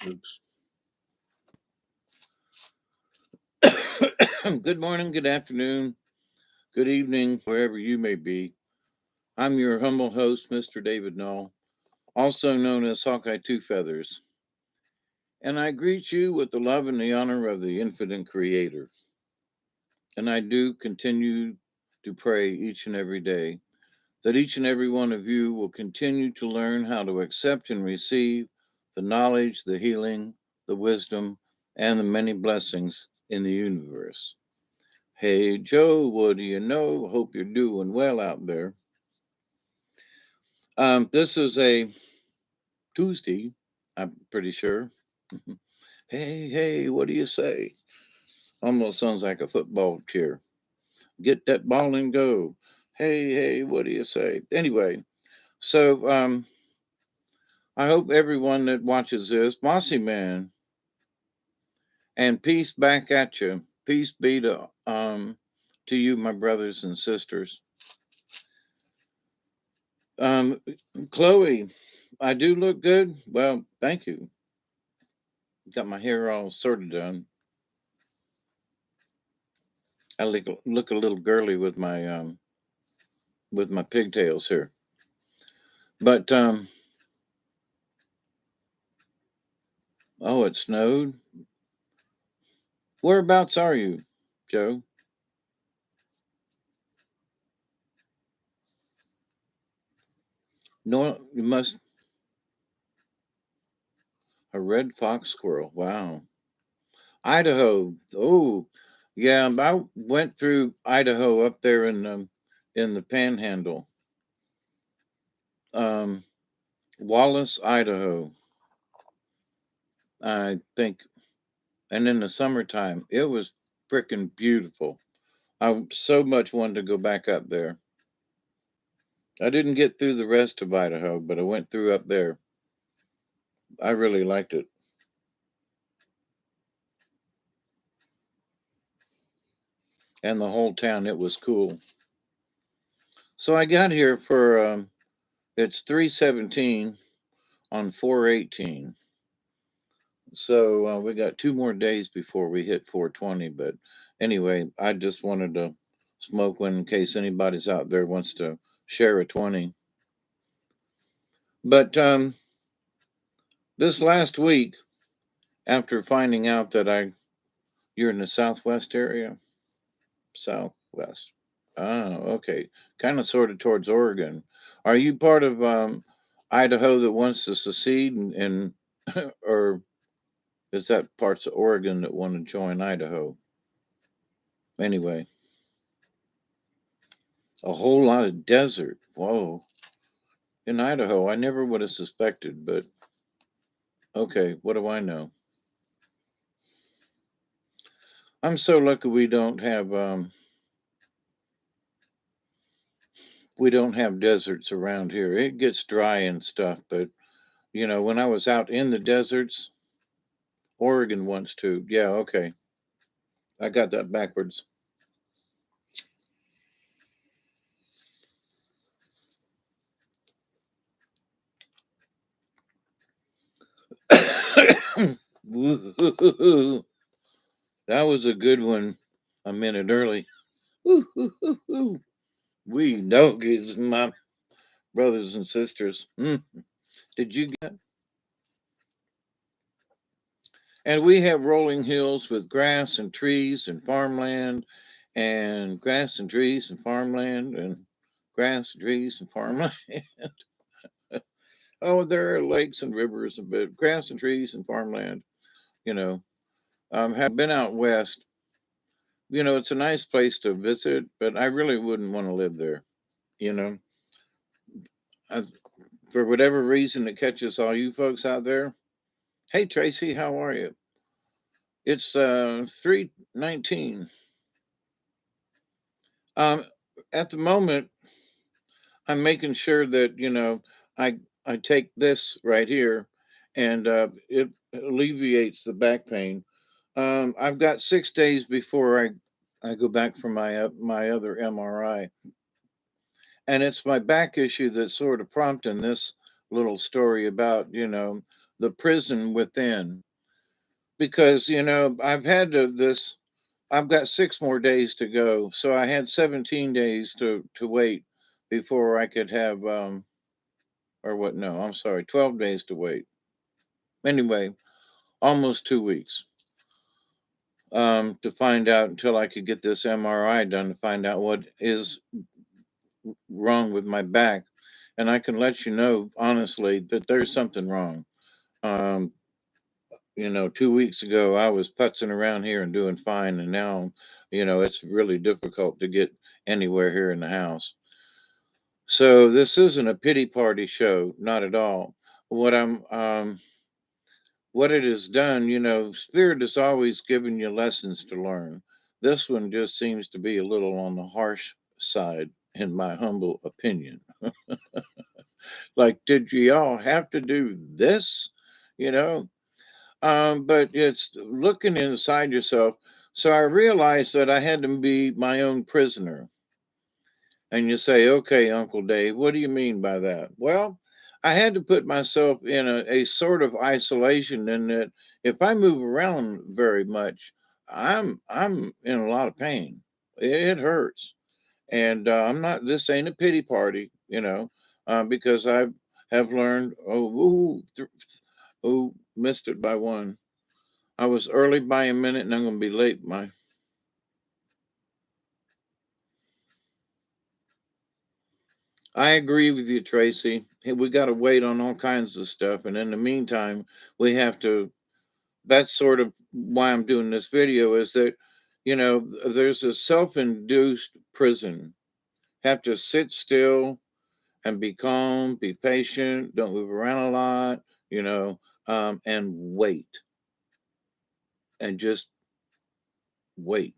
Oops. Good morning, good afternoon, good evening, wherever you may be. I'm your humble host, Mr. David Null, also known as Hawkeye Two Feathers, and I greet you with the love and the honor of the infinite creator. And I do continue to pray each and every day that each and every one of you will continue to learn how to accept and receive the knowledge, the healing, the wisdom, and the many blessings in the universe. Hey Joe, what do you know? Hope you're doing well out there. This is a Tuesday, I'm pretty sure. Hey, what do you say? Almost sounds like a football cheer. Get that ball and go. Hey, what do you say? Anyway, so I hope everyone that watches this, Mossy Man, and peace back at you. Peace be to you, my brothers and sisters. Um, Chloe, I do look good. Well, thank you. Got my hair all sorted done. I look a little girly with my pigtails here. But oh, it snowed. Whereabouts are you, Joe? No, you must a red fox squirrel. Wow, Idaho. Oh, yeah. I went through Idaho up there in the Panhandle, um, Wallace, Idaho. I think, and in the summertime, it was freaking beautiful. I so much wanted to go back up there. I didn't get through the rest of Idaho, but I went through up there. I really liked it. And the whole town, it was cool. So I got here for it's 317 on 418. So we got 2 more days before we hit 420. But anyway, I just wanted to smoke one in case anybody's out there wants to share a 20. But this last week, after finding out that you're in the Southwest area, Southwest. Oh, okay. Kind of sorted towards Oregon. Are you part of Idaho that wants to secede, and or is that parts of Oregon that want to join Idaho? Anyway, a whole lot of desert. Whoa. In Idaho, I never would have suspected, but okay, what do I know? I'm so lucky we don't have deserts around here. It gets dry and stuff, but when I was out in the deserts, Oregon wants to. Yeah, okay. I got that backwards. Woo-hoo-hoo-hoo. That was a good one a minute early. Woo-hoo-hoo-hoo. We doggies, my brothers and sisters. Did you get? And we have rolling hills with grass and trees and farmland, and grass and trees and farmland, and grass and trees and farmland. Oh, there are lakes and rivers, but grass and trees and farmland. You know, have been out west. It's a nice place to visit, but I really wouldn't want to live there. You know, I, for whatever reason that catches all you folks out there. Hey, Tracy, how are you? It's 3:19. Um, at the moment, I'm making sure that I take this right here, and it alleviates the back pain. I've got 6 days before I go back for my other MRI, and it's my back issue that's sort of prompting this little story about the prison within. Because, I've had this, I've got 6 more days to go. So I had 17 days to wait before I could have, or what? No, I'm sorry, 12 days to wait. Anyway, almost 2 weeks to find out until I could get this MRI done to find out what is wrong with my back. And I can let you know honestly that there's something wrong. Um, 2 weeks ago I was putzing around here and doing fine, and now, it's really difficult to get anywhere here in the house. So this isn't a pity party show, not at all. What I'm what it has done, Spirit is always giving you lessons to learn. This one just seems to be a little on the harsh side, in my humble opinion. Like, did y'all have to do this? You know? But it's looking inside yourself. So I realized that I had to be my own prisoner. And you say, okay, Uncle Dave, what do you mean by that? Well, I had to put myself in a sort of isolation in that if I move around very much, I'm in a lot of pain. It hurts. And I'm not, this ain't a pity party, because I have learned, missed it by one. I was early by a minute and I'm going to be late. I agree with you, Tracy. Hey, we got to wait on all kinds of stuff. And in the meantime, we have to, that's sort of why I'm doing this video is that, there's a self induced prison. Have to sit still and be calm, be patient, don't move around a lot, and wait and just wait.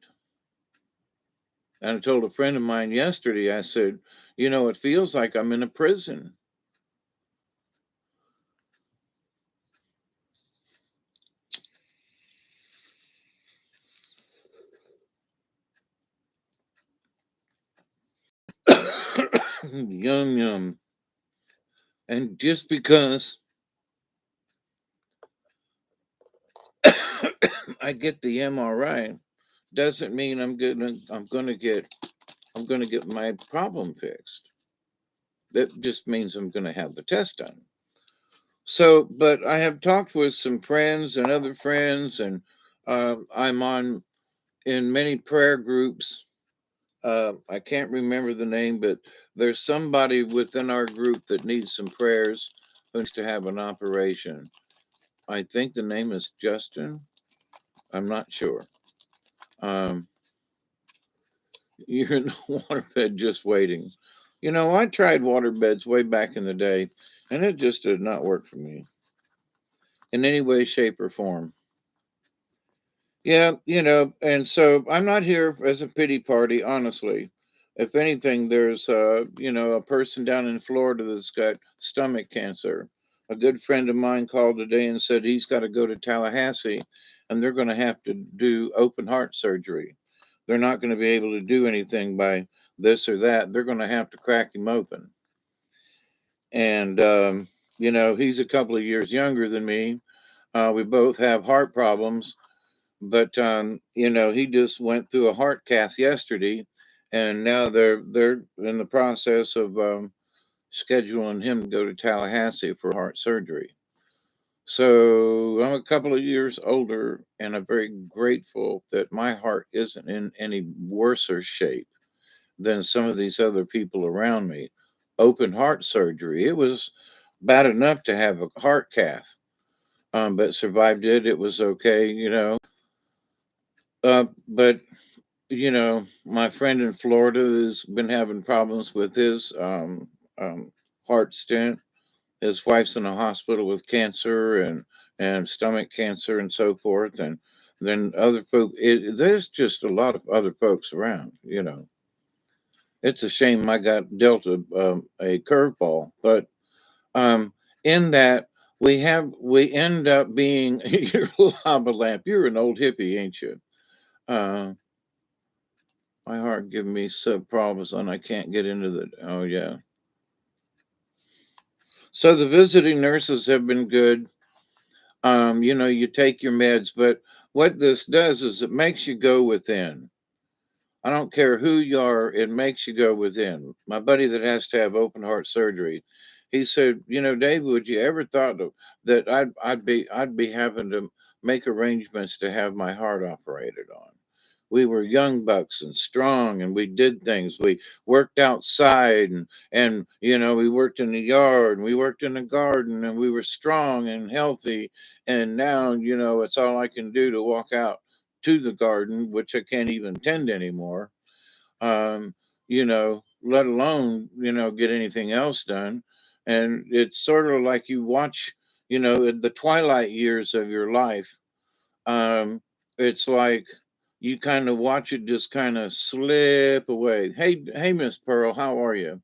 And I told a friend of mine yesterday, I said, it feels like I'm in a prison. Yum, yum. And just because I get the MRI doesn't mean I'm gonna get my problem fixed. That just means I'm gonna have the test done. So, but I have talked with some friends and other friends, and I'm on in many prayer groups. I can't remember the name, but there's somebody within our group that needs some prayers who needs to have an operation. I think the name is Justin. I'm not sure. Um, you're in the waterbed just waiting. I tried waterbeds way back in the day, and it just did not work for me in any way, shape, or form. Yeah, and so I'm not here as a pity party, honestly. If anything, there's a person down in Florida that's got stomach cancer. A good friend of mine called today and said he's got to go to Tallahassee and they're going to have to do open heart surgery. They're not going to be able to do anything by this or that. They're going to have to crack him open. And he's a couple of years younger than me. We both have heart problems, but he just went through a heart cath yesterday, and now they're in the process of scheduling him to go to Tallahassee for heart surgery. So I'm a couple of years older, and I'm very grateful that my heart isn't in any worse shape than some of these other people around me. Open heart surgery. It was bad enough to have a heart cath, but survived it. It was okay. But my friend in Florida has been having problems with his heart stent. His wife's in a hospital with cancer and stomach cancer and so forth. And then other folk, there's just a lot of other folks around. It's a shame I got dealt a curveball, but um, in that we end up being your lava lamp. You're an old hippie, ain't you? Uh, My heart giving me sub problems and I can't get into the. Oh, yeah. So the visiting nurses have been good. You take your meds, but what this does is it makes you go within. I don't care who you are, it makes you go within. My buddy that has to have open heart surgery, he said, Dave, would you ever thought that I'd be having to make arrangements to have my heart operated on? We were young bucks and strong, and we did things. We worked outside, and we worked in the yard, and we worked in the garden, and we were strong and healthy. And now, it's all I can do to walk out to the garden, which I can't even tend anymore. Let alone, get anything else done. And it's sort of like you watch, in the twilight years of your life. It's like you kind of watch it just kind of slip away. Hey, Miss Pearl, how are you?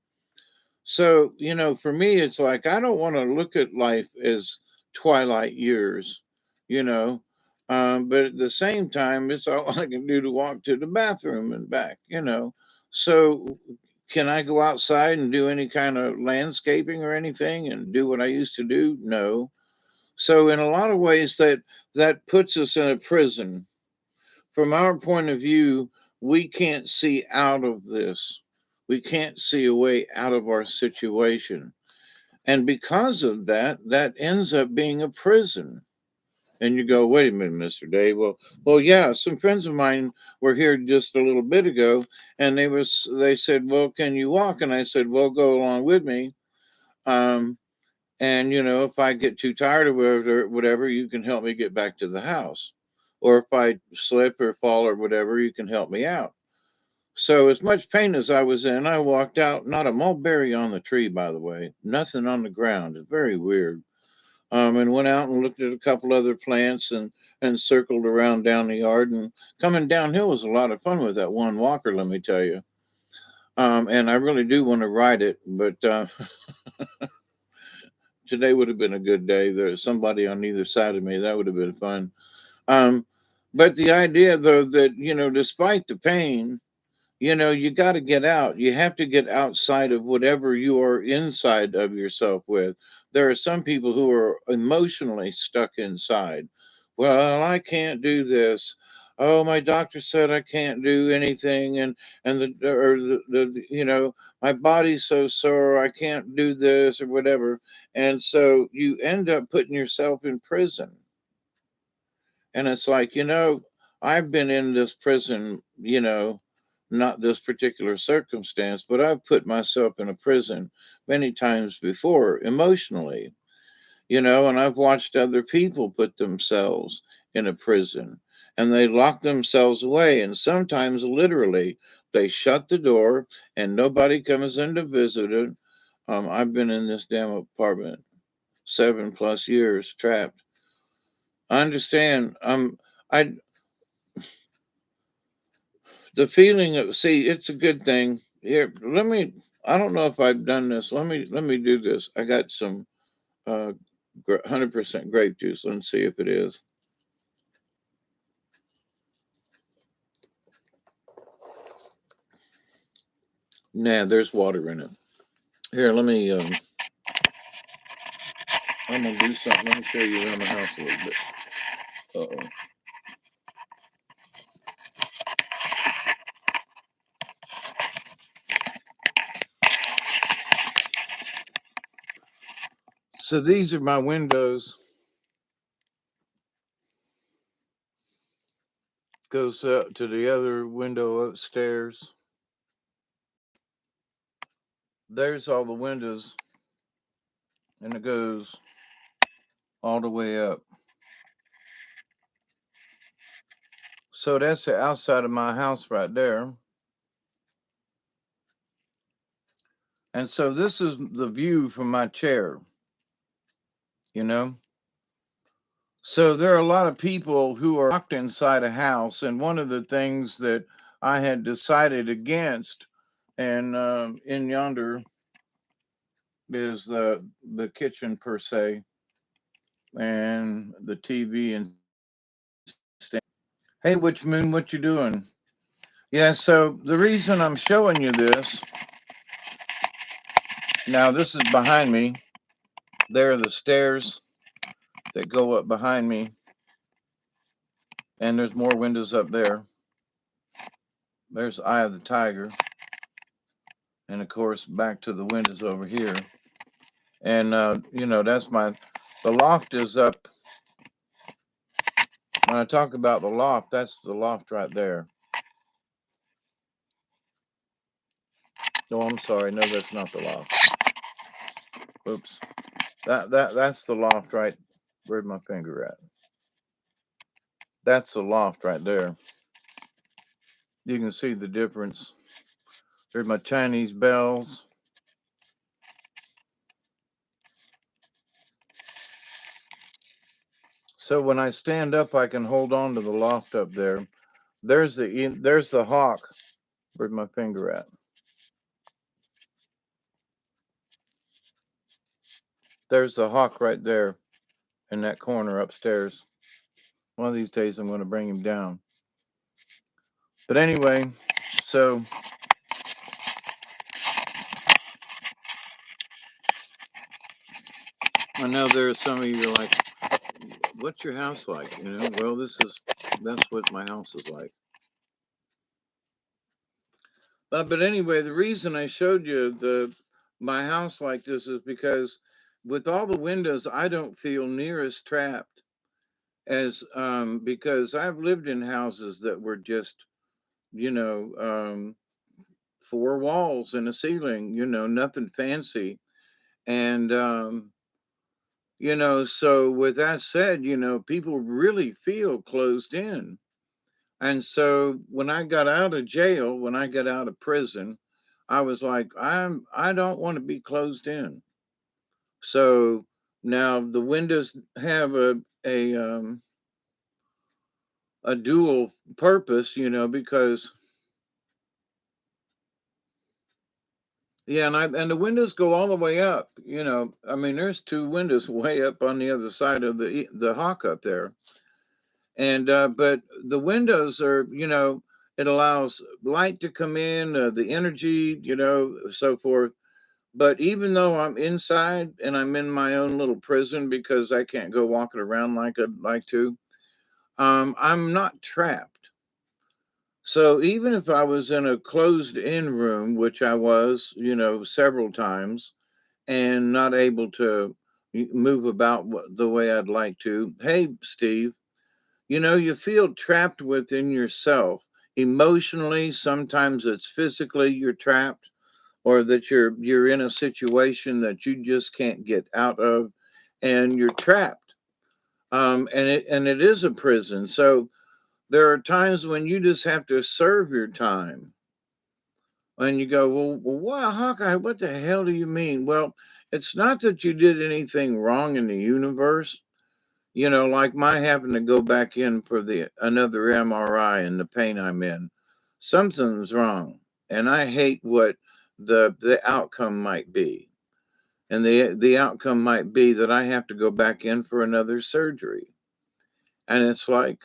So, for me, it's like I don't want to look at life as twilight years, you know. But at the same time, it's all I can do to walk to the bathroom and back. So, can I go outside and do any kind of landscaping or anything and do what I used to do? No. So, in a lot of ways, that puts us in a prison. From our point of view, we can't see out of this. We can't see a way out of our situation. And because of that, that ends up being a prison. And you go, wait a minute, Mr. Dave. Well, yeah. Some friends of mine were here just a little bit ago, and they said, well, can you walk? And I said, well, go along with me. Um, and if I get too tired or whatever, you can help me get back to the house. Or if I slip or fall or whatever, you can help me out. So as much pain as I was in, I walked out. Not a mulberry on the tree, by the way. Nothing on the ground. It's very weird. And went out and looked at a couple other plants and circled around down the yard. And coming downhill was a lot of fun with that one walker, let me tell you. And I really do want to ride it, but today would have been a good day. There's somebody on either side of me. That would have been fun. Um, but the idea, though, that despite the pain, you got to get out. You have to get outside of whatever you are inside of yourself with. There are some people who are emotionally stuck inside. Well, I can't do this. Oh, my doctor said I can't do anything, and my body's so sore I can't do this or whatever. And so you end up putting yourself in prison. And it's like, I've been in this prison, not this particular circumstance, but I've put myself in a prison many times before emotionally, and I've watched other people put themselves in a prison and they lock themselves away. And sometimes literally they shut the door and nobody comes in to visit it. I've been in this damn apartment 7+ years trapped. I understand. I the feeling of see, it's a good thing. Here, let me. I don't know if I've done this. Let me do this. I got some 100% grape juice. Let's see if it is. Nah, there's water in it. Here, let me. I'm gonna do something. Let me show you around the house a little bit. Uh oh. So these are my windows. Goes up to the other window upstairs. There's all the windows, and it goes all the way up. So that's the outside of my house right there. And so this is the view from my chair, you know? So there are a lot of people who are locked inside a house. And one of the things that I had decided against, and in yonder is the kitchen per se, and the TV and stand. Hey, Witch Moon, what you doing? Yeah, so the reason I'm showing you this, now this is behind me. There are the stairs. that go up behind me, and there's more windows up there. There's Eye of the Tiger, and of course back to the windows over here. And that's the loft is up. When I talk about the loft, that's the loft right there. Oh, I'm sorry. No, that's not the loft. Oops. That's the loft right. Where'd my finger at? That's the loft right there. You can see the difference. There's my Chinese bells. So when I stand up, I can hold on to the loft up there. There's the hawk. Where's my finger at? There's the hawk right there in that corner upstairs. One of these days I'm going to bring him down. But anyway, so I know there are some of you are like, what's your house like? Well, that's what my house is like. But anyway, the reason I showed you my house like this is because with all the windows, I don't feel near as trapped as because I've lived in houses that were just you know four walls and a ceiling, nothing fancy, and so with that said, people really feel closed in. And so when I got out of jail, when I got out of prison, I was like, I don't want to be closed in. So now the windows have a dual purpose, because yeah, and the windows go all the way up. I mean, there's two windows way up on the other side of the hawk up there, and but the windows are, it allows light to come in, the energy, so forth. But even though I'm inside and I'm in my own little prison because I can't go walking around like I'd like to, I'm not trapped. So even if I was in a closed in room, which I was, several times, and not able to move about the way I'd like to, hey, Steve, you feel trapped within yourself emotionally. Sometimes it's physically you're trapped, or that you're in a situation that you just can't get out of, and you're trapped. And it is a prison. So there are times when you just have to serve your time, and you go, well, what, Hawkeye? What the hell do you mean? Well, it's not that you did anything wrong in the universe. Like my having to go back in for the another MRI and the pain I'm in. Something's wrong, and I hate what the outcome might be. And the outcome might be that I have to go back in for another surgery. And it's like,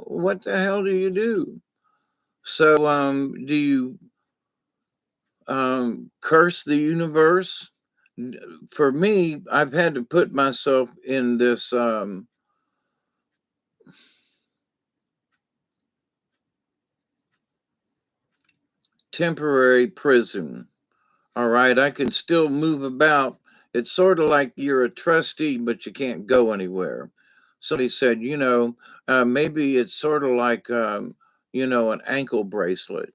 what the hell do you do? So, do you curse the universe? For me, I've had to put myself in this temporary prison. All right, I can still move about. It's sort of like you're a trustee, but you can't go anywhere. Somebody said, maybe it's sort of like, an ankle bracelet.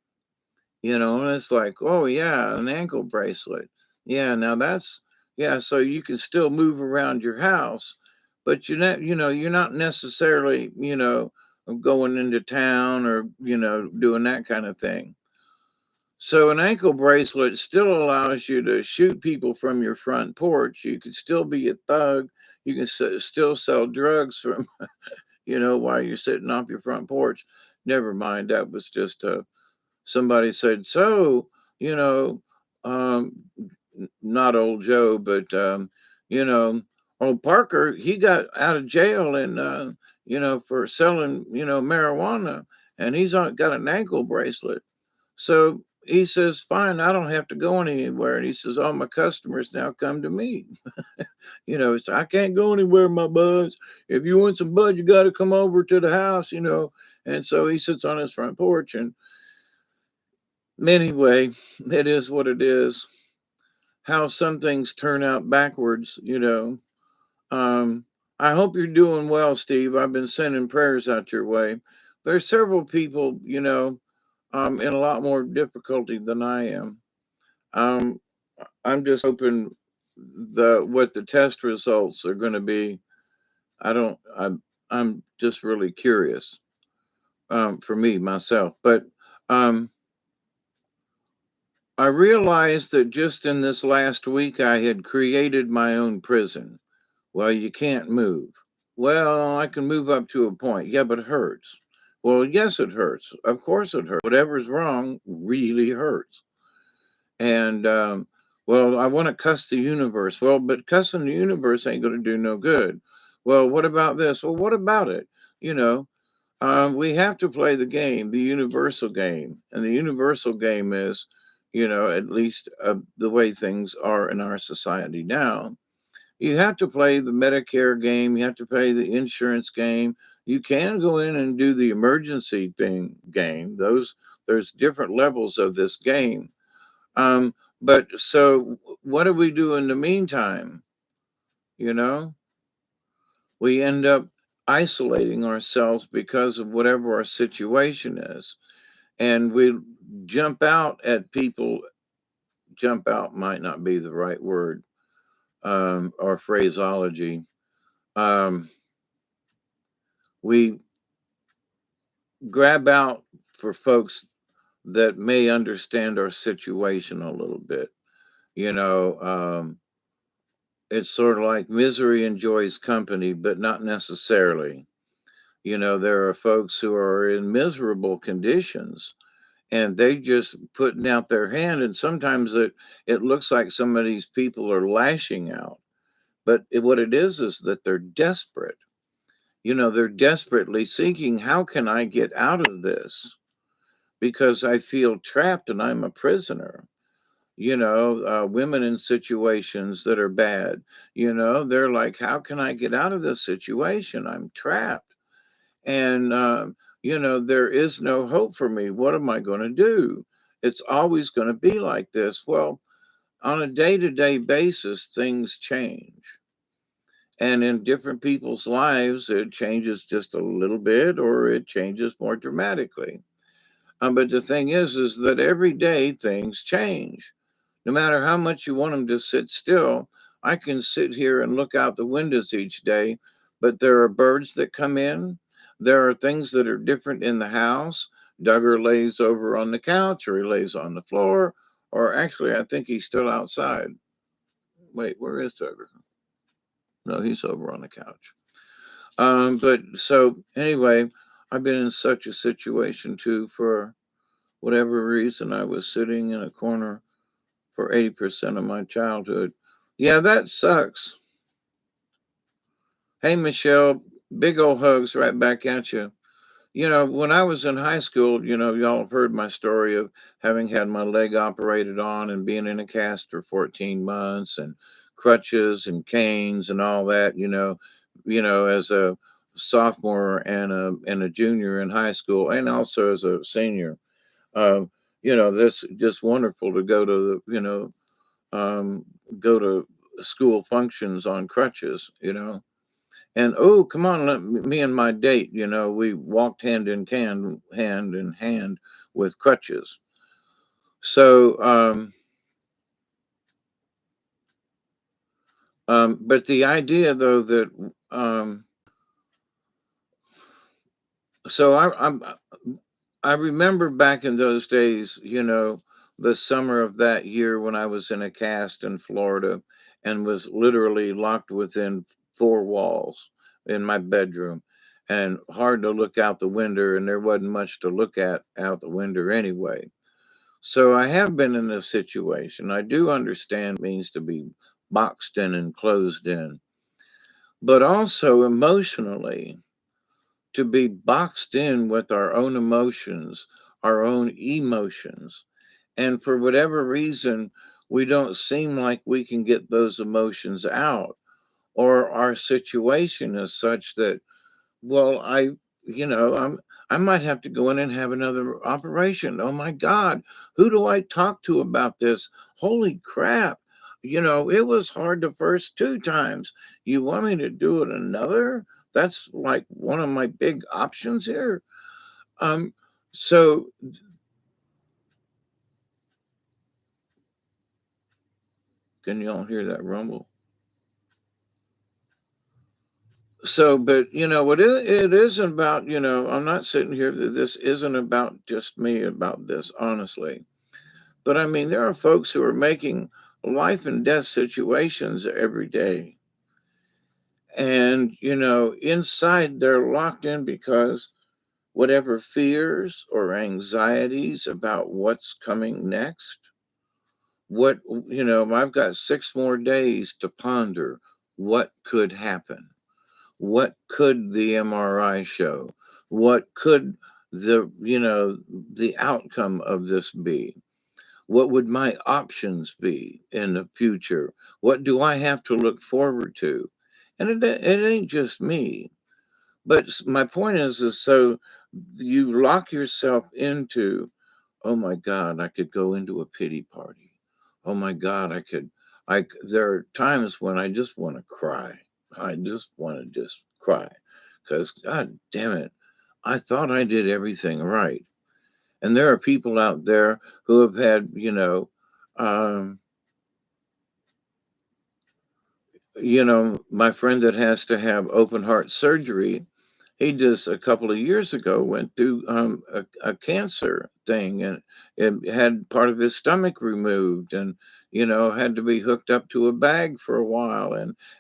And it's like, oh yeah, an ankle bracelet. Yeah, now yeah. So you can still move around your house, but you're not necessarily, going into town or doing that kind of thing. So an ankle bracelet still allows you to shoot people from your front porch. You can still be a thug. You can still sell drugs from, while you're sitting off your front porch. Never mind. That was just somebody said, so, you know, um, not old Joe, but, you know, old Parker, he got out of jail and, for selling, marijuana, and got an ankle bracelet. So he says, fine, I don't have to go anywhere. And he says, all my customers now come to me. So I can't go anywhere, my buds. If you want some bud, you got to come over to the house. And so he sits on his front porch. And anyway, it is what it is. How some things turn out backwards. Um, I hope you're doing well, Steve. I've been sending prayers out your way. There's several people, in a lot more difficulty than I am. Um, I'm just hoping what the test results are going to be. I don't. I'm just really curious. For me myself, but um, I realized that just in this last week, I had created my own prison. Well, you can't move. Well, I can move up to a point. Yeah, but it hurts. Well, yes, it hurts. Of course it hurts. Whatever's wrong really hurts. And, well, I want to cuss the universe. Well, but cussing the universe ain't going to do no good. Well, what about this? Well, what about it? You know, we have to play the game, the universal game. And the universal game is, at least the way things are in our society now. You have to play the Medicare game. You have to play the insurance game. You can go in and do the emergency thing game. There's different levels of this game. But so what do we do in the meantime? You know, we end up isolating ourselves because of whatever our situation is. And we jump out at people. Jump out might not be the right word, or phraseology. Um, we grab out for folks that may understand our situation a little bit. You know, it's sort of like misery enjoys company, but not necessarily. There are folks who are in miserable conditions and they just putting out their hand, and sometimes it looks like some of these people are lashing out, but what it is that they're desperate. They're desperately seeking, how can I get out of this, because I feel trapped and I'm a prisoner. Women in situations that are bad, they're like, how can I get out of this situation? I'm trapped. And there is no hope for me. What am I going to do? It's always going to be like this. Well, on a day-to-day basis, things change, and in different people's lives it changes just a little bit or it changes more dramatically. But the thing is that every day things change. No matter how much you want them to sit still, I can sit here and look out the windows each day, but there are birds that come in. There are things that are different in the house. Duggar lays over on the couch, or he lays on the floor, or actually, I think he's still outside. Wait, where is Duggar? No, he's over on the couch. But so anyway, I've been in such a situation too. For whatever reason, I was sitting in a corner for 80% of my childhood. Yeah, that sucks. Hey, Michelle, big old hugs right back at you. When I was in high school, y'all have heard my story of having had my leg operated on and being in a cast for 14 months and crutches and canes and all that, as a sophomore and a junior in high school, and also as a senior. This just wonderful to um, go to school functions on crutches. And oh, come on, me and my date, we walked hand in hand with crutches. So, but the idea though that, so I remember back in those days, the summer of that year when I was in a cast in Florida and was literally locked within four walls in my bedroom and hard to look out the window, and there wasn't much to look at out the window anyway. So I have been in this situation. I do understand what it means to be boxed in and closed in, but also emotionally to be boxed in with our own emotions, our own emotions. And for whatever reason, we don't seem like we can get those emotions out, or our situation is such that, well, I might have to go in and have another operation. Oh my God, who do I talk to about this? Holy crap. It was hard the first two times. You want me to do it another? That's like one of my big options here. Um, so can you all hear that rumble? So, but what it isn't about, I'm not sitting here that this isn't about just me about this, honestly. But I mean, there are folks who are making life and death situations every day. And, inside they're locked in because whatever fears or anxieties about what's coming next, I've got 6 more days to ponder what could happen. What could the MRI show? What could the outcome of this be? What would my options be in the future? What do I have to look forward to? And it ain't just me. But my point is so you lock yourself into, oh my God, I could go into a pity party. Oh my God, there are times when I just want to cry. I just want to just cry because, God damn it, I thought I did everything right. And there are people out there who have had, um, my friend that has to have open heart surgery. He just a couple of years ago went through a cancer thing, and it had part of his stomach removed, and had to be hooked up to a bag for a while,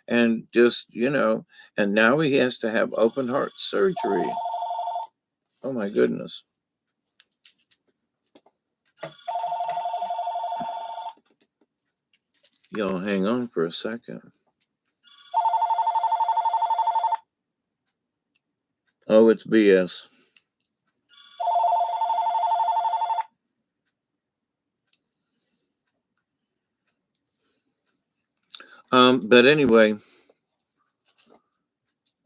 and just and now he has to have open heart surgery. Oh my goodness. Y'all hang on for a second. Oh, it's BS. But anyway,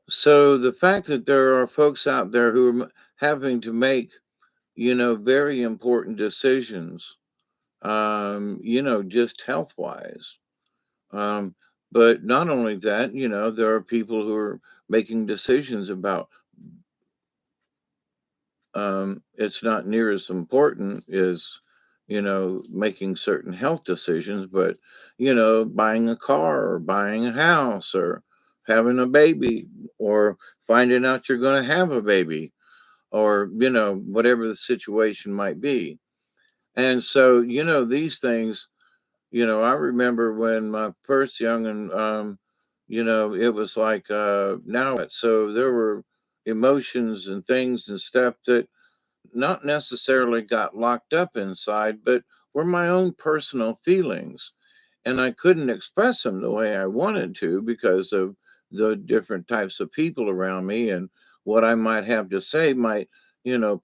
so the fact that there are folks out there who are having to make, very important decisions, just health wise. Um, but not only that, there are people who are making decisions about, it's not near as important as, making certain health decisions, but, buying a car or buying a house or having a baby or finding out you're going to have a baby or, whatever the situation might be. And so, these things, I remember when my first young and, it was like, now what? So there were emotions and things and stuff that not necessarily got locked up inside, but were my own personal feelings. And I couldn't express them the way I wanted to because of the different types of people around me, and what I might have to say might,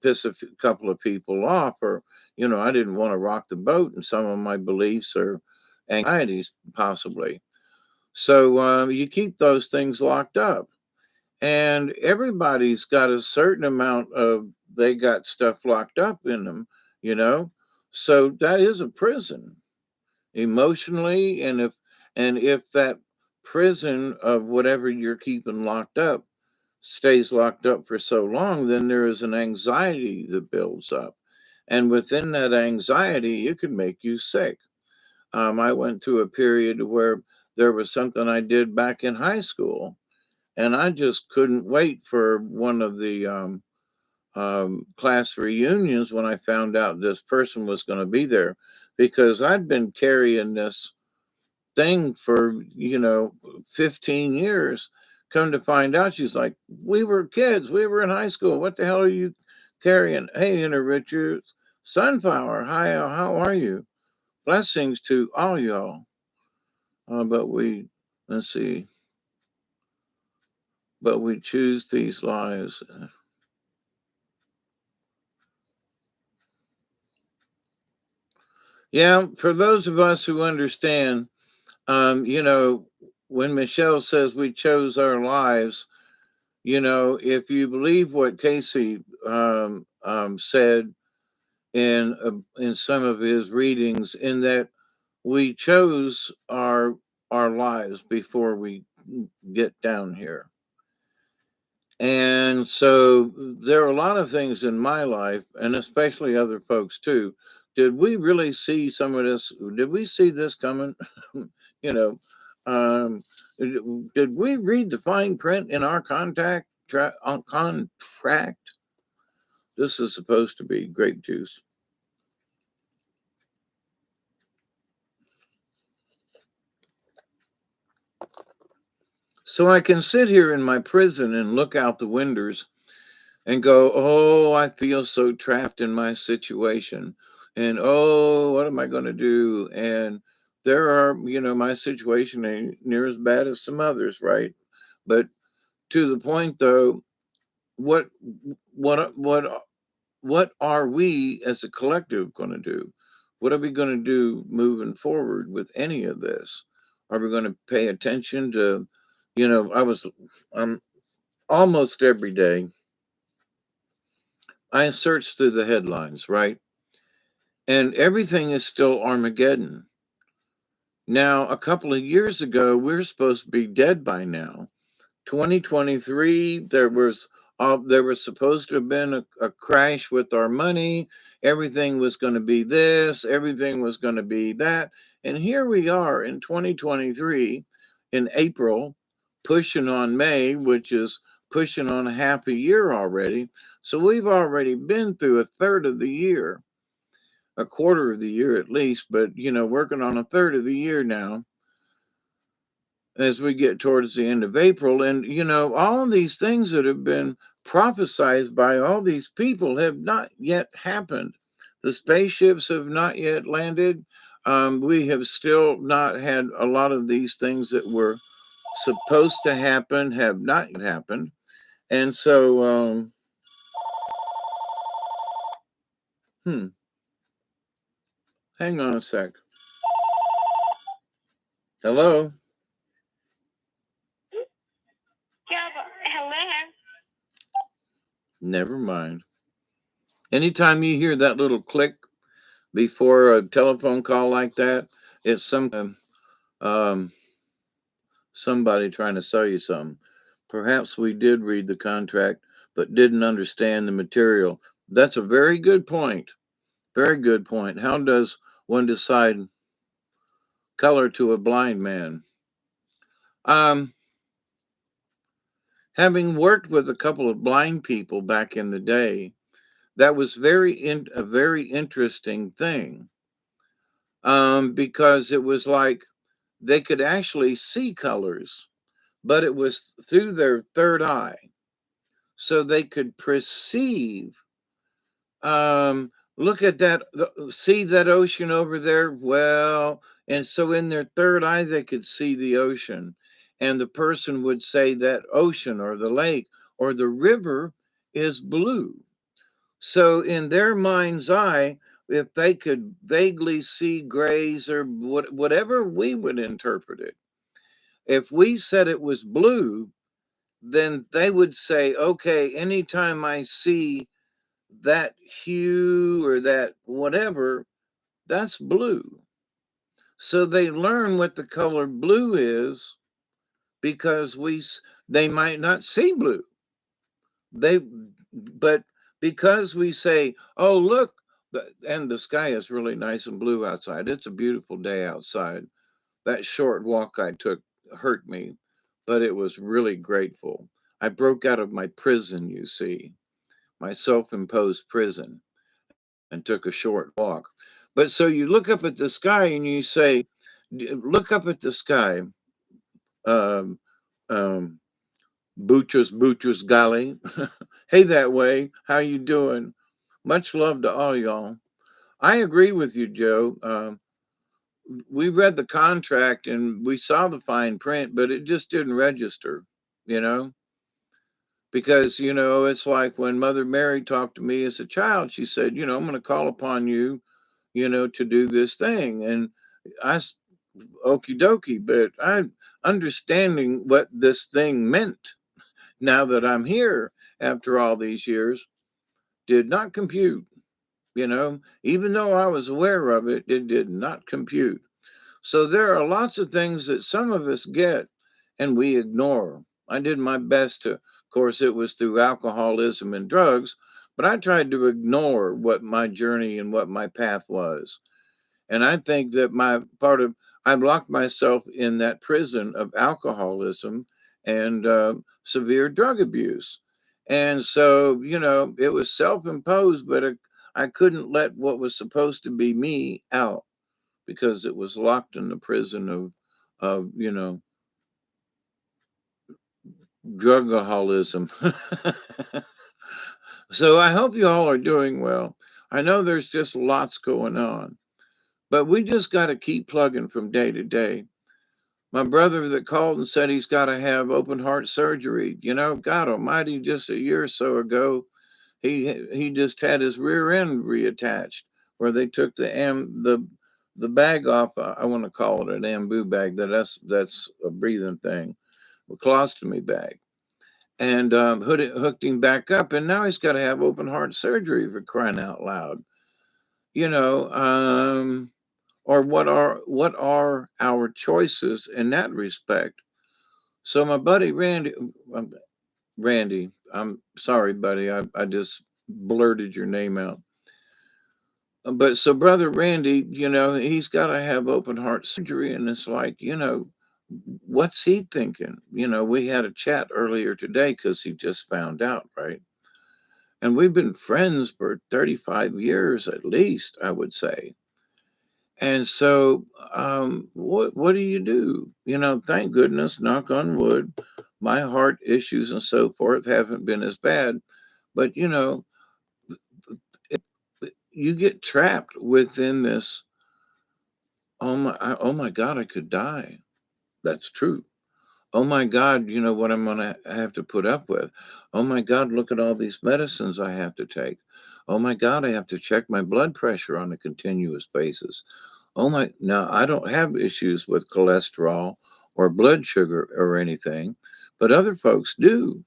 piss a couple of people off, or, I didn't want to rock the boat in some of my beliefs or anxieties, possibly. So you keep those things locked up, and everybody's got a certain amount of, they got stuff locked up in them, you know. So that is a prison emotionally, and if that prison of whatever you're keeping locked up stays locked up for so long, then there is an anxiety that builds up, and within that anxiety it can make you sick. I went through a period where there was something I did back in high school, and I just couldn't wait for one of the class reunions when I found out this person was going to be there, because I'd been carrying this thing for 15 years. Come to find out, she's like, we were kids, we were in high school, what the hell are you carrying? Hey, Inner Richards, Sunflower, hi, how are you? Blessings to all y'all. But we, let's see, but we choose these lives. Yeah, for those of us who understand, you know, when Michelle says we chose our lives, you know, if you believe what Casey said in some of his readings, in that we chose our lives before we get down here. And so there are a lot of things in my life, and especially other folks too. Did we really see some of this? Did we see this coming? you know, um, did we read the fine print in our contract? This is supposed to be grape juice. So I can sit here in my prison and look out the windows and go, oh, I feel so trapped in my situation. And oh, what am I going to do? And there are, you know, my situation ain't near as bad as some others, right? But to the point though, what, what, what are we as a collective going to do? What are we going to do moving forward with any of this? Are we going to pay attention to, you know, I'm almost every day I search through the headlines, right? And everything is still Armageddon. Now, a couple of years ago, we are supposed to be dead by now. 2023, there was supposed to have been a crash with our money. Everything was going to be this, everything was going to be that. And here we are in 2023 in April, pushing on May, which is pushing on half a year already. So we've already been through a third of the year, a quarter of the year at least, but you know, working on a third of the year now as we get towards the end of April. And you know, all of these things that have been prophesied by all these people have not yet happened. The spaceships have not yet landed. We have still not had a lot of these things that were supposed to happen have not yet happened. And so, hang on a sec. Hello? Yeah, but hello. Never mind. Anytime you hear that little click before a telephone call like that, it's um, somebody trying to sell you something. Perhaps we did read the contract, but didn't understand the material. That's a very good point. Very good point. How does one decide color to a blind man? Um, Having worked with a couple of blind people back in the day, that was a very interesting thing. Because it was like they could actually see colors, but it was through their third eye. So they could perceive, look at that, see that ocean over there? Well, and so in their third eye, they could see the ocean. And the person would say that ocean or the lake or the river is blue. So in their mind's eye, if they could vaguely see grays or whatever we would interpret it, if we said it was blue, then they would say, okay, anytime I see that hue or that whatever, that's blue. So they learn what the color blue is because they might not see blue. They but because we say, "Oh, look, and the sky is really nice and blue outside. It's a beautiful day outside." That short walk I took hurt me, but it was really grateful. I broke out of my prison, you see, my self imposed prison, and took a short walk. But so you look up at the sky and you say, look up at the sky, um, um, Butchers Golly. Hey, that way. How you doing? Much love to all y'all. I agree with you, Joe. We read the contract and we saw the fine print, but it just didn't register, you know? Because, you know, it's like when Mother Mary talked to me as a child, she said, you know, I'm going to call upon you to do this thing. And okie dokie, but I'm understanding what this thing meant now that I'm here after all these years did not compute. Even though I was aware of it, it did not compute. So there are lots of things that some of us get and we ignore. I did my best to, of course, it was through alcoholism and drugs, but I tried to ignore what my journey and what my path was. And I think that I've locked myself in that prison of alcoholism and severe drug abuse. And so, it was self imposed, but I couldn't let what was supposed to be me out because it was locked in the prison of drugaholism. So I hope you all are doing well. I know there's just lots going on, but we just got to keep plugging from day to day. My brother that called and said he's got to have open heart surgery. God Almighty, just a year or so ago, he just had his rear end reattached, where they took the bag off. I want to call it an ambu bag. That's a breathing thing, a colostomy bag, and hooked him back up, and now he's got to have open heart surgery for crying out loud. You know, um, or what are our choices in that respect? So my buddy Randy, I'm sorry, buddy, I just blurted your name out. But so brother Randy, he's got to have open heart surgery, and it's like, what's he thinking? We had a chat earlier today because he just found out, right? And we've been friends for 35 years at least, I would say. And so, what do you do? Thank goodness, knock on wood, my heart issues and so forth haven't been as bad. But you get trapped within this. Oh my God, I could die. That's true. Oh my God, you know what I'm gonna have to put up with. Oh my God, look at all these medicines I have to take. Oh my God, I have to check my blood pressure on a continuous basis. Now I don't have issues with cholesterol or blood sugar or anything, but other folks do.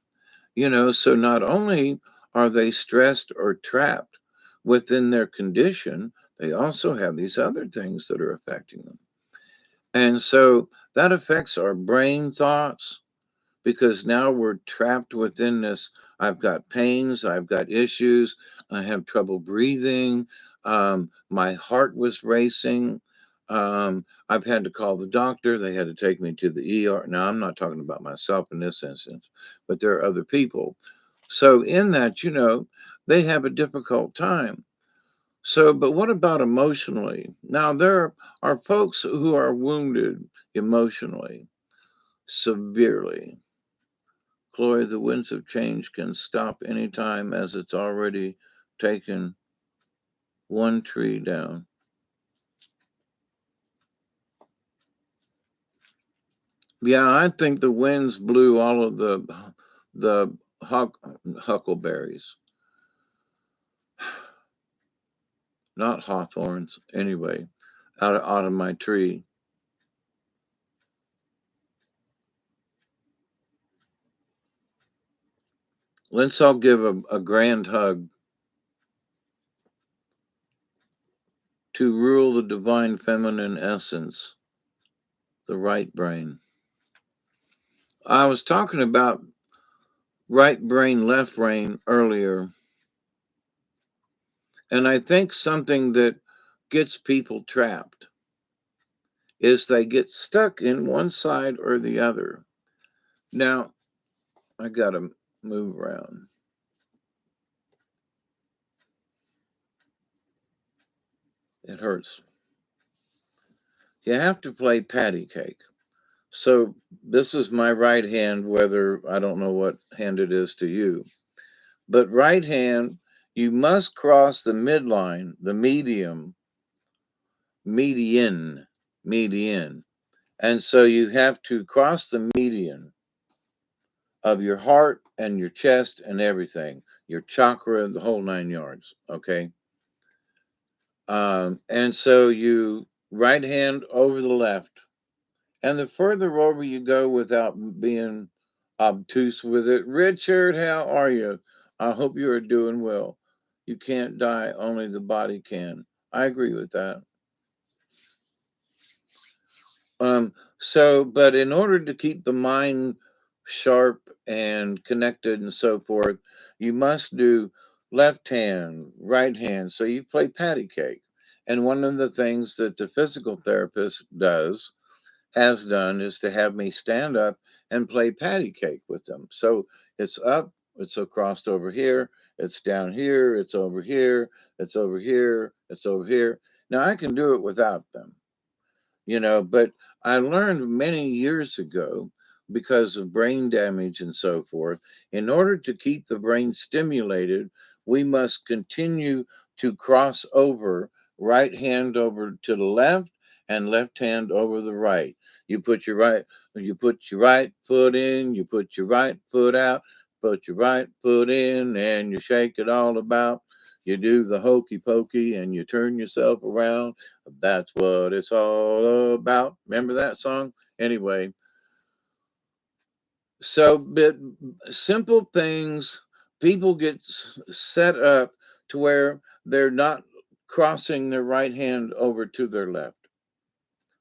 So not only are they stressed or trapped within their condition, they also have these other things that are affecting them. And so that affects our brain thoughts because now we're trapped within this. I've got pains, I've got issues, I have trouble breathing, my heart was racing. I've had to call the doctor, they had to take me to the ER. Now, I'm not talking about myself in this instance, but there are other people. So, in that, they have a difficult time. So, but what about emotionally? Now, there are folks who are wounded emotionally severely. Chloe, the winds of change can stop any time as it's already taken one tree down. Yeah, I think the winds blew all of the huckleberries, not hawthorns, anyway, out of my tree. Let's all give a grand hug to rule the divine feminine essence, the right brain. I was talking about right brain, left brain earlier, and I think something that gets people trapped is they get stuck in one side or the other. Now, I got to move around. It hurts. You have to play patty cake. So, this is my right hand, whether I don't know what hand it is to you. But right hand, you must cross the midline, the median, median. And so you have to cross the median of your heart and your chest and everything, your chakra, the whole nine yards. Okay. And so you right hand over the left. And the further over you go without being obtuse with it, Richard, how are you? I hope you are doing well. You can't die, only the body can. I agree with that. But in order to keep the mind sharp and connected and so forth, you must do left hand, right hand. So you play patty cake. And one of the things that the physical therapist has done is to have me stand up and play patty cake with them. So it's up, it's across over here, it's down here, it's over here, it's over here, it's over here. Now I can do it without them, but I learned many years ago, because of brain damage and so forth, in order to keep the brain stimulated, we must continue to cross over, right hand over to the left and left hand over the right. You put your right foot in, you put your right foot out, put your right foot in, and you shake it all about. You do the hokey pokey and you turn yourself around. That's what it's all about. Remember that song? Anyway, but simple things, people get set up to where they're not crossing their right hand over to their left.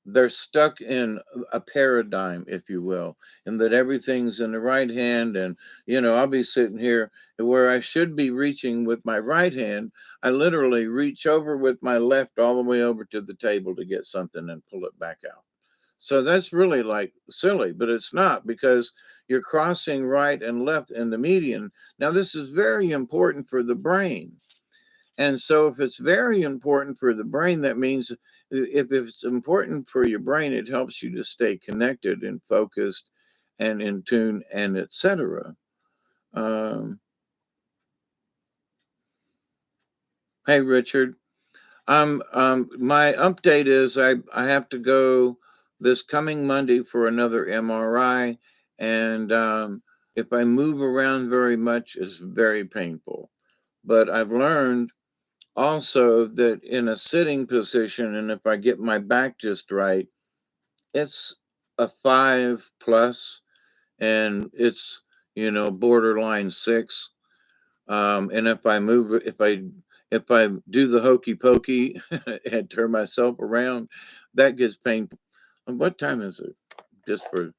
They're stuck in a paradigm, if you will, and that everything's in the right hand. And, I'll be sitting here where I should be reaching with my right hand. I literally reach over with my left all the way over to the table to get something and pull it back out. So that's really like silly, but it's not, because you're crossing right and left in the median. Now, this is very important for the brain. And so, if it's very important for the brain, that means if it's important for your brain, it helps you to stay connected and focused and in tune and etc. Um, hey, Richard. My update is I have to go this coming Monday for another MRI, and if I move around very much, it's very painful. But I've learned also that in a sitting position, and if I get my back just right, it's a 5 plus, and it's borderline 6. And if I do the hokey pokey and turn myself around, that gets painful. And what time is it? Just for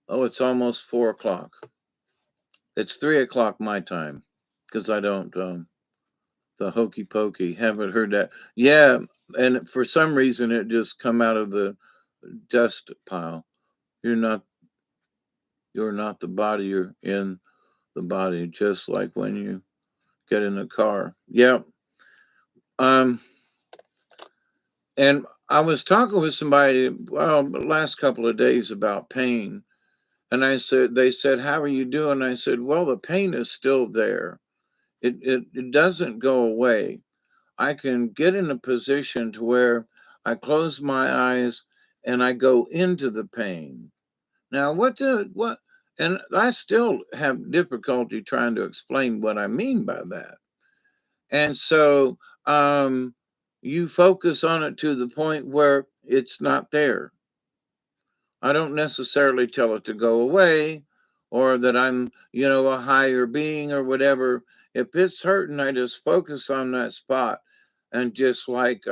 Oh, it's almost 4 o'clock. It's 3 o'clock my time, because I don't the hokey pokey. Haven't heard that. Yeah, and for some reason it just come out of the dust pile. You're not you're not the body. You're in the body, just like when you get in a car. Yep. Um. And I was talking with somebody, well, the last couple of days about pain. And they said, "How are you doing?" I said, "Well, the pain is still there. It doesn't go away. I can get in a position to where I close my eyes and I go into the pain." Now, what? And I still have difficulty trying to explain what I mean by that. And so, you focus on it to the point where it's not there. I don't necessarily tell it to go away, or that I'm, a higher being or whatever. If it's hurting, I just focus on that spot, and just like,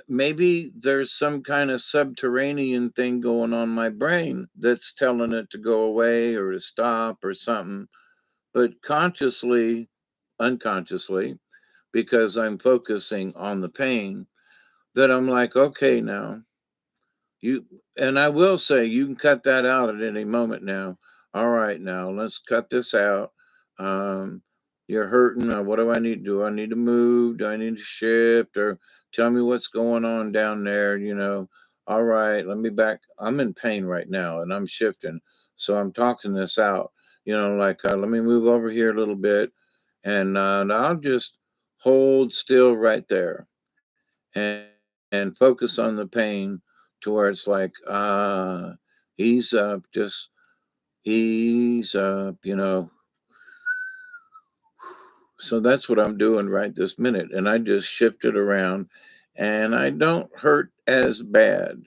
maybe there's some kind of subterranean thing going on in my brain that's telling it to go away or to stop or something. But consciously, unconsciously, because I'm focusing on the pain, that I'm like, okay, now you, and I will say, you can cut that out at any moment now. All right, now let's cut this out. Um, you're hurting. What do I need to do? I need to move. Do I need to shift? Or tell me what's going on down there? All right, let me back. I'm in pain right now and I'm shifting. So I'm talking this out. Like, let me move over here a little bit, and I'll just hold still right there and focus on the pain, to where it's like, ease up, ease up. So that's what I'm doing right this minute. And I just shift it around and I don't hurt as bad.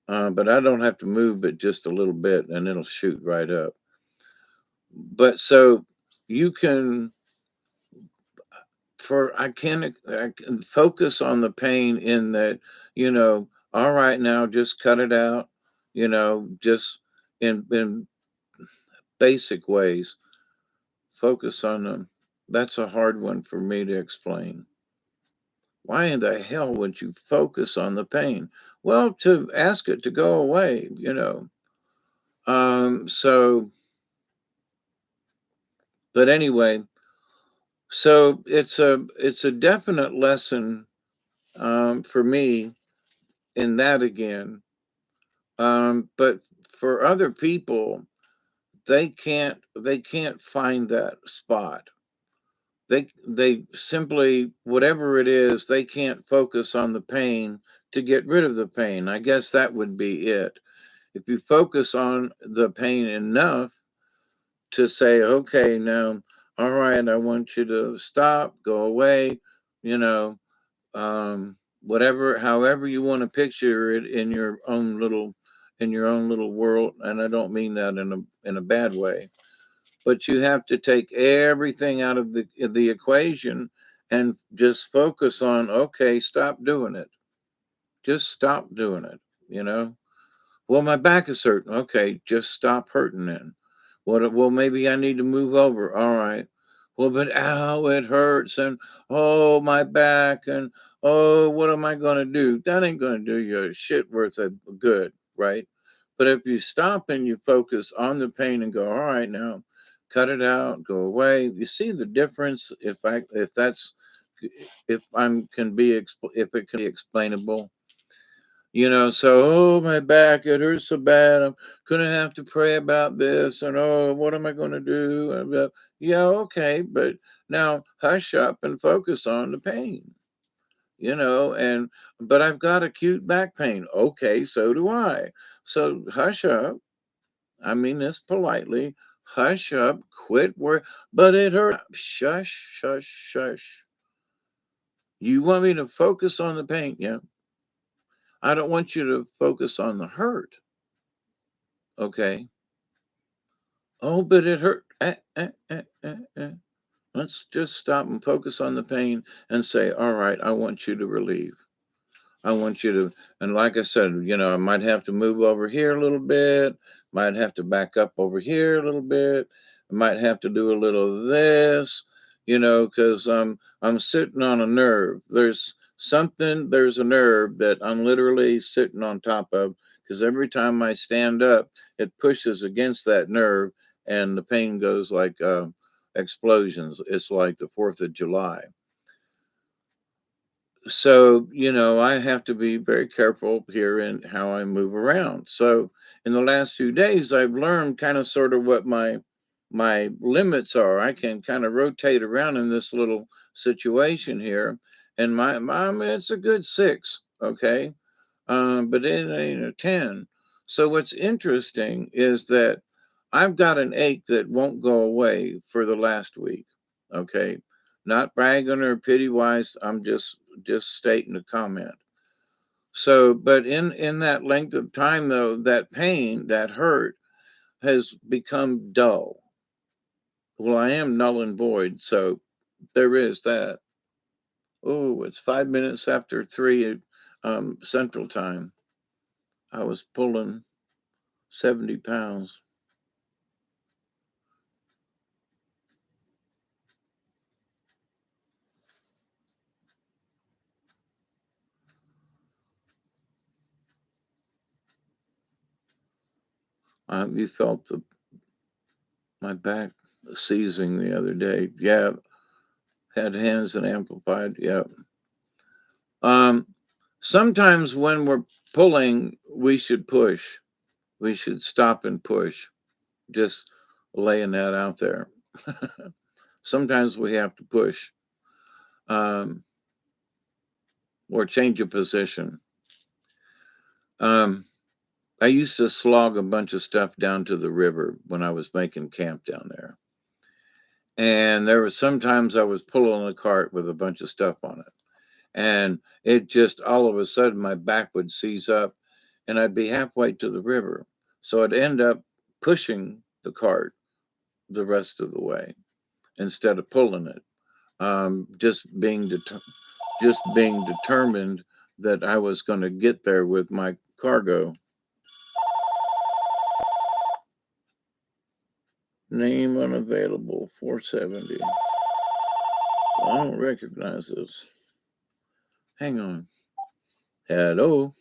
But I don't have to move it just a little bit and it'll shoot right up. But so you can, I can focus on the pain in that, all right, now just cut it out, just in basic ways, focus on them. That's a hard one for me to explain. Why in the hell would you focus on the pain? Well, to ask it to go away. So, but anyway, so it's a definite lesson for me in that again. But for other people, they can't find that spot. They simply, whatever it is, they can't focus on the pain to get rid of the pain. I guess that would be it. If you focus on the pain enough to say, okay, now, all right, I want you to stop, go away, you know, whatever, however you want to picture it in your own little world. And I don't mean that in a bad way, but you have to take everything out of the equation and just focus on, okay, stop doing it. Just stop doing it, you know? Well, my back is hurting. Okay, just stop hurting then. What? Well, maybe I need to move over. All right. Well, but ow, it hurts, and oh, my back, and oh, what am I gonna do? That ain't gonna do you a shit worth of good, right? But if you stop and you focus on the pain and go, all right, now, cut it out, go away. You see the difference? If I'm can be if it can be explainable. So, oh, my back, it hurts so bad. I'm going to have to pray about this. And, oh, what am I going to do? Yeah, okay. But now hush up and focus on the pain. But I've got acute back pain. Okay, so do I. So hush up. I mean this politely. Hush up, quit work. But it hurts. Shush, shush, shush. You want me to focus on the pain? Yeah. I don't want you to focus on the hurt. Okay. Oh, but it hurt. Let's just stop and focus on the pain and say, all right, I want you to relieve. I want you to, and like I said, I might have to move over here a little bit, might have to back up over here a little bit, I might have to do a little of this, because I'm sitting on a nerve. There's a nerve that I'm literally sitting on top of, because every time I stand up, it pushes against that nerve, and the pain goes like explosions. It's like the 4th of July. So I have to be very careful here in how I move around. So in the last few days, I've learned kind of sort of what my limits are. I can kind of rotate around in this little situation here, and my mom, it's a good 6, okay, but it ain't a 10. So what's interesting is that I've got an ache that won't go away for the last week. Okay. Not bragging or pity wise. I'm just stating a comment. So, but in that length of time though, that pain, that hurt has become dull. Well, I am null and void. So there is that. Oh, it's 5 minutes after 3 Central Time. I was pulling 70 pounds. You felt my back seizing the other day. Yeah, had hands and amplified. Yeah. Um, Sometimes when we're pulling, we should push. We should stop and push. Just laying that out there. Sometimes we have to push um, or change a position. Um, I used to slog a bunch of stuff down to the river when I was making camp down there. And there was sometimes I was pulling a cart with a bunch of stuff on it. And it just all of a sudden my back would seize up and I'd be halfway to the river. So I'd end up pushing the cart the rest of the way instead of pulling it. Just being determined that I was going to get there with my cargo. Name unavailable 470. I don't recognize this. Hang on. Hello.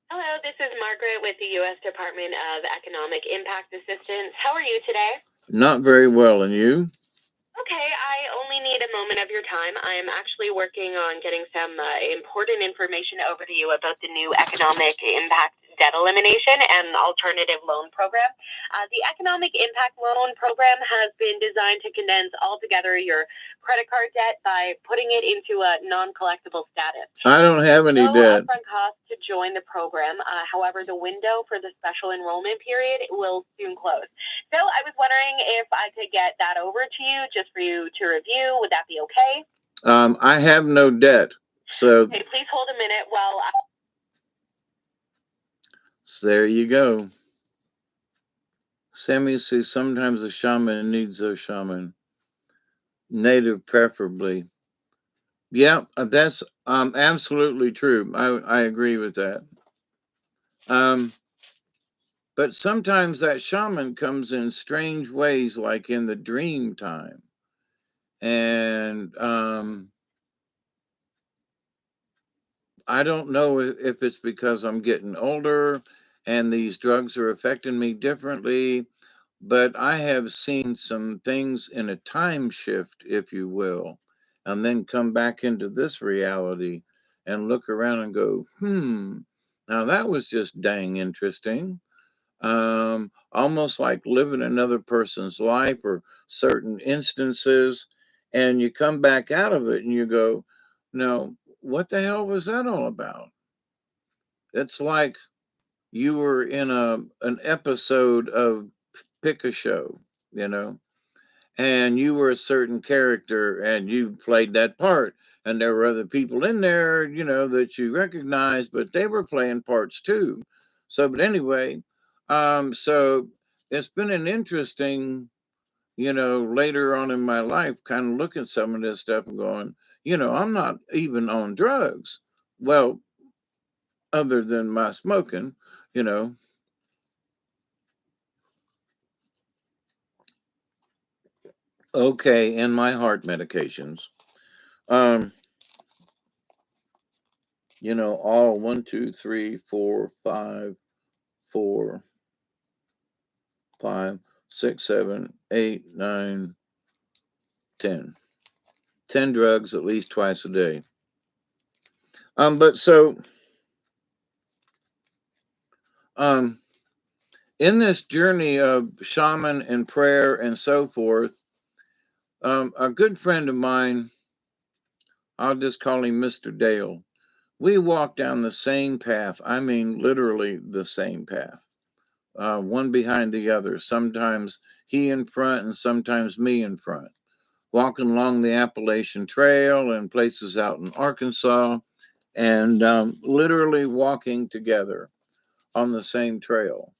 Hello, this is Margaret with the U.S. Department of Economic Impact Assistance. How are you today? Not very well, and you? Okay, I only need a moment of your time. I'm actually working on getting some important information over to you about the new economic impact debt elimination and alternative loan program. The economic impact loan program has been designed to condense altogether your credit card debt by putting it into a non-collectible status. I don't have any No debt. upfront cost to join the program. However, the window for the special enrollment period will soon close. So I was wondering if I could get that over to you just for you to review. Would that be okay? I have no debt. So Okay, please hold a minute while there you go. Sammy says sometimes a shaman needs a shaman. Native preferably. Yeah, that's absolutely true. I agree with that. Um, but sometimes that shaman comes in strange ways, like in the dream time. And I don't know if it's because I'm getting older and these drugs are affecting me differently, but I have seen some things in a time shift, if you will, and then come back into this reality and look around and go, now that was just dang interesting. Almost like living another person's life or certain instances, and you come back out of it and you go, no, what the hell was that all about? It's like you were in an episode of Pick a Show, you know, and you were a certain character and you played that part. And there were other people in there, that you recognized, but they were playing parts too. So, but anyway, so it's been an interesting, later on in my life, kind of looking at some of this stuff and going, I'm not even on drugs. Well, other than my smoking, you know, okay, and my heart medications. Um, all 1, 2, 3, 4, 5, 6, 7, 8, 9, 10. 10 drugs at least twice a day. But so um in this journey of shaman and prayer and so forth, a good friend of mine, I'll just call him Mr. Dale. We walk down the same path. I mean, literally the same path. One behind the other. Sometimes he in front and sometimes me in front. Walking along the Appalachian Trail and places out in Arkansas, and literally walking together on the same trail.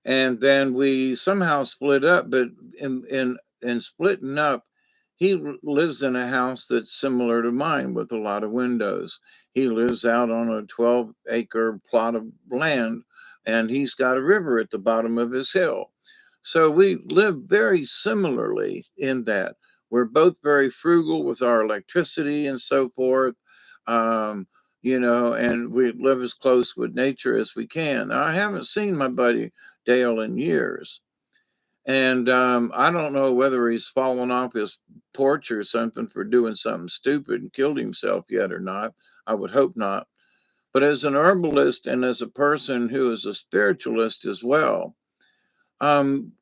And then we somehow split up, but in splitting up, he lives in a house that's similar to mine with a lot of windows. He lives out on a 12-acre plot of land, and he's got a river at the bottom of his hill. So we live very similarly in that we're both very frugal with our electricity and so forth. Um, and we live as close with nature as we can. Now, I haven't seen my buddy Dale in years. And I don't know whether he's fallen off his porch or something for doing something stupid and killed himself yet or not. I would hope not. But as an herbalist and as a person who is a spiritualist as well,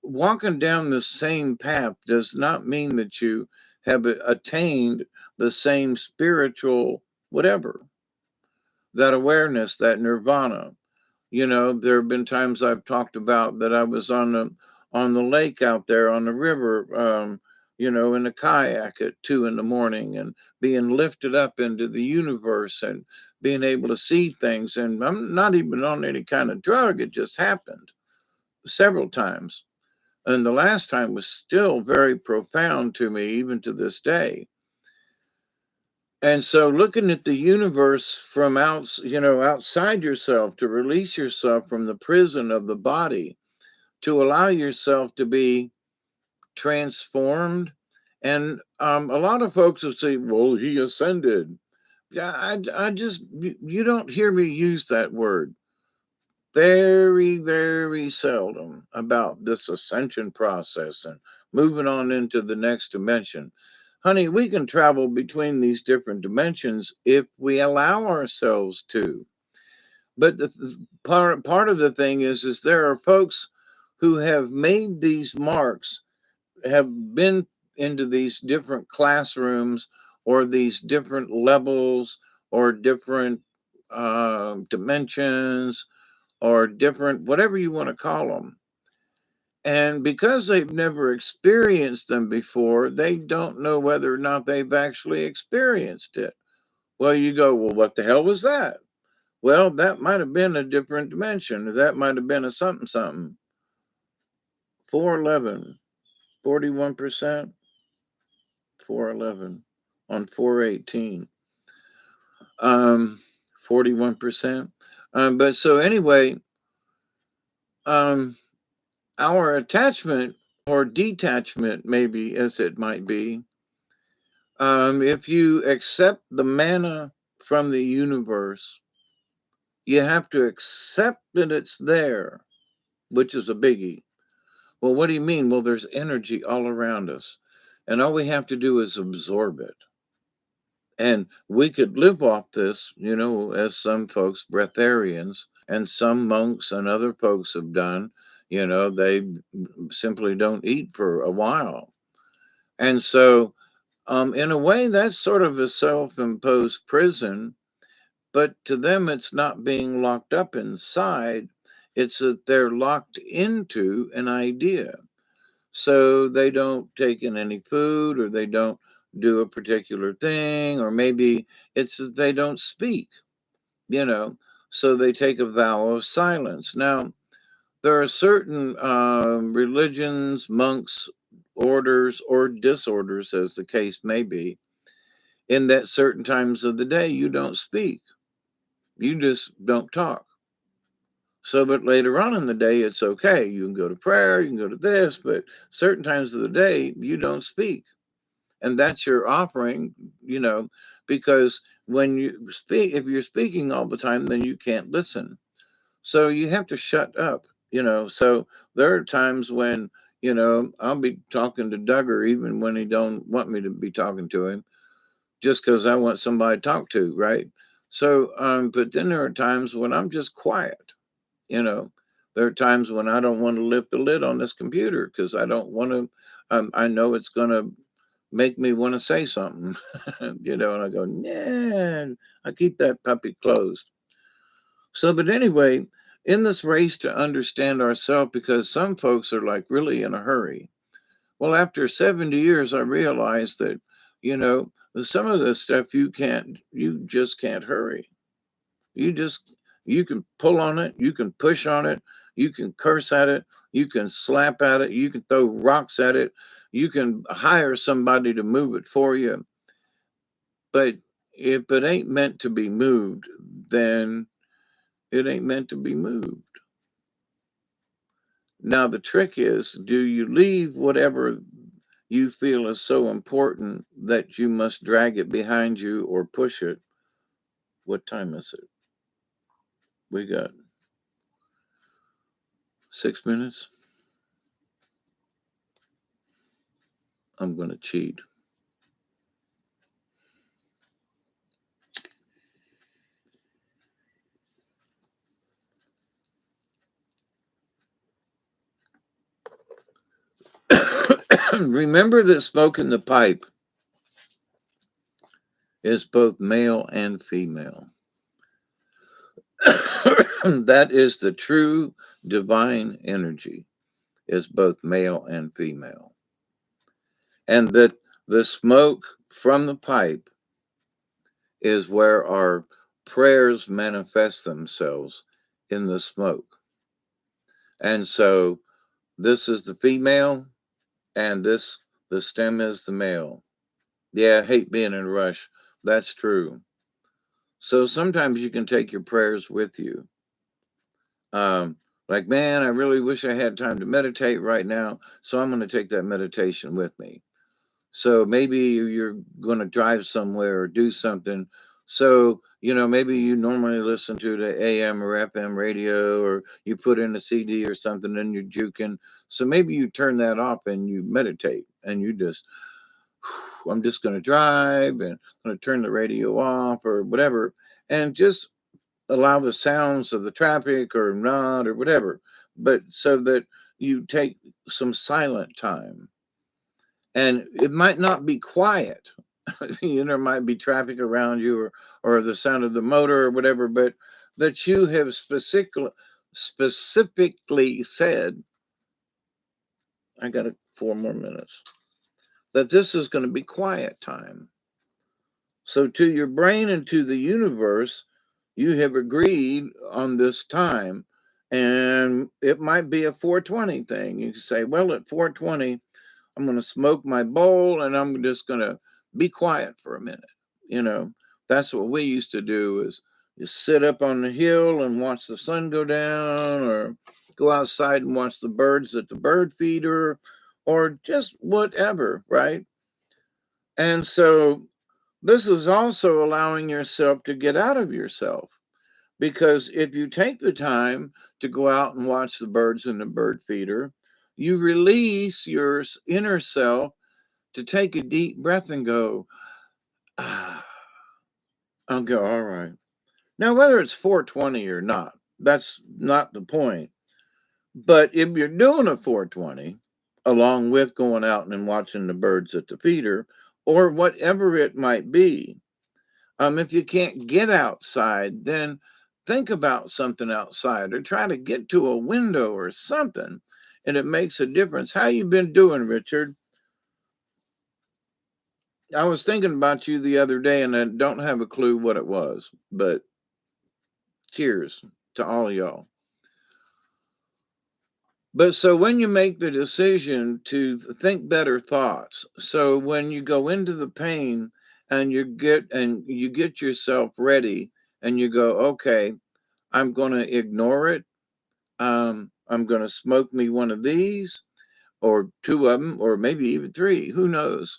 walking down the same path does not mean that you have attained the same spiritual whatever, that awareness, that nirvana. There have been times I've talked about that I was on on the lake out there on the river, in a kayak at 2 in the morning, and being lifted up into the universe and being able to see things. And I'm not even on any kind of drug. It just happened several times. And the last time was still very profound to me, even to this day. And so looking at the universe from outside yourself, to release yourself from the prison of the body, to allow yourself to be transformed. And a lot of folks will say, well, he ascended. Yeah, I just, you don't hear me use that word very, very seldom about this ascension process and moving on into the next dimension. Honey, we can travel between these different dimensions if we allow ourselves to. But the part of the thing is there are folks who have made these marks, have been into these different classrooms or these different levels or different dimensions or different, whatever you want to call them. And because they've never experienced them before, they don't know whether or not they've actually experienced it. Well, you go, well, what the hell was that? Well, that might have been a different dimension. That might have been a something something. 411, 41%, 411 on 418. 41%. But so anyway, our attachment or detachment, maybe as it might be, if you accept the manna from the universe, you have to accept that it's there, which is a biggie. Well, what do you mean? Well, there's energy all around us, and all we have to do is absorb it. And we could live off this, as some folks, breatharians, and some monks and other folks have done. They simply don't eat for a while. And so, in a way, that's sort of a self imposed prison, but to them, it's not being locked up inside. It's that they're locked into an idea. So they don't take in any food, or they don't do a particular thing, or maybe it's that they don't speak, you know, so they take a vow of silence. Now, there are certain religions, monks, orders, or disorders, as the case may be, in that certain times of the day you don't speak, you just don't talk. So, but later on in the day, it's okay. You can go to prayer, you can go to this, but certain times of the day, you don't speak. And that's your offering, because when you speak, if you're speaking all the time, then you can't listen. So you have to shut up. So there are times when, I'll be talking to Duggar even when he don't want me to be talking to him, just because I want somebody to talk to, right? So, but then there are times when I'm just quiet, you know. There are times when I don't want to lift the lid on this computer because I don't want to, I know it's going to make me want to say something, and I go, nah, I keep that puppy closed. So, but anyway, in this race to understand ourselves, because some folks are like really in a hurry. Well, after 70 years, I realized that, some of this stuff you just can't hurry. You just, you can pull on it, you can push on it, you can curse at it, you can slap at it, you can throw rocks at it, you can hire somebody to move it for you. But if it ain't meant to be moved, then it ain't meant to be moved. Now, the trick is, do you leave whatever you feel is so important that you must drag it behind you or push it? What time is it? We got 6 minutes. I'm going to cheat. Remember that smoke in the pipe is both male and female. That is the true divine energy. is both male and female. And that the smoke from the pipe is where our prayers manifest themselves, in the smoke. And so this is the female, and the stem is the male. Yeah, I hate being in a rush. That's true. So sometimes you can take your prayers with you. Um, like, man, I really wish I had time to meditate right now, so I'm going to take that meditation with me. So maybe you're going to drive somewhere or do something. So, maybe you normally listen to the AM or FM radio, or you put in a CD or something and you're juking. So maybe you turn that off and you meditate and you just, I'm just going to drive and I'm going to turn the radio off or whatever, and just allow the sounds of the traffic or not or whatever, but so that you take some silent time. And it might not be quiet. There might be traffic around you, or the sound of the motor or whatever, but that you have specifically said, I got 4 more minutes, that this is going to be quiet time. So to your brain and to the universe, you have agreed on this time. And it might be a 420 thing. You say, well, at 420, I'm going to smoke my bowl and I'm just going to be quiet for a minute. You know, that's what we used to do, is you sit up on the hill and watch the sun go down, or go outside and watch the birds at the bird feeder, or just whatever, right? And so this is also allowing yourself to get out of yourself. Because if you take the time to go out and watch the birds in the bird feeder, you release your inner self to take a deep breath and go, ah, I'll go, all right. Now, whether it's 420 or not, that's not the point. But if you're doing a 420, along with going out and watching the birds at the feeder, or whatever it might be, if you can't get outside, then think about something outside, or try to get to a window or something, and it makes a difference. How you been doing, Richard? I was thinking about you the other day, and I don't have a clue what it was, but cheers to all of y'all. But so when you make the decision to think better thoughts, so when you go into the pain and you get yourself ready and you go, okay, I'm going to ignore it. I'm going to smoke me one of these, or two of them, or maybe even three. Who knows?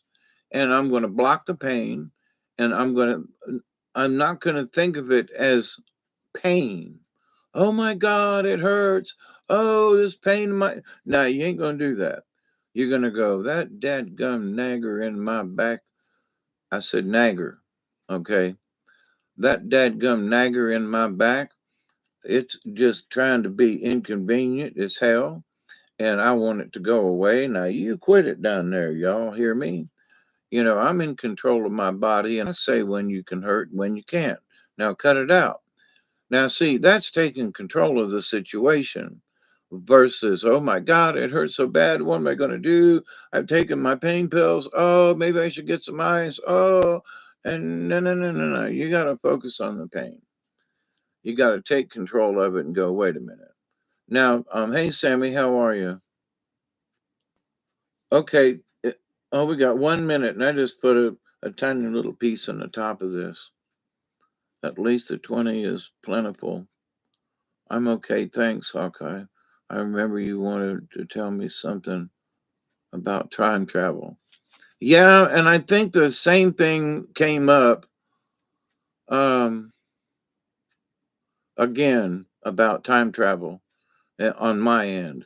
And I'm going to block the pain, and I'm not going to think of it as pain. Oh my God, it hurts. Oh, this pain in my. No, you ain't going to do that. You're going to go, that dadgum nagger in my back. I said nagger. Okay. That dadgum nagger in my back, it's just trying to be inconvenient as hell, and I want it to go away. Now, you quit it down there, y'all. Hear me? I'm in control of my body, and I say when you can hurt and when you can't. Now, cut it out. Now, see, that's taking control of the situation versus, oh my God, it hurts so bad. What am I going to do? I've taken my pain pills. Oh, maybe I should get some ice. Oh, and no, no, no, no, no. You got to focus on the pain. You got to take control of it and go, wait a minute. Now, hey, Sammy, how are you? Okay. Oh, we got 1 minute, and I just put a tiny little piece on the top of this. At least the 20 is plentiful. I'm okay, thanks, Hawkeye. I remember you wanted to tell me something about time travel. Yeah, and I think the same thing came up um, again about time travel on my end.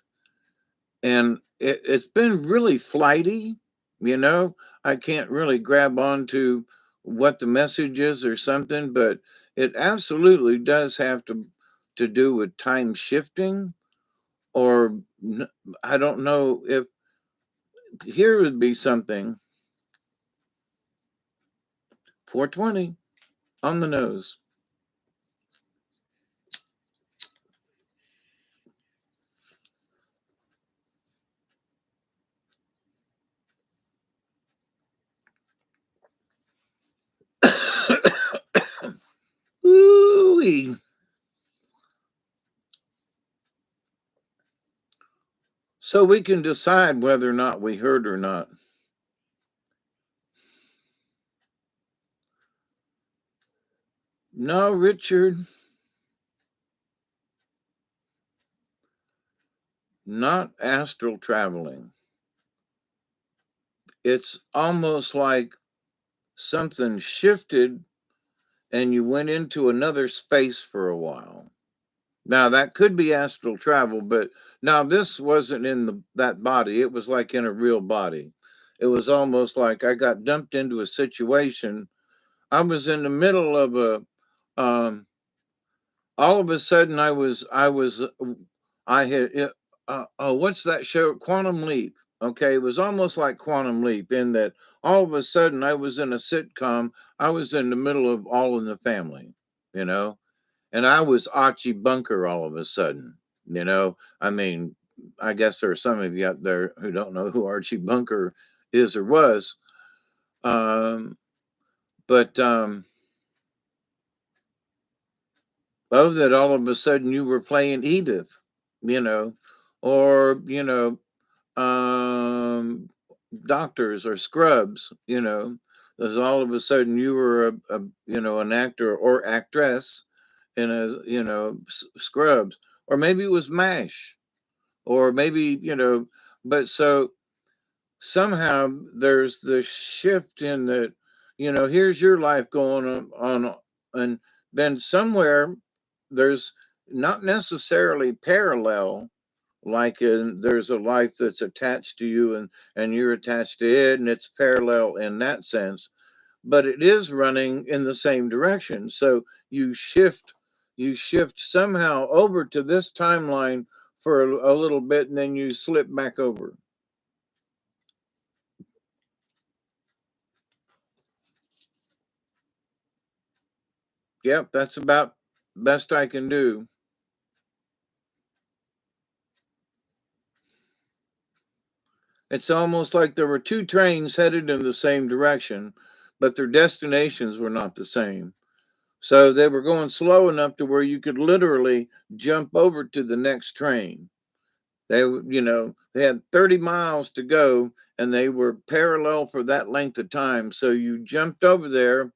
And it's been really flighty, you know. I can't really grab onto what the message is or something, but it absolutely does have to do with time shifting, or I don't know if here would be something. 420 on the nose. we can decide whether or not we heard or not. No, Richard, not astral traveling. It's almost like something shifted and you went into another space for a while. Now that could be astral travel, but now this wasn't in that body. It was like in a real body. It was almost like I got dumped into a situation. I was in the middle of um, all of a sudden I had, what's that show? Quantum Leap. Okay. It was almost like Quantum Leap in that all of a sudden I was in a sitcom. I was in the middle of All in the Family, you know, and I was Archie Bunker all of a sudden, you know. I mean, I guess there are some of you out there who don't know who Archie Bunker is or was. Um, but oh, that all of a sudden you were playing Edith, you know, or, um, doctors or scrubs, as all of a sudden you were an actor or actress in scrubs, or maybe it was MASH, or maybe, but so somehow there's this shift in that, here's your life going on, and then somewhere there's not necessarily parallel, like there's a life that's attached to you, and you're attached to it, and it's parallel in that sense, but it is running in the same direction. So you shift somehow over to this timeline for a little bit, and then you slip back over. Yep, that's about best I can do. It's almost like there were two trains headed in the same direction, but their destinations were not the same. So they were going slow enough to where you could literally jump over to the next train. They had 30 miles to go, and they were parallel for that length of time. So you jumped over there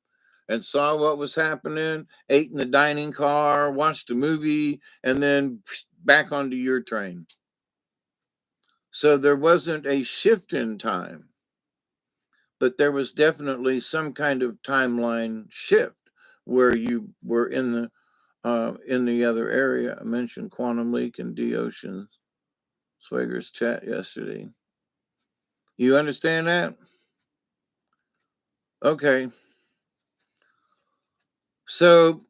and saw what was happening, ate in the dining car, watched a movie, and then back onto your train. So there wasn't a shift in time, but there was definitely some kind of timeline shift where you were in the other area. I mentioned Quantum Leak and D Ocean Swager's chat yesterday. You understand that? Okay. So,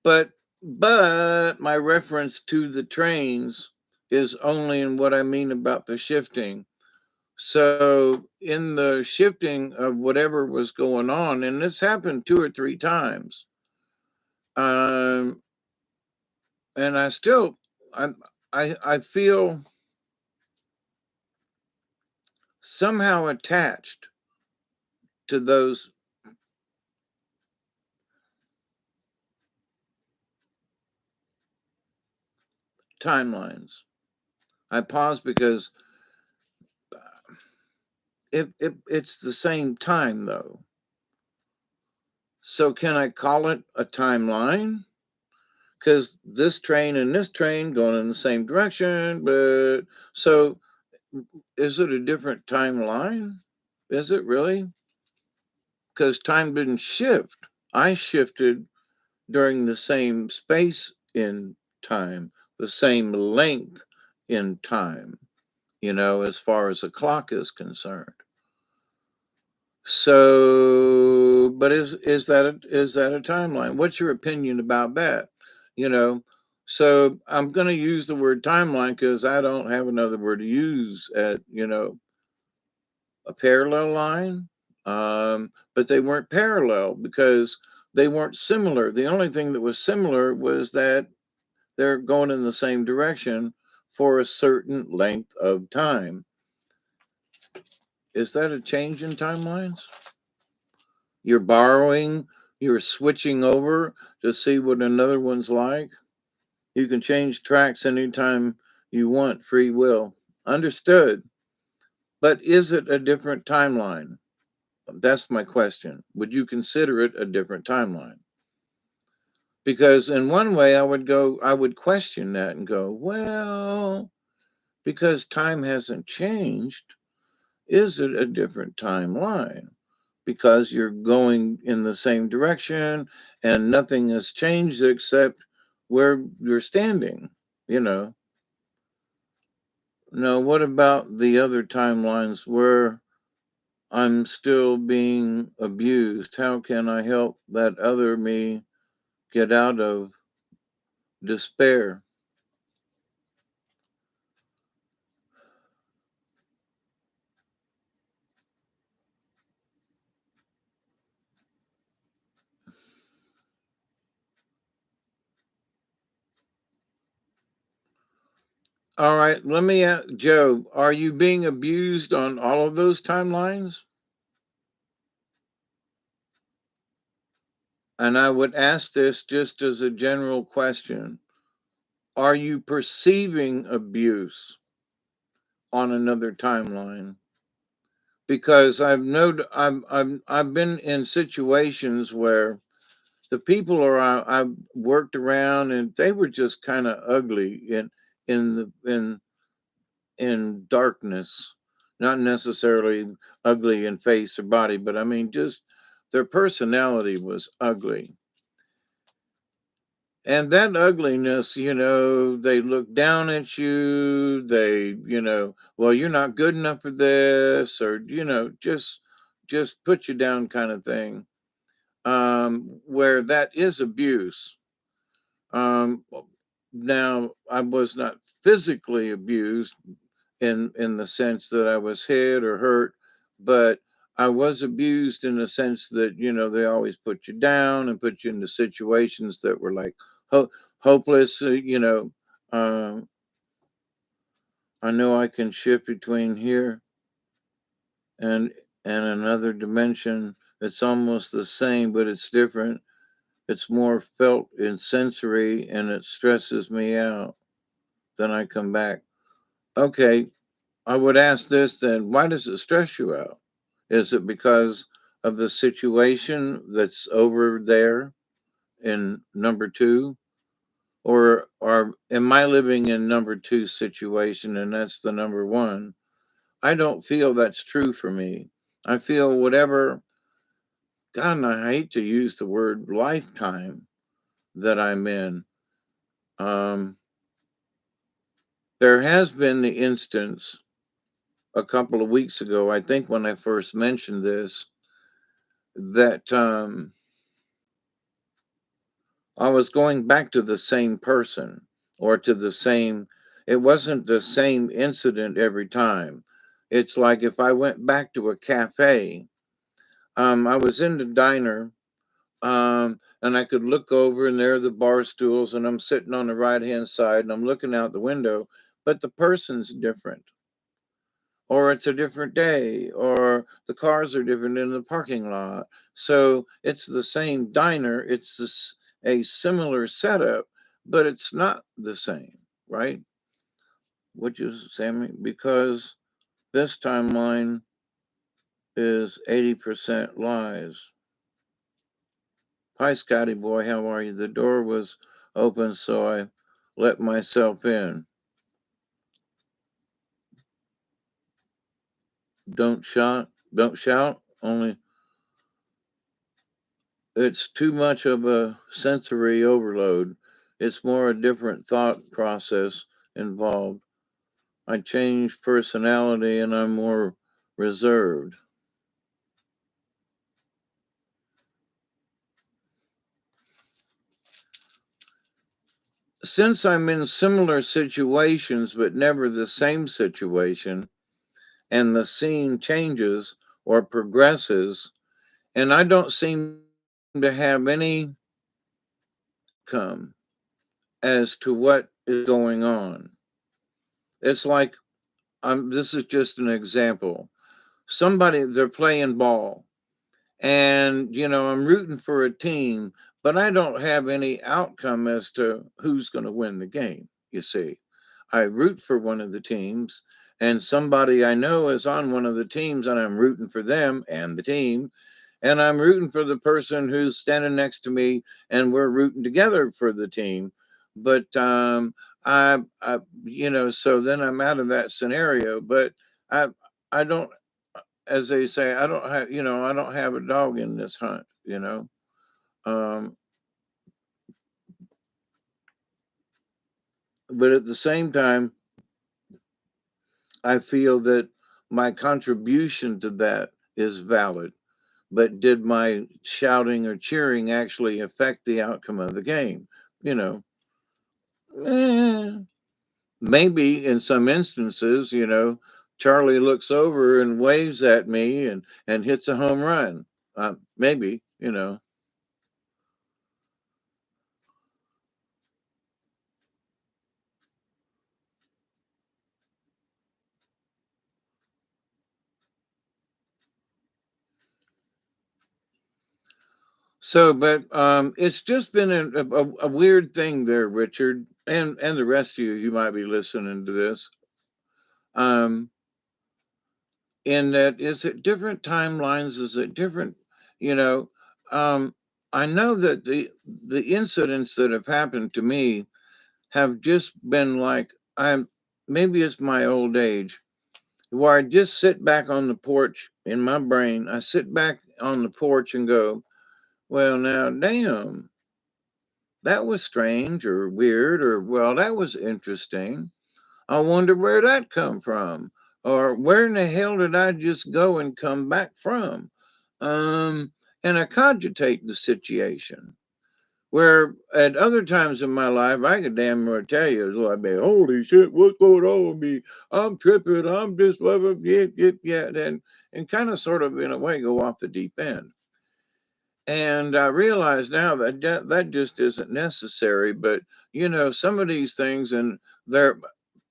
but my reference to the trains is only in what I mean about the shifting. So, in the shifting of whatever was going on, and this happened two or three times, um, and I still, I feel somehow attached to those timelines. I pause because it's the same time though. So can I call it a timeline? Because this train and this train going in the same direction, but so is it a different timeline? Is it really? Because time didn't shift. I shifted during the same space in time, the same length in time, as far as the clock is concerned. So, but is that a timeline? What's your opinion about that? You know, so I'm going to use the word timeline because I don't have another word to use at a parallel line. But they weren't parallel because they weren't similar. The only thing that was similar was that they're going in the same direction for a certain length of time. Is that a change in timelines? You're borrowing You're switching over to see what another one's like. You can change tracks anytime you want, free will. Understood. But is it a different timeline? That's my question. Would you consider it a different timeline? Because in one way, I would question that and go, well, because time hasn't changed, is it a different timeline? Because you're going in the same direction and nothing has changed except where you're standing, you know. Now, what about the other timelines where I'm still being abused? How can I help that other me get out of despair? All right, let me ask Joe, are you being abused on all of those timelines? And I would ask this just as a general question. Are you perceiving abuse on another timeline? Because I've been in situations where the people I've worked around and they were just kind of ugly in the in darkness, not necessarily ugly in face or body, but I mean just their personality was ugly. And that ugliness, they look down at you. Well, you're not good enough for this, or just put you down, kind of thing. Where that is abuse. Um, Now, I was not physically abused in the sense that I was hit or hurt, but I was abused in the sense that they always put you down and put you into situations that were like ho- hopeless. Um, I know I can shift between here and another dimension. It's almost the same, but it's different. It's more felt in sensory, and it stresses me out. Then I come back. Okay, I would ask this then, why does it stress you out? Is it because of the situation that's over there in number two? Or am I living in number two situation and that's the number one? I don't feel that's true for me. I feel whatever, God, and I hate to use the word lifetime that I'm in. Um, there has been the instance a couple of weeks ago, I think when I first mentioned this, that I was going back to the same person or to the same, it wasn't the same incident every time. It's like if I went back to a cafe, I was in the diner, and I could look over and there are the bar stools, and I'm sitting on the right hand side and I'm looking out the window, but the person's different, or it's a different day, or the cars are different in the parking lot. So it's the same diner, a similar setup, but it's not the same, right? Which is Sammy, because this timeline is 80% lies. Hi, Scotty boy, how are you? The door was open, so I let myself in. Don't shout, only it's too much of a sensory overload. It's more a different thought process involved. I changed personality and I'm more reserved. Since I'm in similar situations but never the same situation, and the scene changes or progresses, and I don't seem to have any outcome as to what is going on. It's like this is just an example. Somebody, they're playing ball, And, I'm rooting for a team, but I don't have any outcome as to who's going to win the game, you see. I root for one of the teams, and somebody I know is on one of the teams, and I'm rooting for them and the team. And I'm rooting for the person who's standing next to me, and we're rooting together for the team. But so then I'm out of that scenario. But I, I don't, as they say, I don't have a dog in this hunt. Um, but at the same time, I feel that my contribution to that is valid. But did my shouting or cheering actually affect the outcome of the game? You know, eh, maybe in some instances, Charlie looks over and waves at me and hits a home run. Maybe. So, but it's just been a weird thing there, Richard, and the rest of you might be listening to this. Um, in that, is it different timelines? Is it different? You know, um, I know that the incidents that have happened to me have just been like I'm. Maybe it's my old age where I just sit back on the porch in my brain. I sit back on the porch and go, well, now, damn, that was strange or weird, or well, that was interesting. I wonder where that come from, or where in the hell did I just go and come back from? Um, and I cogitate the situation. Where at other times in my life, I could damn well tell you, so I'd be, holy shit, what's going on with me? I'm tripping. I'm just, blah, blah, yeah, and kind of sort of in a way go off the deep end. And I realize now that that just isn't necessary. But some of these things, and they're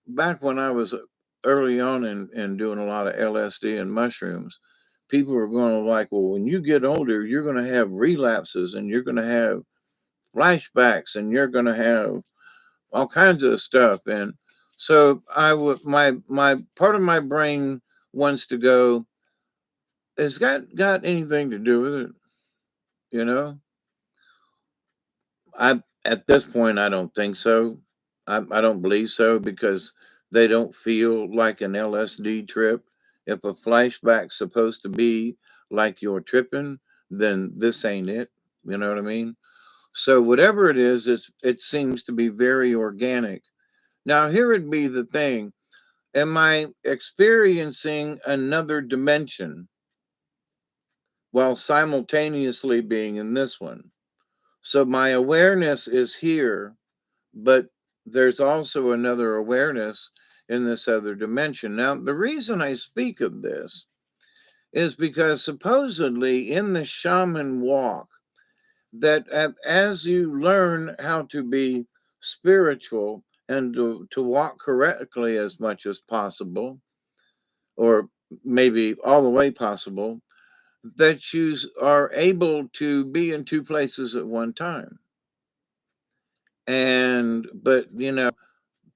back when I was early on in doing a lot of LSD and mushrooms, people were going to like, well, when you get older, you're going to have relapses and you're going to have flashbacks and you're going to have all kinds of stuff. And so I would my part of my brain wants to go, has got anything to do with it? You know, I at this point I don't think so. I don't believe so because they don't feel like an LSD trip. If a flashback's supposed to be like you're tripping, then this ain't it. You know what I mean? So whatever it is, it seems to be very organic. Now here would be the thing. Am I experiencing another dimension while simultaneously being in this one? So my awareness is here, but there's also another awareness in this other dimension. Now, the reason I speak of this is because supposedly in the shaman walk, that as you learn how to be spiritual and to walk correctly as much as possible, or maybe all the way possible, that you are able to be in two places at one time. But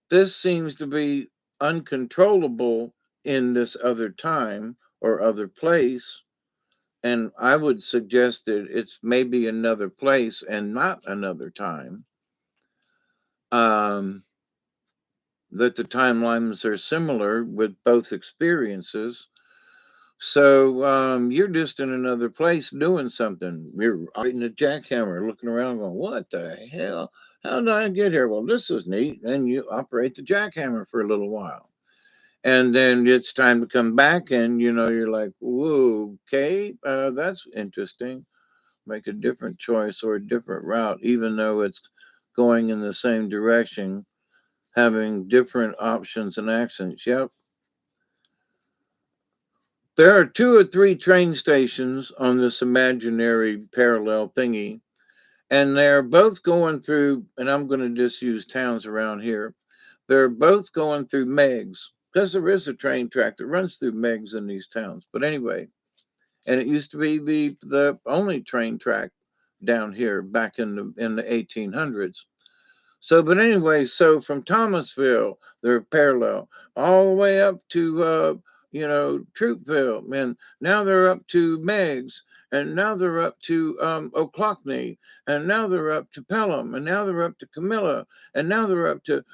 this seems to be uncontrollable in this other time or other place. And I would suggest that it's maybe another place and not another time. Um, that the timelines are similar with both experiences. So you're just in another place doing something. You're operating a jackhammer, looking around, going, "What the hell? How did I get here?" Well, this is neat. And you operate the jackhammer for a little while, and then it's time to come back, and you're like, "Whoa, okay, that's interesting." Make a different choice or a different route, even though it's going in the same direction, having different options and accents. Yep. There are two or three train stations on this imaginary parallel thingy, and they're both going through, and I'm going to just use towns around here. They're both going through Megs, because there is a train track that runs through Megs in these towns. But anyway, and it used to be the only train track down here back in the 1800s. So, but anyway, so from Thomasville, they're parallel all the way up to Troopville, and now they're up to Meigs, and now they're up to Oclockney, and now they're up to Pelham, and now they're up to Camilla, and now they're up to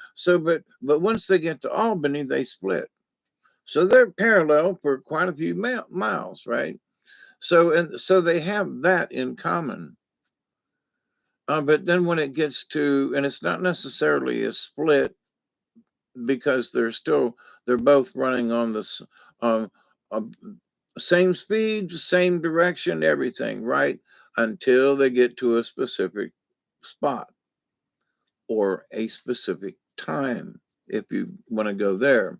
but once they get to Albany, they split. So they're parallel for quite a few miles, right? So they have that in common. But then when it gets to, and it's not necessarily a split because they're both running on this um, um, same speed, same direction, everything, right? Until they get to a specific spot or a specific time, if you want to go there.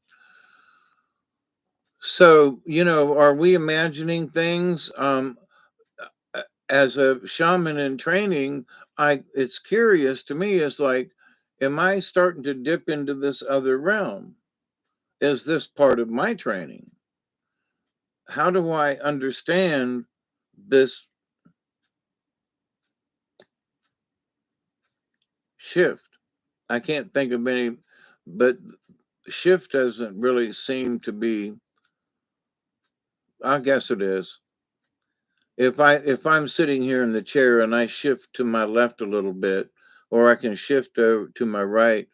So, are we imagining things? As a shaman in training, it's curious to me. It's like, am I starting to dip into this other realm? Is this part of my training? How do I understand this shift? I can't think of any, but shift doesn't really seem to be. I guess it is. If I'm sitting here in the chair and I shift to my left a little bit, or I can shift over to my right,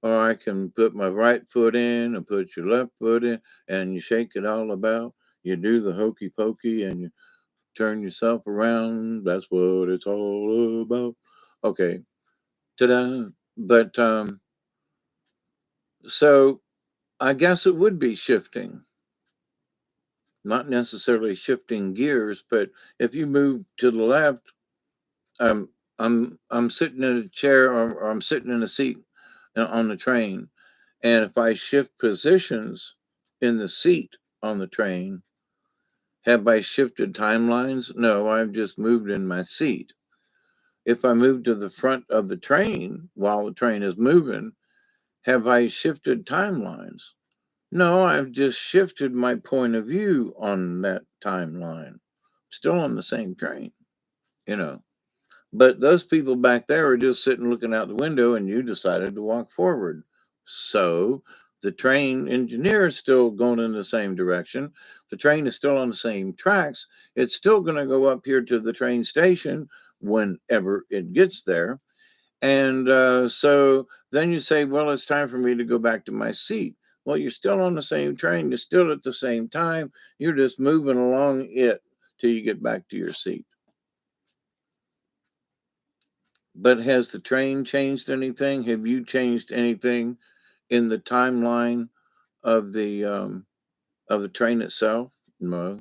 or I can put my right foot in and put your left foot in, and you shake it all about. You do the hokey pokey and you turn yourself around. That's what it's all about. Okay, ta-da. But so I guess it would be shifting, not necessarily shifting gears, but if you move to the left, um, I'm sitting in a chair, or I'm sitting in a seat on the train, and if I shift positions in the seat on the train, have I shifted timelines? No, I've just moved in my seat. If I move to the front of the train while the train is moving, have I shifted timelines? No, I've just shifted my point of view on that timeline. Still on the same train, you know. But those people back there are just sitting looking out the window, and you decided to walk forward. So the train engineer is still going in the same direction. The train is still on the same tracks. It's still going to go up here to the train station whenever it gets there. And so then you say, well, it's time for me to go back to my seat. Well, you're still on the same train. You're still at the same time. You're just moving along it till you get back to your seat. But has the train changed anything? Have you changed anything in the timeline of the train itself? No.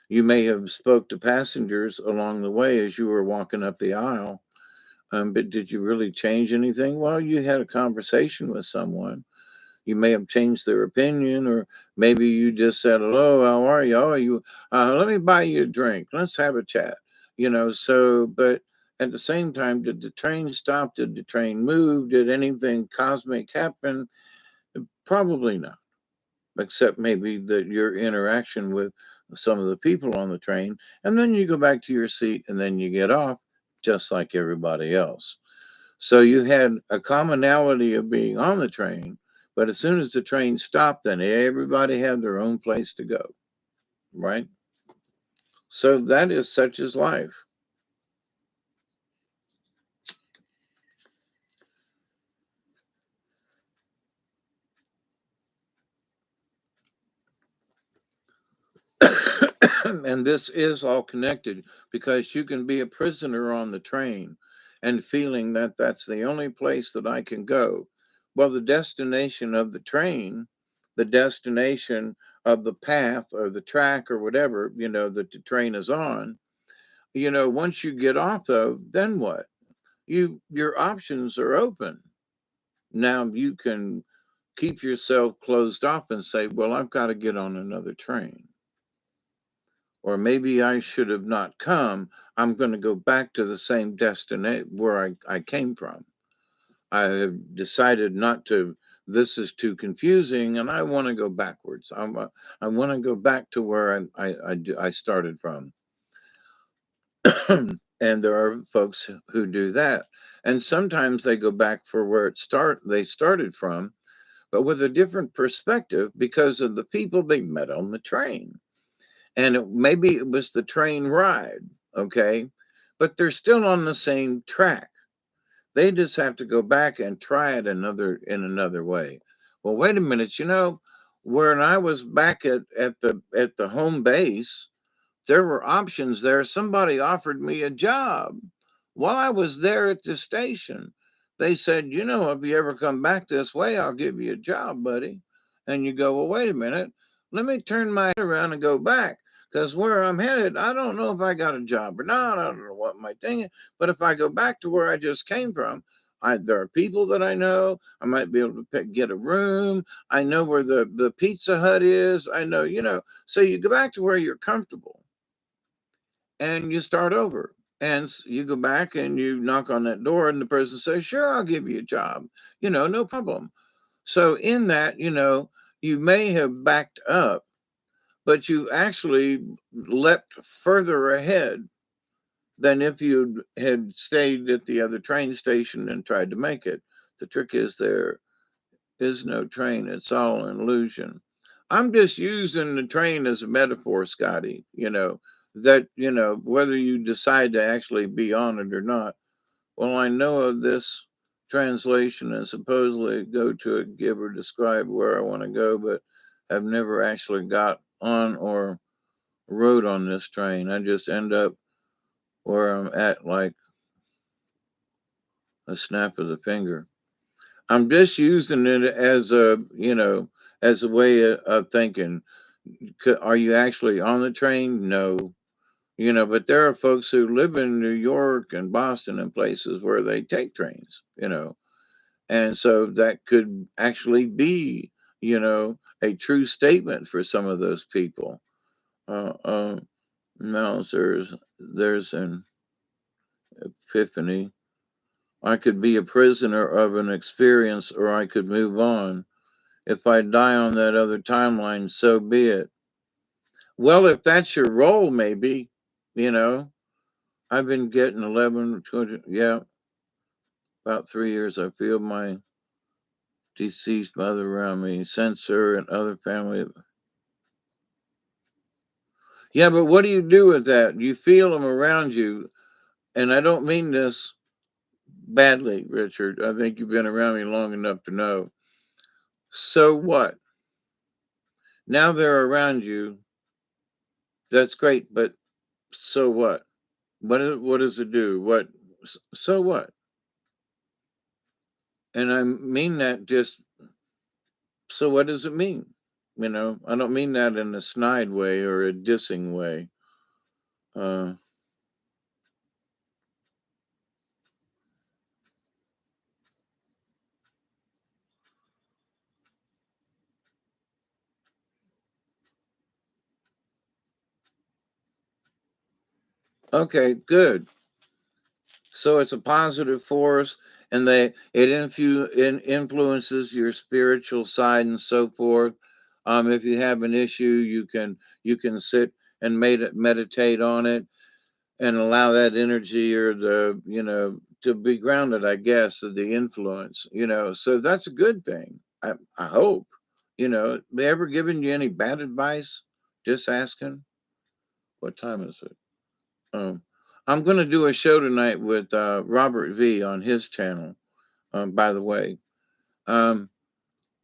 You may have spoke to passengers along the way as you were walking up the aisle, but did you really change anything? Well, you had a conversation with someone. You may have changed their opinion, or maybe you just said, "Hello, how are you? Oh, you? Let me buy you a drink. Let's have a chat." So, but at the same time, did the train stop? Did the train move? Did anything cosmic happen? Probably not, except maybe that your interaction with some of the people on the train, and then you go back to your seat, and then you get off, just like everybody else. So you had a commonality of being on the train, but as soon as the train stopped, then everybody had their own place to go, right? So that is such as life. And this is all connected because you can be a prisoner on the train and feeling that that's the only place that I can go. Well, the destination of the train, the destination of the path or the track or whatever, that the train is on, once you get off though, then what? Your options are open. Now you can keep yourself closed off and say, well, I've got to get on another train. Or maybe I should have not come. I'm going to go back to the same destination where I came from. I have decided not to this is too confusing, and I want to go backwards. I want to go back to where I started from. And there are folks who do that. And sometimes they go back for where they started from, but with a different perspective because of the people they met on the train. And maybe it was the train ride, okay? But they're still on the same track. They just have to go back and try it in another way. Well, wait a minute, when I was back at the home base, there were options there. Somebody offered me a job while I was there at the station. They said, if you ever come back this way, I'll give you a job, buddy. And you go, well, wait a minute. Let me turn my head around and go back. Because where I'm headed, I don't know if I got a job or not. I don't know what my thing is. But if I go back to where I just came from, there are people that I know. I might be able to get a room. I know where the Pizza Hut is. I know, So you go back to where you're comfortable and you start over. And you go back and you knock on that door, and the person says, sure, I'll give you a job, no problem. So, in that, you may have backed up, but you actually leapt further ahead than if you had stayed at the other train station and tried to make it. The trick is there is no train, it's all an illusion. I'm just using the train as a metaphor, Scotty, that, whether you decide to actually be on it or not. Well, I know of this translation and supposedly go to it, give or describe where I want to go, but I've never actually got on or rode on this train. I just end up where I'm at like a snap of the finger. I'm just using it as a way of thinking. Are you actually on the train? No. But there are folks who live in New York and Boston and places where they take trains. And so that could actually be, a true statement for some of those people. Uh, uh, now there's an epiphany. I could be a prisoner of an experience, or I could move on. If I die on that other timeline, so be it. Well, if that's your role, maybe, you know, I've been getting 11, 20, yeah, about 3 years. I feel my deceased mother around me, sense her and other family. Yeah, but what do you do with that? You feel them around you. And I don't mean this badly, Richard. I think you've been around me long enough to know. So what? Now they're around you. That's great, but so what? What does it do? So what? And I mean that just so what does it mean? I don't mean that in a snide way or a dissing way. Uh, okay, good. So it's a positive force, and it influences your spiritual side and so forth. If you have an issue, you can sit and meditate on it and allow that energy or to be grounded. I guess of the influence. So that's a good thing. I hope. They ever given you any bad advice? Just asking. What time is it? Um, I'm going to do a show tonight with Robert V on his channel. By the way, um,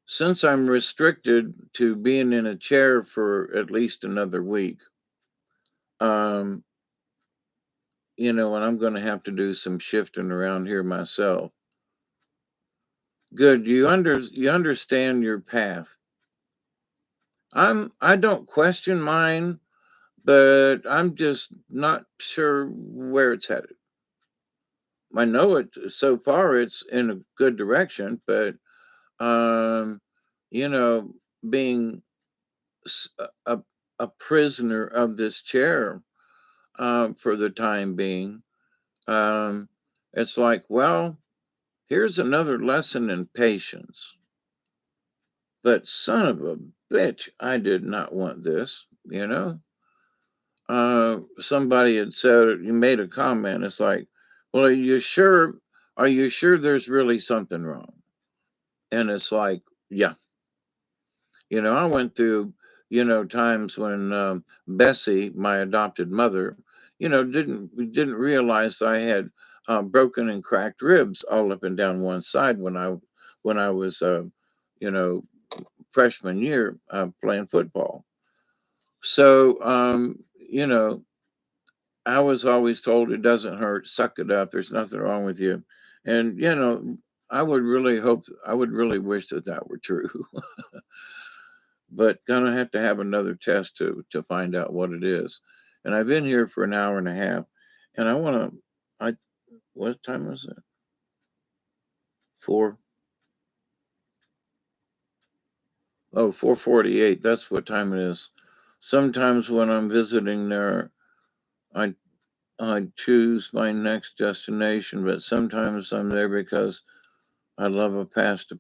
since I'm restricted to being in a chair for at least another week, um, and I'm going to have to do some shifting around here myself. Good, you understand your path. I don't question mine, but I'm just not sure where it's headed. I know it so far it's in a good direction, but um, you know, being a prisoner of this chair for the time being, it's like, well, here's another lesson in patience. But son of a bitch, I did not want this, you know? Somebody had said, you made a comment. It's like, well, are you sure? Are you sure there's really something wrong? And it's like, yeah, I went through, times when Bessie, my adopted mother, didn't realize I had broken and cracked ribs all up and down one side when I was, you know, freshman year playing football. So, I was always told it doesn't hurt, suck it up. There's nothing wrong with you, and I would really wish that that were true. But gonna have to have another test to find out what it is. And I've been here for an hour and a half, and I want to. I What time is it? 4. Oh, 4:48. That's what time it is. Sometimes when I'm visiting there, I I choose my next destination, but sometimes I'm there because I love a past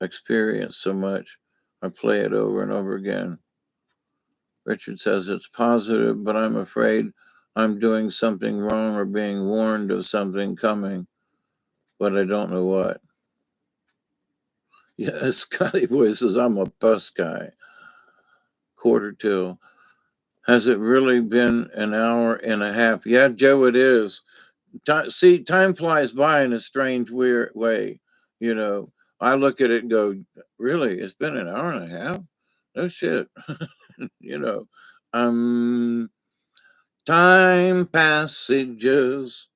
experience so much. I play it over and over again. Richard says it's positive, but I'm afraid I'm doing something wrong or being warned of something coming, but I don't know what. Yeah, Scotty Boy says I'm a bus guy. Quarter till. Has it really been an hour and a half? Yeah, Joe, it is. See, time flies by in a strange, weird way. You know, I look at it and go, really? It's been an hour and a half? No shit. you know, um, time passages.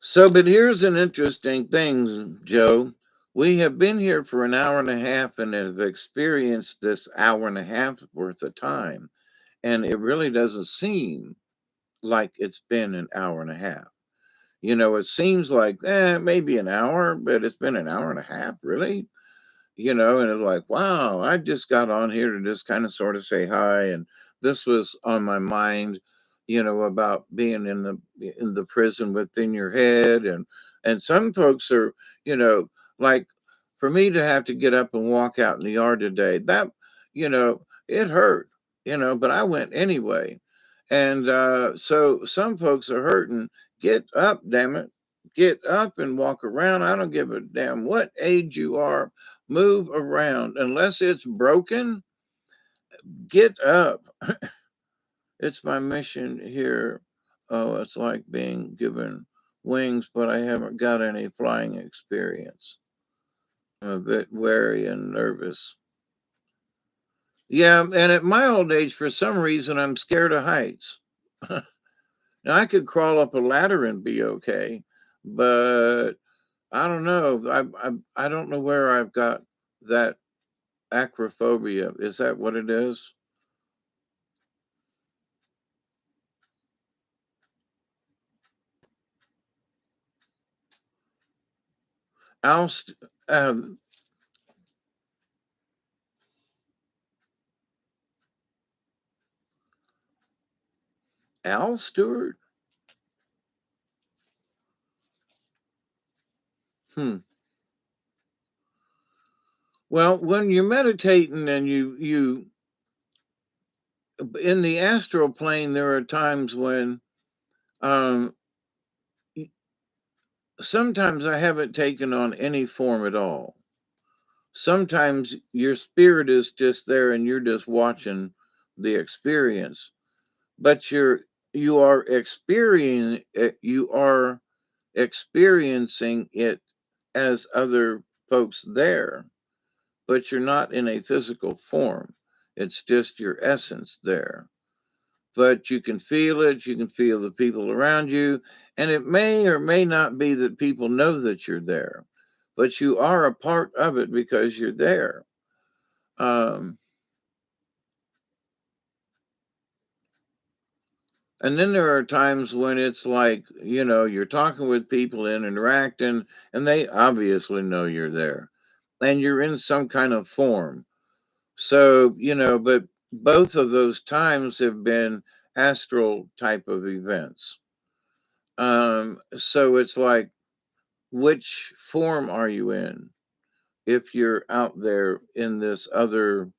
So, but here's an interesting thing, Joe. We have been here for an hour and a half and have experienced this hour and a half worth of time. And it really doesn't seem like it's been an hour and a half. It seems like, maybe an hour, but it's been an hour and a half, really? And it's like, wow, I just got on here to just kind of sort of say hi, and this was on my mind, about being in the prison within your head, and some folks are, you know, like for me to have to get up and walk out in the yard today, that, it hurt, but I went anyway, and so some folks are hurting. Get up, damn it. Get up and walk around. I don't give a damn what age you are, move around. Unless it's broken, get up. It's my mission here. Oh, it's like being given wings, but I haven't got any flying experience. I'm a bit wary and nervous. Yeah, and at my old age, for some reason, I'm scared of heights. Now, I could crawl up a ladder and be okay, but I don't know. I don't know where I've got that acrophobia. Is that what it is? Al, um, Al Stewart? Hmm. Well, when you're meditating and you in the astral plane, there are times when um, sometimes I haven't taken on any form at all. Sometimes your spirit is just there and you're just watching the experience, but you are experiencing it as other folks there, but you're not in a physical form. It's just your essence there. But you can feel it, you can feel the people around you, and it may or may not be that people know that you're there, but you are a part of it because you're there. Um, and then there are times when it's like, you're talking with people and interacting, and they obviously know you're there, and you're in some kind of form. So, but both of those times have been astral type of events. So it's like, which form are you in? If you're out there in this other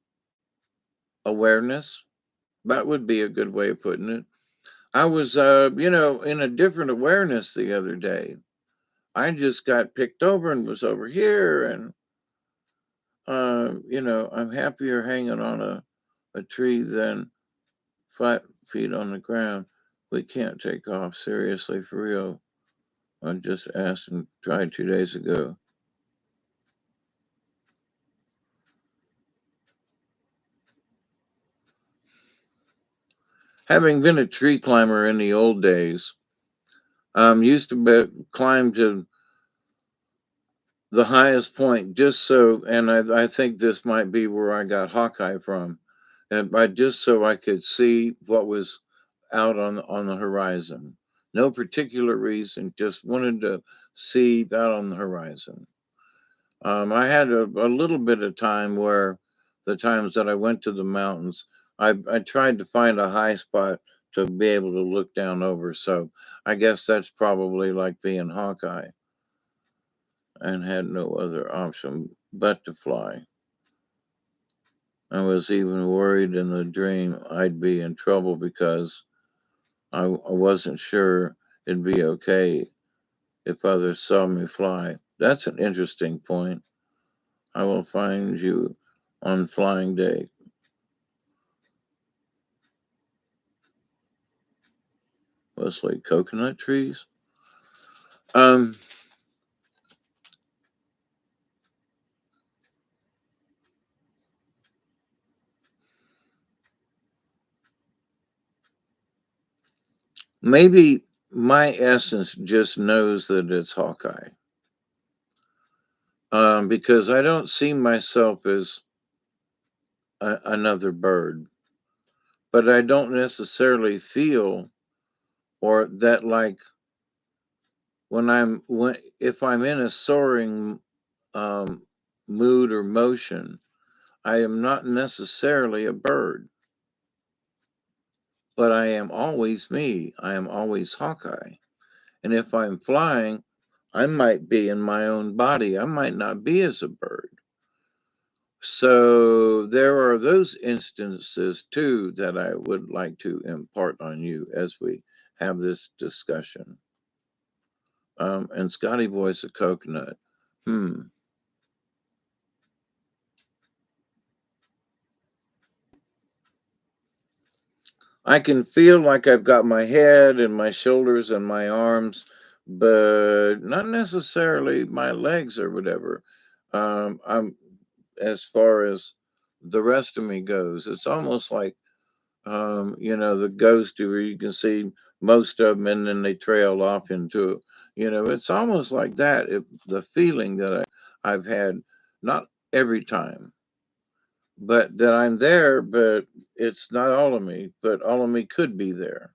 awareness, that would be a good way of putting it. I was, in a different awareness the other day. I just got picked over and was over here, and I'm happier hanging on a tree than 5 feet on the ground. We can't take off seriously for real. I just asked and tried 2 days ago. Having been a tree climber in the old days, used to climb to the highest point just so, and I think this might be where I got Hawkeye from, and by just so I could see what was out on the horizon. No particular reason, just wanted to see out on the horizon. I had a little bit of time where the times that I went to the mountains, I tried to find a high spot to be able to look down over. So I guess that's probably like being Hawkeye and had no other option but to fly. I was even worried in the dream I'd be in trouble because I wasn't sure it'd be okay if others saw me fly. That's an interesting point. I will find you on flying day. Mostly coconut trees. Um, Maybe my essence just knows that it's Hawkeye. Because I don't see myself as another bird, but I don't necessarily feel or that like when if I'm in a soaring um, mood or motion, I am not necessarily a bird, but I am always me. I am always Hawkeye. And if I'm flying, I might be in my own body. I might not be as a bird. So there are those instances too that I would like to impart on you as we have this discussion. And Scotty Voice of Coconut. Hmm. I can feel like I've got my head and my shoulders and my arms, but not necessarily my legs or whatever. I'm as far as the rest of me goes. It's almost like the ghost where you can see most of them and then they trail off into, it's almost like that. The feeling that I've had, not every time, but that I'm there, but it's not all of me, but all of me could be there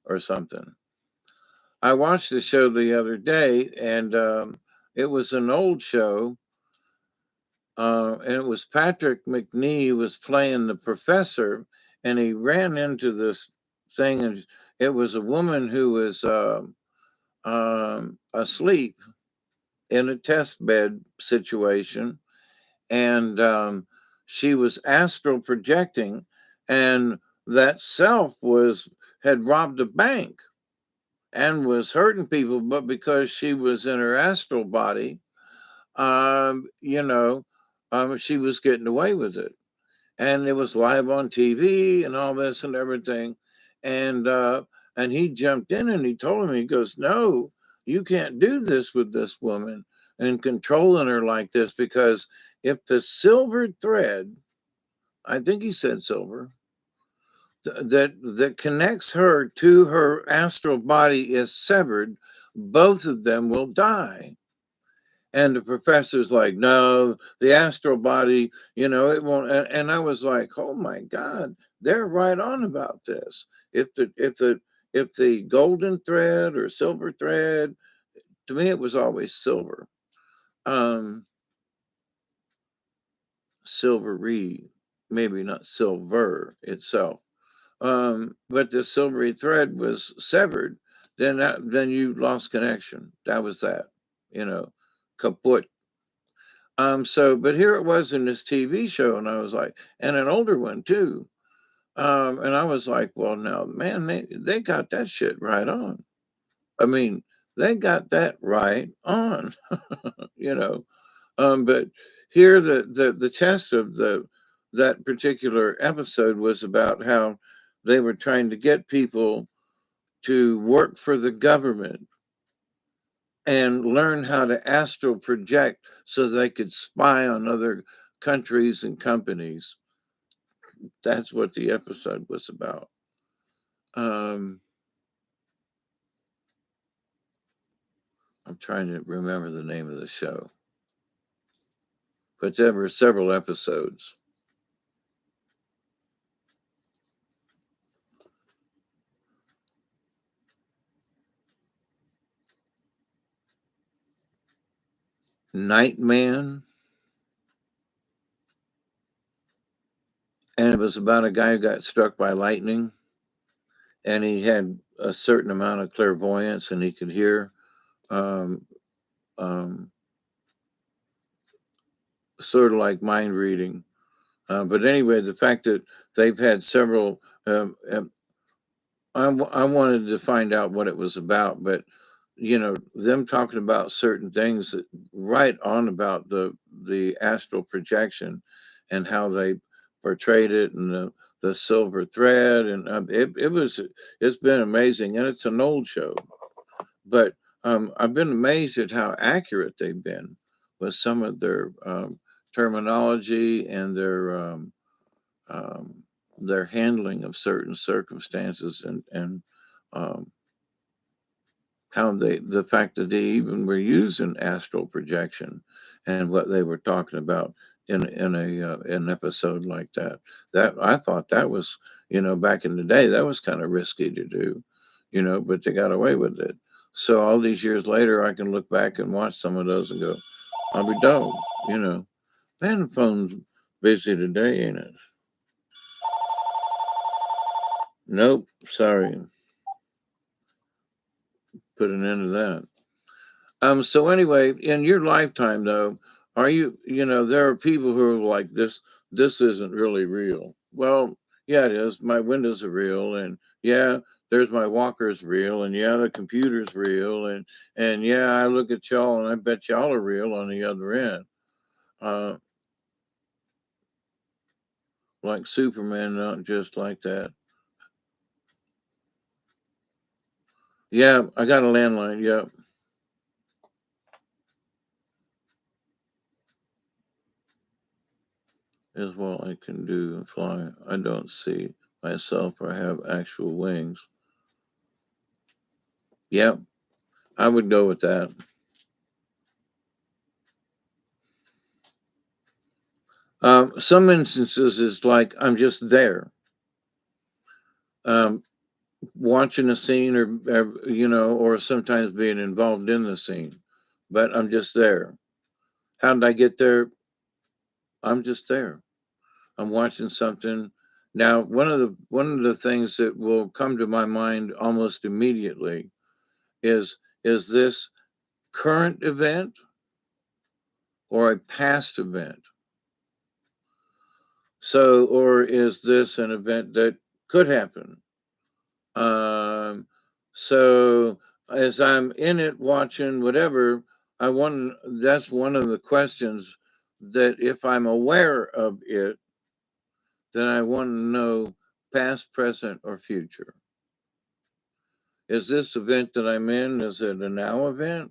or something. I watched the show the other day, and it was an old show, and it was Patrick McNee was playing the professor, and he ran into this thing, and it was a woman who was asleep in a test bed situation, and she was astral projecting, and that self was had robbed a bank and was hurting people, but because she was in her astral body, um, you know, she was getting away with it, and it was live on TV and all this and everything, and he jumped in and he told him, he goes, "No, you can't do this with this woman and controlling her like this because if the silver thread, I think he said silver, that connects her to her astral body is severed, both of them will die." And the professor's like, "No, the astral body, it won't." And I was like, "Oh my God, they're right on about this. If the golden thread or silver thread, to me it was always silver, um, silvery, maybe not silver itself, but the silvery thread was severed, then you lost connection. That was that, you know, kaput. But here it was in this TV show, and I was like, and an older one too. And I was like, well, now, man, they got that shit right on. I mean, they got that right on, you know. But here, the test of the that particular episode was about how they were trying to get people to work for the government and learn how to astral project so they could spy on other countries and companies. That's what the episode was about. Um, I'm trying to remember the name of the show, but there were several episodes. Nightman, and it was about a guy who got struck by lightning, and he had a certain amount of clairvoyance, and he could hear um, um, sort of like mind reading. But anyway, the fact that they've had several, I wanted to find out what it was about, but them talking about certain things that right on about the astral projection and how they portrayed it, and the silver thread, and it's been amazing, and it's an old show, but I've been amazed at how accurate they've been with some of their terminology and um, their handling of certain circumstances, and um, how the fact that they even were using astral projection and what they were talking about in an episode like that. That I thought that was, back in the day, that was kind of risky to do, but they got away with it. So all these years later, I can look back and watch some of those and go, I'll be dog, you know. Man, the phone's busy today, ain't it? Nope, sorry. Put an end to that. So anyway, in your lifetime though, there are people who are like, this isn't really real. Well, yeah, it is. My windows are real, and yeah, there's my walker's real, and yeah, the computer's real, and yeah, I look at y'all and I bet y'all are real on the other end. Uh, like Superman, not just like that. Yeah, I got a landline. Yep, is what I can do and fly. I don't see myself or have actual wings. Yep, I would go with that. Some instances is like I'm just there, um, watching a scene, or sometimes being involved in the scene, but I'm just there. How did I get there? I'm just there. I'm watching something. Now, one of the things that will come to my mind almost immediately is this current event or a past event? So, or is this an event that could happen? Um, so as I'm in it watching whatever, I want that's one of the questions that if I'm aware of it, then I want to know past, present, or future. Is this event that I'm in, is it a now event?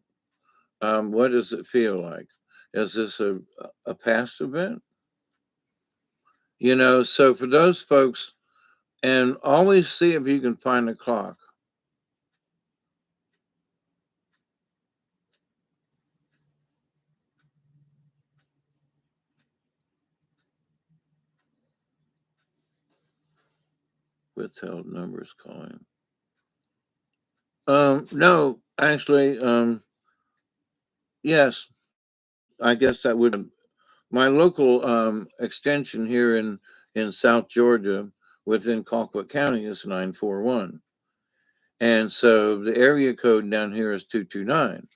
What does it feel like? Is this a past event? So for those folks, and always see if you can find a clock. Withheld numbers calling. No, actually, yes, I guess that would my local extension here in South Georgia. within Colquitt County is 941. And so the area code down here is 229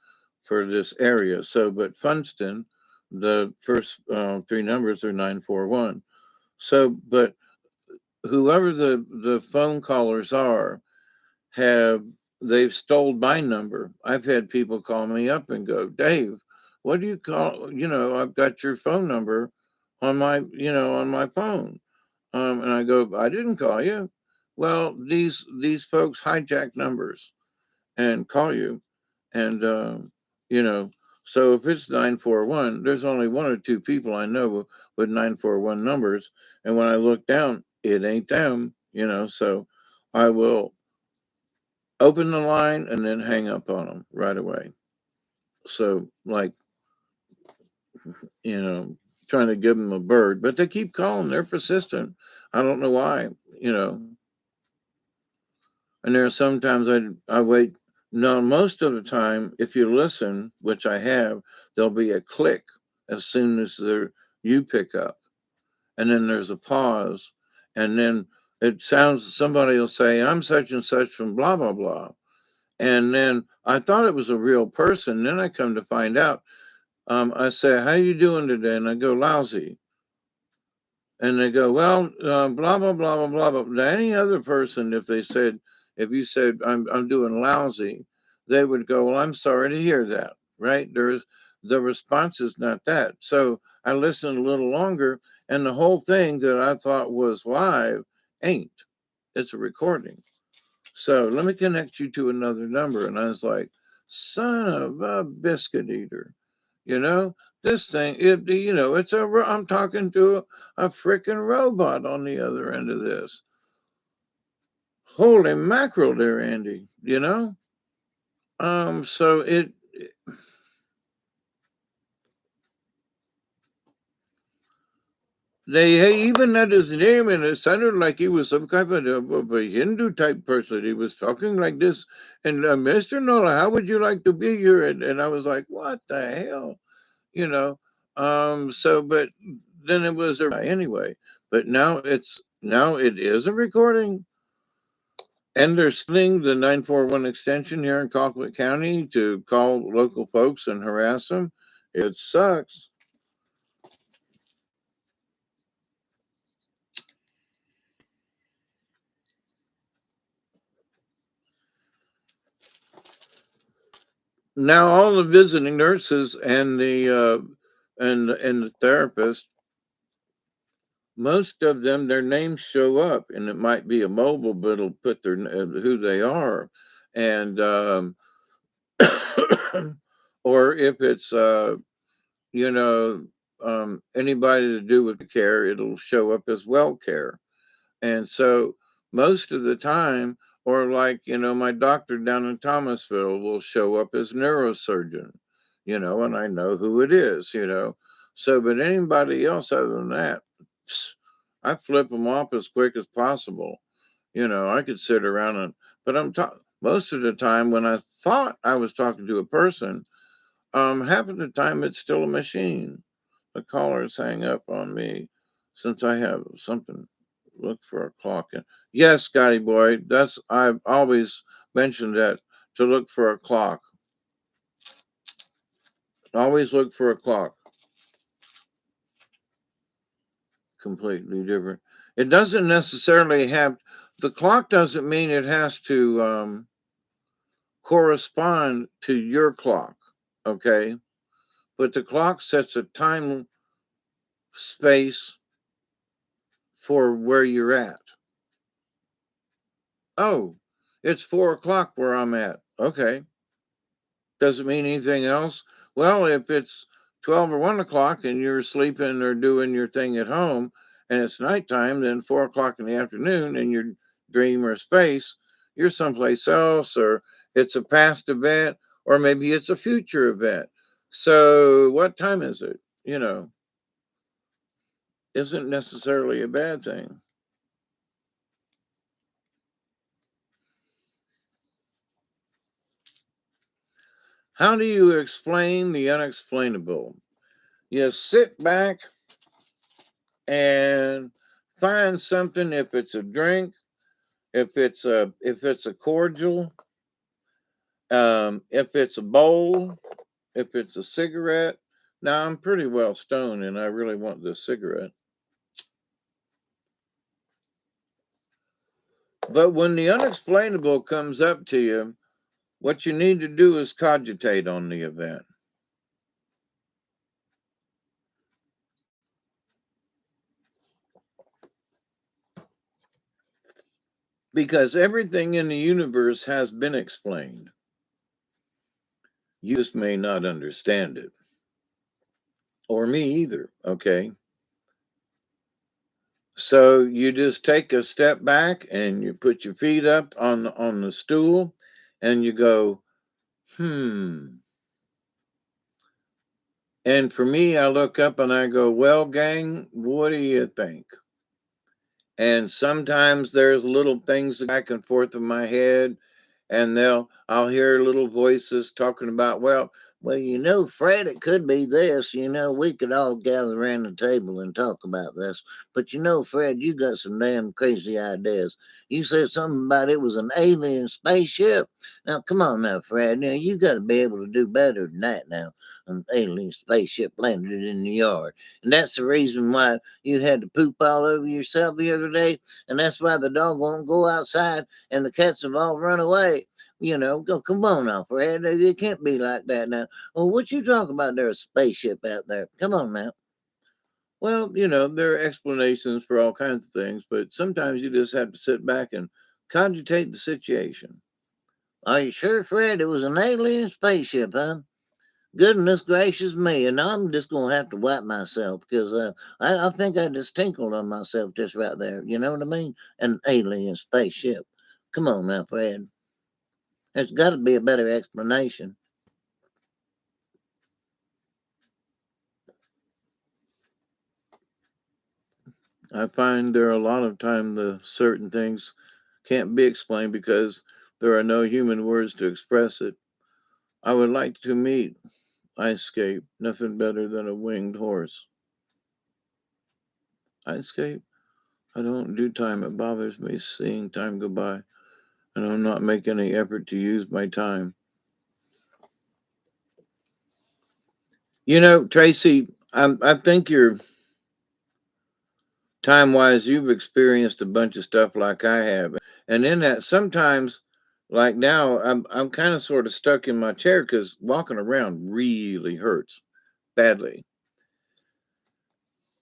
for this area. So, but Funston, the first three numbers are 941. So, but whoever the phone callers are, have they've stole my number. I've had people call me up and go, Dave, what do you call? I've got your phone number on my phone. And I go, I didn't call you. Well, these folks hijack numbers and call you, and you know, so if it's 941, there's only one or two people I know with 941 numbers, and when I look down, it ain't them. So I will open the line and then hang up on them right away. So, like, you know, trying to give them a bird, but they keep calling. They're persistent. I don't know why, you know. And there are sometimes I wait. No, most of the time, if you listen, which I have, there'll be a click as soon as you pick up, and then there's a pause, and then it sounds somebody will say, "I'm such and such from blah blah blah," and then I thought it was a real person. Then I come to find out. I say, "How you doing today?" And I go, "Lousy." And they go, "Well, blah blah blah blah blah blah." Now, any other person, if you said, I'm doing lousy, they would go, "Well, I'm sorry to hear that." Right? The response is not that. So I listened a little longer, and the whole thing that I thought was live ain't. It's a recording. So let me connect you to another number. And I was like, son of a biscuit eater. You know, this thing, I'm talking to a freaking robot on the other end of this. Holy mackerel there, Andy, So they even had his name, and it sounded like he was some kind of a Hindu type person. He was talking like this, and Mr. Nola, how would you like to be here? And I was like, what the hell, you know? But then it was anyway. But now it is a recording, and they're stealing the 941 extension here in Colquitt County to call local folks and harass them. It sucks. Now all the visiting nurses and the therapist, most of them, their names show up, and it might be a mobile, but it'll put who they are, and or if it's you know anybody to do with care, it'll show up as well care. And so most of the time, or like, my doctor down in Thomasville will show up as neurosurgeon, and I know who it is. So, but anybody else other than that, I flip them off as quick as possible. I could sit around but most of the time when I thought I was talking to a person, half of the time it's still a machine. The callers hang up on me since I have something. Look for a clock. Yes, Scotty boy, I've always mentioned that, to look for a clock. Always look for a clock. Completely different. It doesn't necessarily have the clock doesn't mean it has to correspond to your clock. Okay, but the clock sets a time space for where you're at. Oh, it's 4 o'clock where I'm at. Okay. Doesn't mean anything else. Well, if it's 12 or 1 o'clock and you're sleeping or doing your thing at home and it's nighttime, then 4 o'clock in the afternoon in your dream or space, you're someplace else, or it's a past event, or maybe it's a future event. So, what time is it? Isn't necessarily a bad thing. How do you explain the unexplainable? You sit back and find something, if it's a drink, if it's a cordial, if it's a bowl, if it's a cigarette. Now I'm pretty well stoned and I really want this cigarette. But when the unexplainable comes up to you, what you need to do is cogitate on the event. Because everything in the universe has been explained. You just may not understand it. Or me either, okay? So you just take a step back and you put your feet up on the stool and you go, hmm. And for me, I look up and I go, well, gang, what do you think? And sometimes there's little things back and forth in my head, and I'll hear little voices talking about, well, Fred, it could be this. We could all gather around the table and talk about this. But Fred, you got some damn crazy ideas. You said something about it was an alien spaceship. Now, come on now, Fred. You got to be able to do better than that now. An alien spaceship landed in the yard. And that's the reason why you had to poop all over yourself the other day. And that's why the dog won't go outside and the cats have all run away. Go, come on now, Fred. It can't be like that now. Well, what you talking about? There's a spaceship out there. Come on now. Well, there are explanations for all kinds of things, but sometimes you just have to sit back and cogitate the situation. Are you sure, Fred? It was an alien spaceship, huh? Goodness gracious me. And I'm just going to have to wipe myself because I think I just tinkled on myself just right there. You know what I mean? An alien spaceship. Come on now, Fred. There's got to be a better explanation. I find there are a lot of time the certain things can't be explained because there are no human words to express it. I would like to meet Ice Cape, nothing better than a winged horse. Ice Cape, I don't do time. It bothers me seeing time go by, and I'm not making any effort to use my time. Tracy, I think you're time wise, you've experienced a bunch of stuff like I have. And in that, sometimes, like now, I'm kind of sort of stuck in my chair because walking around really hurts badly.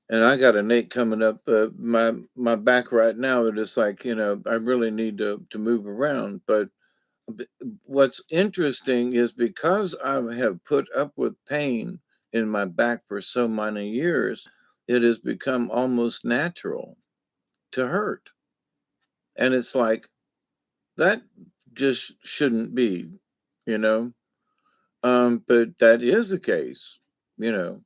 And I got an ache coming up my back right now that it's like, I really need to move around. But what's interesting is because I have put up with pain in my back for so many years, it has become almost natural to hurt. And it's like, that just shouldn't be, you know. But that is the case, you know.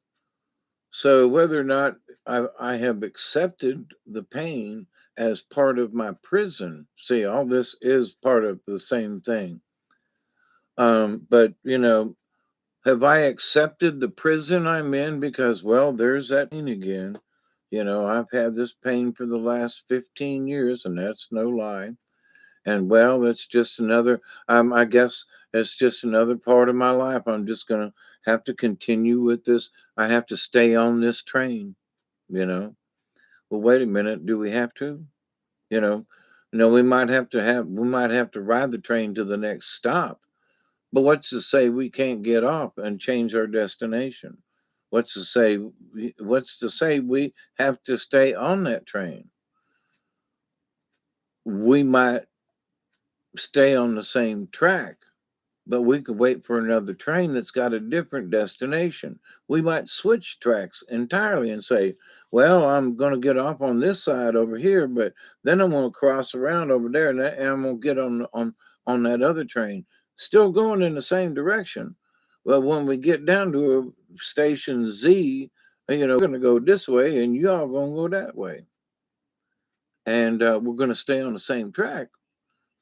So whether or not I have accepted the pain as part of my prison, see, all this is part of the same thing. But have I accepted the prison I'm in because, well, there's that pain again. I've had this pain for the last 15 years, and that's no lie. And well, it's just another, I guess it's just another part of my life. I'm just going to have to continue with this. I have to stay on this train, you know. Well, wait a minute. Do we have to? You know, no, we might have to ride the train to the next stop. But what's to say we can't get off and change our destination? What's to say we have to stay on that train? We might stay on the same track, but we could wait for another train that's got a different destination. We might switch tracks entirely and say, well, I'm going to get off on this side over here, but then I'm going to cross around over there and I'm going to get on that other train, still going in the same direction. But when we get down to a station Z, we're going to go this way and y'all going to go that way. And we're going to stay on the same track,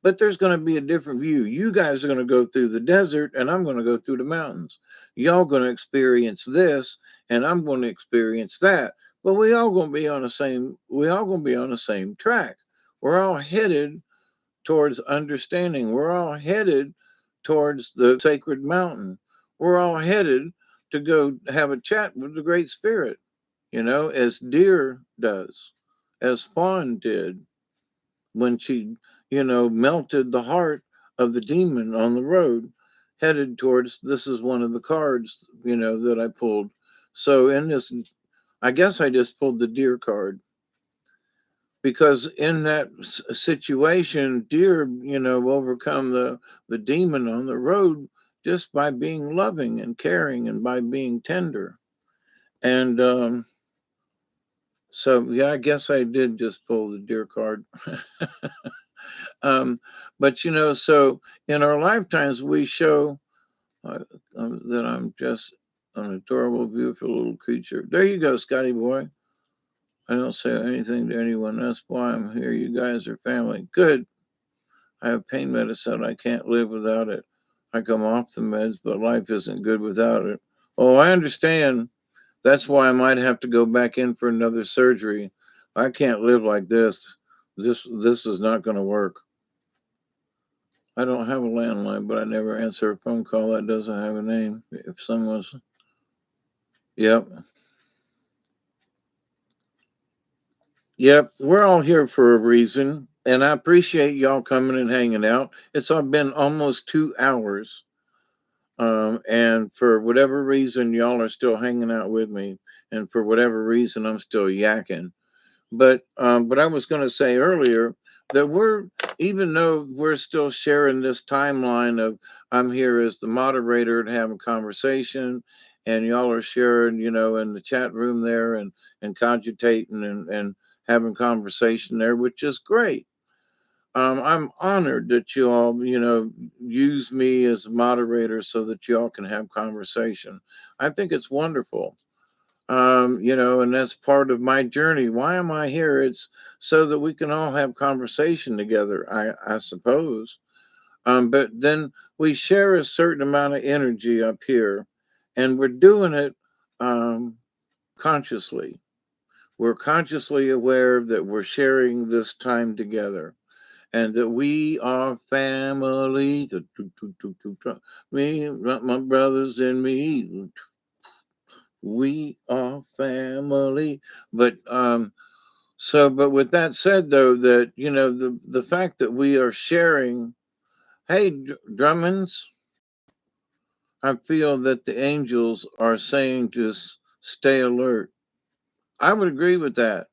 but there's going to be a different view. You guys are going to go through the desert and I'm going to go through the mountains. Y'all going to experience this and I'm going to experience that, But we all gonna be on the same track. We're all headed towards understanding. We're all headed towards the sacred mountain. We're all headed to go have a chat with the Great Spirit, as deer does, as fawn did when she, melted the heart of the demon on the road, headed towards this is one of the cards, that I pulled. So in this, I guess I just pulled the deer card because in that situation, deer, overcome the demon on the road just by being loving and caring and by being tender. And so, yeah, I guess I did just pull the deer card. um, but so in our lifetimes, we show uh, that I'm just an adorable, beautiful little creature. There you go, Scotty boy. I don't say anything to anyone. That's why I'm here. You guys are family. Good. I have pain medicine. I can't live without it. I come off the meds, but life isn't good without it. Oh, I understand. That's why I might have to go back in for another surgery. I can't live like this. This is not going to work. I don't have a landline, but I never answer a phone call that doesn't have a name. If someone's, yep, yep, we're all here for a reason, and I appreciate y'all coming and hanging out. It's been almost 2 hours. And for whatever reason, y'all are still hanging out with me, and for whatever reason, I'm still yakking. But I was going to say earlier that even though we're still sharing this timeline of I'm here as the moderator and having conversation, and y'all are sharing, in the chat room there and cogitating and having conversation there, which is great. I'm honored that you all, use me as a moderator so that you all can have conversation. I think it's wonderful. And that's part of my journey. Why am I here? It's so that we can all have conversation together, I suppose. But then we share a certain amount of energy up here, and we're doing it consciously. We're consciously aware that we're sharing this time together and that we are family. Me, my brothers, and me. We are family. But with that said, though, that the fact that we are sharing, hey, Drummonds, I feel that the angels are saying just stay alert. I would agree with that.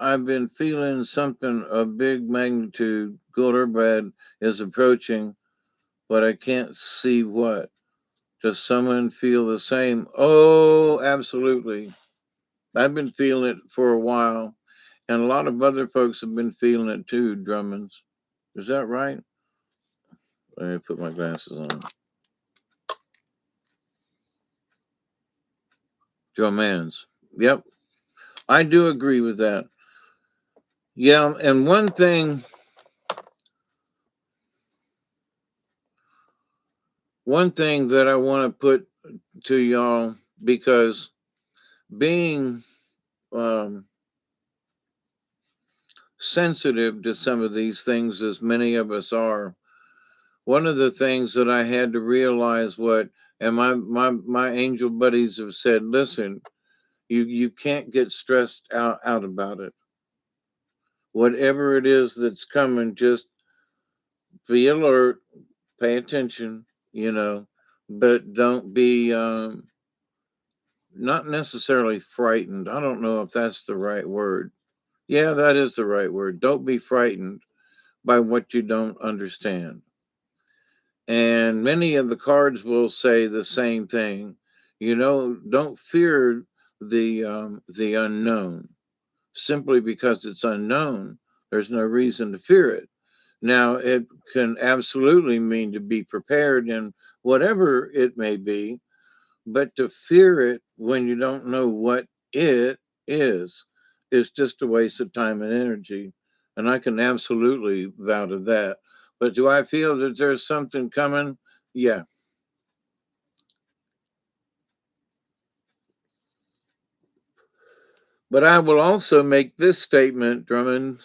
I've been feeling something of big magnitude, good or bad, is approaching, but I can't see what. Does someone feel the same? Oh, absolutely. I've been feeling it for a while, and a lot of other folks have been feeling it too, Drummonds. Is that right? Let me put my glasses on. Drummans. Yep, I do agree with that. Yeah, and one thing that I want to put to y'all, because being um, sensitive to some of these things, as many of us are, one of the things that I had to realize and my angel buddies have said, listen, you can't get stressed out about it. Whatever it is that's coming, just be alert, pay attention, but don't be not necessarily frightened. I don't know if that's the right word. Yeah, that is the right word. Don't be frightened by what you don't understand. And many of the cards will say the same thing. Don't fear the unknown. Simply because it's unknown, there's no reason to fear it. Now, it can absolutely mean to be prepared in whatever it may be, but to fear it when you don't know what it is just a waste of time and energy. And I can absolutely vow to that. But do I feel that there's something coming? Yeah. But I will also make this statement, Drummond,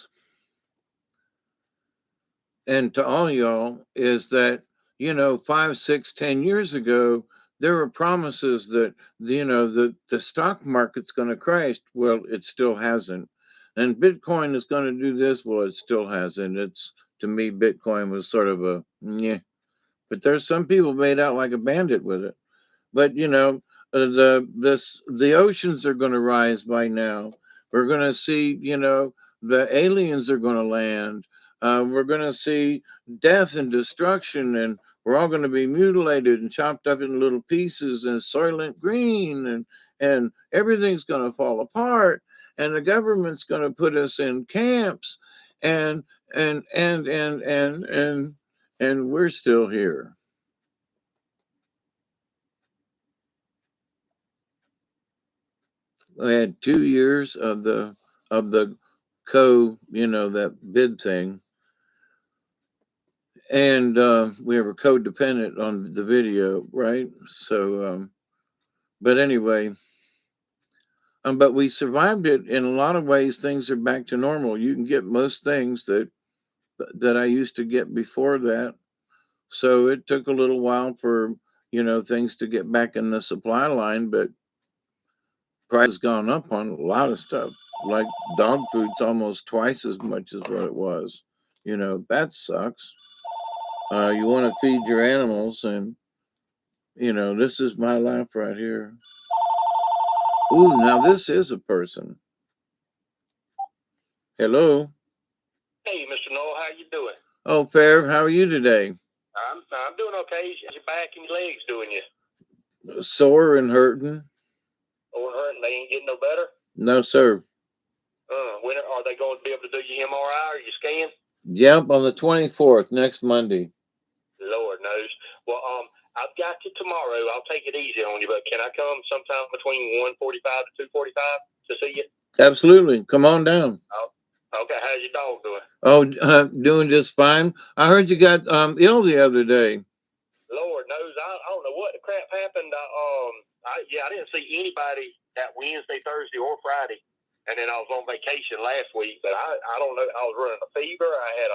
and to all y'all, is that, 5, 6, 10 years ago, there were promises that, the stock market's going to crash. Well, it still hasn't. And Bitcoin is going to do this. Well, it still hasn't. It's, to me, Bitcoin was sort of a, yeah. But there's some people made out like a bandit with it. But the oceans are going to rise by now. We're going to see, the aliens are going to land. We're going to see death and destruction, and we're all going to be mutilated and chopped up in little pieces and soylent green, and everything's going to fall apart, and the government's going to put us in camps, and and we're still here. I had 2 years of the that bid thing, and we were codependent on the video, right? So, but anyway, but we survived it. In a lot of ways, things are back to normal. You can get most things that I used to get before that. So it took a little while for things to get back in the supply line, but price has gone up on a lot of stuff. Like dog food's almost twice as much as what it was. That sucks. You want to feed your animals, and this is my life right here. Ooh, now this is a person. Hello. Hey, Mr. Noel, how you doing? Oh, fair. How are you today? I'm doing okay. How's your back and your legs doing you? Sore and hurting. Oh, hurting? They ain't getting no better? No, sir. When are they going to be able to do your MRI or your scan? Yep, on the 24th, next Monday. Lord knows. Well, I've got you tomorrow. I'll take it easy on you, but can I come sometime between 1:45 to 2:45 to see you? Absolutely. Come on down. Oh, okay. How's your dog doing? Oh, doing just fine. I heard you got ill the other day. Lord knows. I don't know what the crap happened. I didn't see anybody that Wednesday, Thursday, or Friday. And then I was on vacation last week, but I don't know. I was running a fever. I had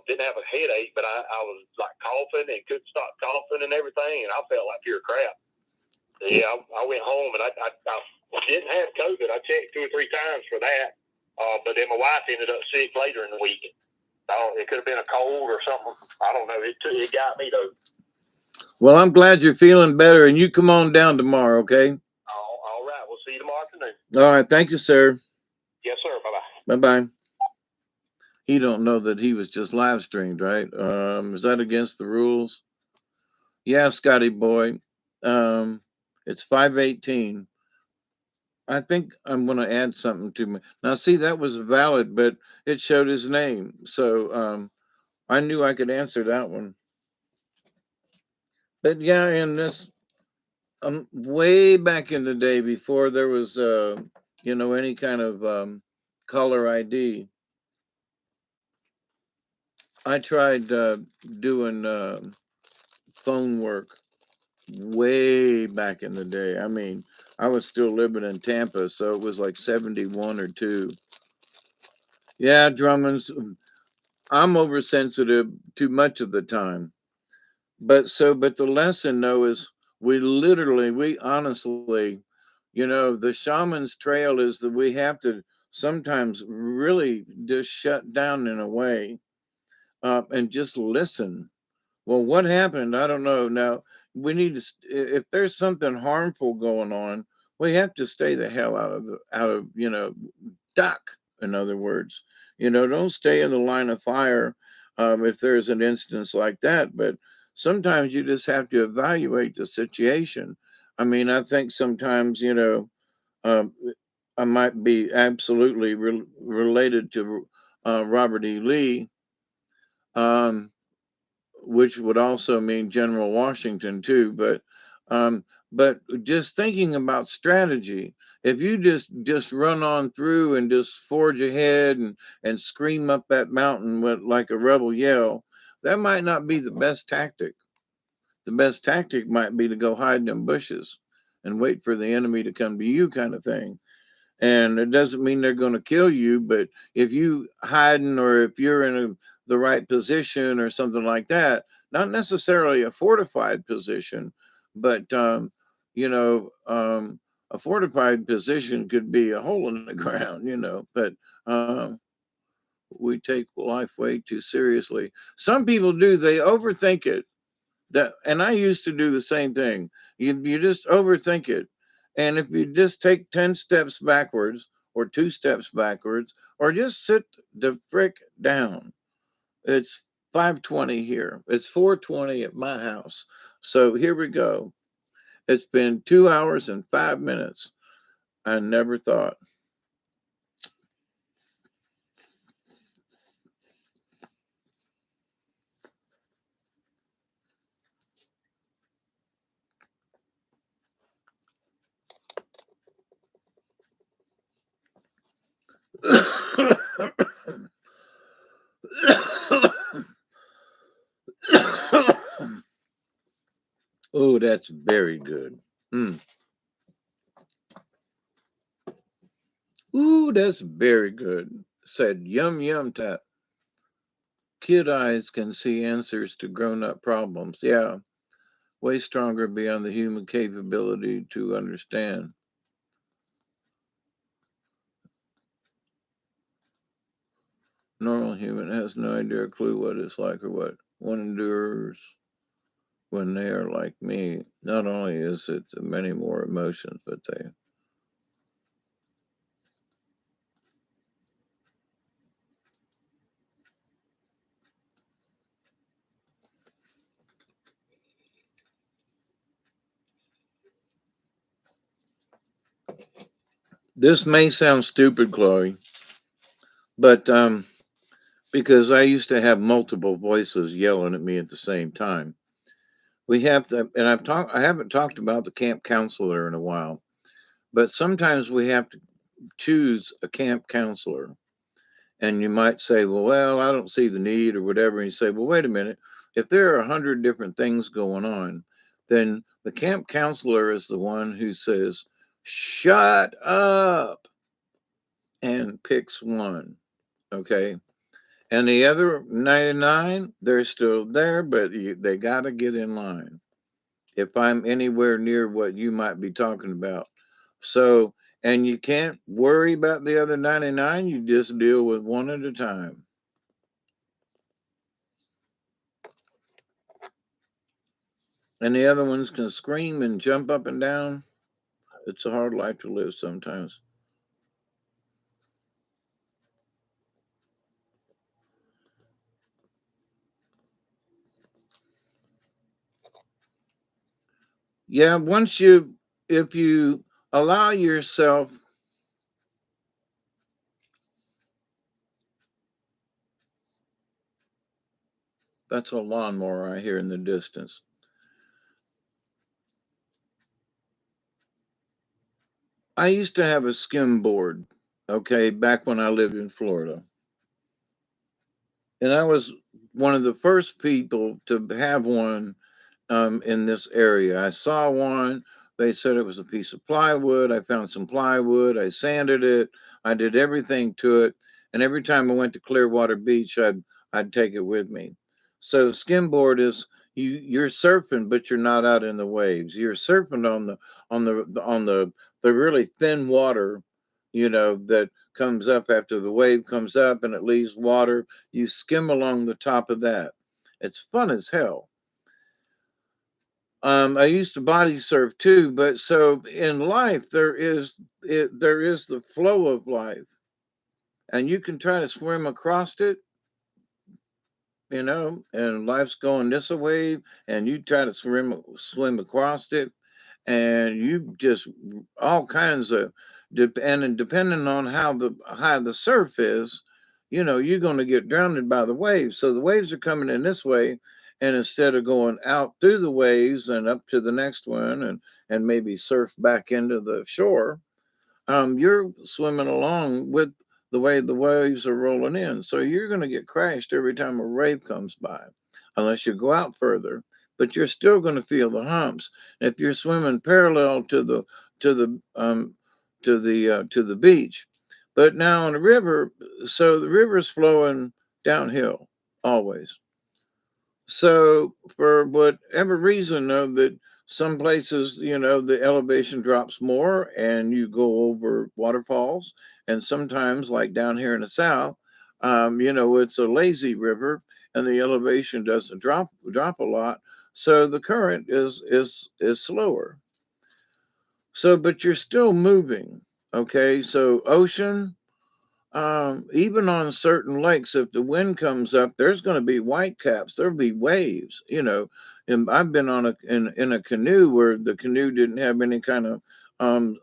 didn't have a headache, but I was like coughing and couldn't stop coughing and everything, and I felt like pure crap. Yeah, I went home and I didn't have COVID. I checked 2 or 3 times for that, but then my wife ended up sick later in the week. It could have been a cold or something. I don't know. It got me though. Well, I'm glad you're feeling better, and you come on down tomorrow, okay? All right. We'll see you tomorrow afternoon. All right. Thank you, sir. Yes, sir. Bye-bye. Bye-bye. He don't know that he was just live streamed, right? Is that against the rules? Yeah, Scotty boy. It's 5:18. I think I'm going to add something to me. Now, see, that was valid, but it showed his name. So I knew I could answer that one. But yeah, in this, way back in the day before there was, any kind of caller ID, I tried doing phone work way back in the day. I mean, I was still living in Tampa, so it was like 71 or 2. Yeah, Drummond's, I'm oversensitive too much of the time. But the lesson though is we honestly, the shaman's trail is that we have to sometimes really just shut down in a way, and just listen. Well, what happened? I don't know. Now, we need to, if there's something harmful going on, we have to stay the hell out of, duck, in other words. Don't stay in the line of fire if there's an instance like that. But sometimes you just have to evaluate the situation. I mean, I think sometimes, um, I might be absolutely related to Robert E. Lee. Um, which would also mean General Washington too. But just thinking about strategy, if you just run on through and just forge ahead and scream up that mountain with like a rebel yell, that might not be the best tactic. The best tactic might be to go hide in them bushes and wait for the enemy to come to you, kind of thing. And it doesn't mean they're going to kill you, but if you hiding or if you're in the right position or something like that, not necessarily a fortified position, but you know, a fortified position could be a hole in the ground, you know. But we take life way too seriously. Some people do; they overthink it. That, and I used to do the same thing. You just overthink it, and if you just take 10 steps backwards or 2 steps backwards, or just sit the frick down. It's 5:20 here. It's 4:20 at my house. So here we go. It's been 2 hours and 5 minutes. I never thought. Oh, that's very good. Mm. Ooh, that's very good. Said yum yum tap. Kid eyes can see answers to grown up problems. Yeah, way stronger beyond the human capability to understand. Normal human has no idea or clue what it's like or what one endures when they are like me. Not only is it many more emotions, but they. This may sound stupid, Chloe, but because I used to have multiple voices yelling at me at the same time. We have to, and I haven't talked about the camp counselor in a while, but sometimes we have to choose a camp counselor. And you might say, well, I don't see the need or whatever. And you say, well, wait a minute. If there are 100 different things going on, then the camp counselor is the one who says, shut up, and picks one. Okay. And the other 99, they're still there, but they got to get in line if I'm anywhere near what you might be talking about. So, and you can't worry about the other 99, you just deal with one at a time. And the other ones can scream and jump up and down. It's a hard life to live sometimes. Yeah, if you allow yourself, that's a lawnmower I hear in the distance. I used to have a skim board, okay, back when I lived in Florida. And I was one of the first people to have one in this area. I saw one. They said it was a piece of plywood. I found some plywood. I sanded it. I did everything to it. And every time I went to Clearwater Beach, I'd take it with me. So skimboard is you're surfing, but you're not out in the waves. You're surfing on the really thin water, that comes up after the wave comes up and it leaves water. You skim along the top of that. It's fun as hell. I used to body surf too, but so in life there is the flow of life, and you can try to swim across it, and life's going this way, and you try to swim across it, and you just all kinds of and depending on how the high the surf is, you're going to get drowned by the waves. So the waves are coming in this way, and instead of going out through the waves and up to the next one and maybe surf back into the shore, you're swimming along with the way the waves are rolling in. So you're going to get crashed every time a wave comes by, unless you go out further. But you're still going to feel the humps. If you're swimming parallel to the to the beach. But now on the river, so the river's flowing downhill always. So for whatever reason, though, that some places, the elevation drops more and you go over waterfalls, and sometimes, like down here in the south, it's a lazy river and the elevation doesn't drop a lot, so the current is slower. So, but you're still moving. Okay, so ocean, even on certain lakes, if the wind comes up, there's going to be whitecaps. There'll be waves, And I've been on in a canoe where the canoe didn't have any kind of um,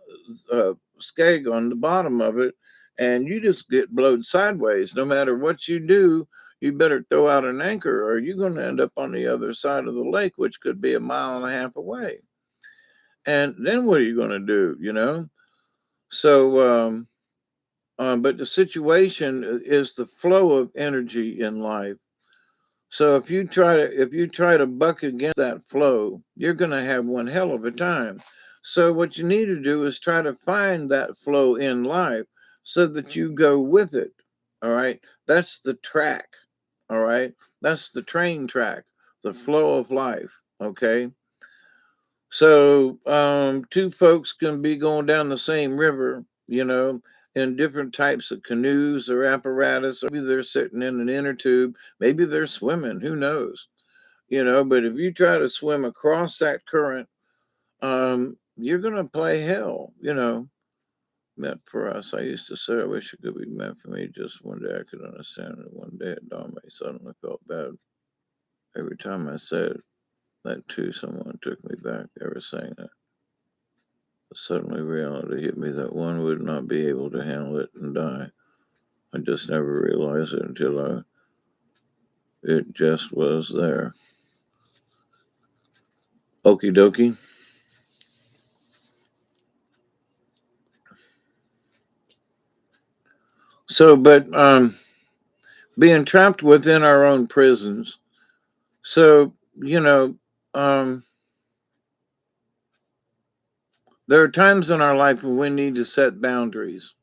skeg on the bottom of it, and you just get blowed sideways. No matter what you do, you better throw out an anchor, or you're going to end up on the other side of the lake, which could be a mile and a half away. And then what are you going to do? So. But the situation is the flow of energy in life. So if you try to buck against that flow, you're going to have one hell of a time. So what you need to do is try to find that flow in life so that you go with it. All right. That's the track. All right. That's the train track, the flow of life. Okay. So two folks can be going down the same river, in different types of canoes or apparatus. Maybe they're sitting in an inner tube. Maybe they're swimming. Who knows? But if you try to swim across that current, you're gonna play hell. Meant for us. I used to say, I wish it could be meant for me. Just one day I could understand it. One day it dawned me. Suddenly felt bad. Every time I said that too, someone took me back. Ever saying that. Suddenly reality hit me that one would not be able to handle it and die. I just never realized it until it just was there. Okie dokie. So, but being trapped within our own prisons. So, you know, um, there are times in our life when we need to set boundaries.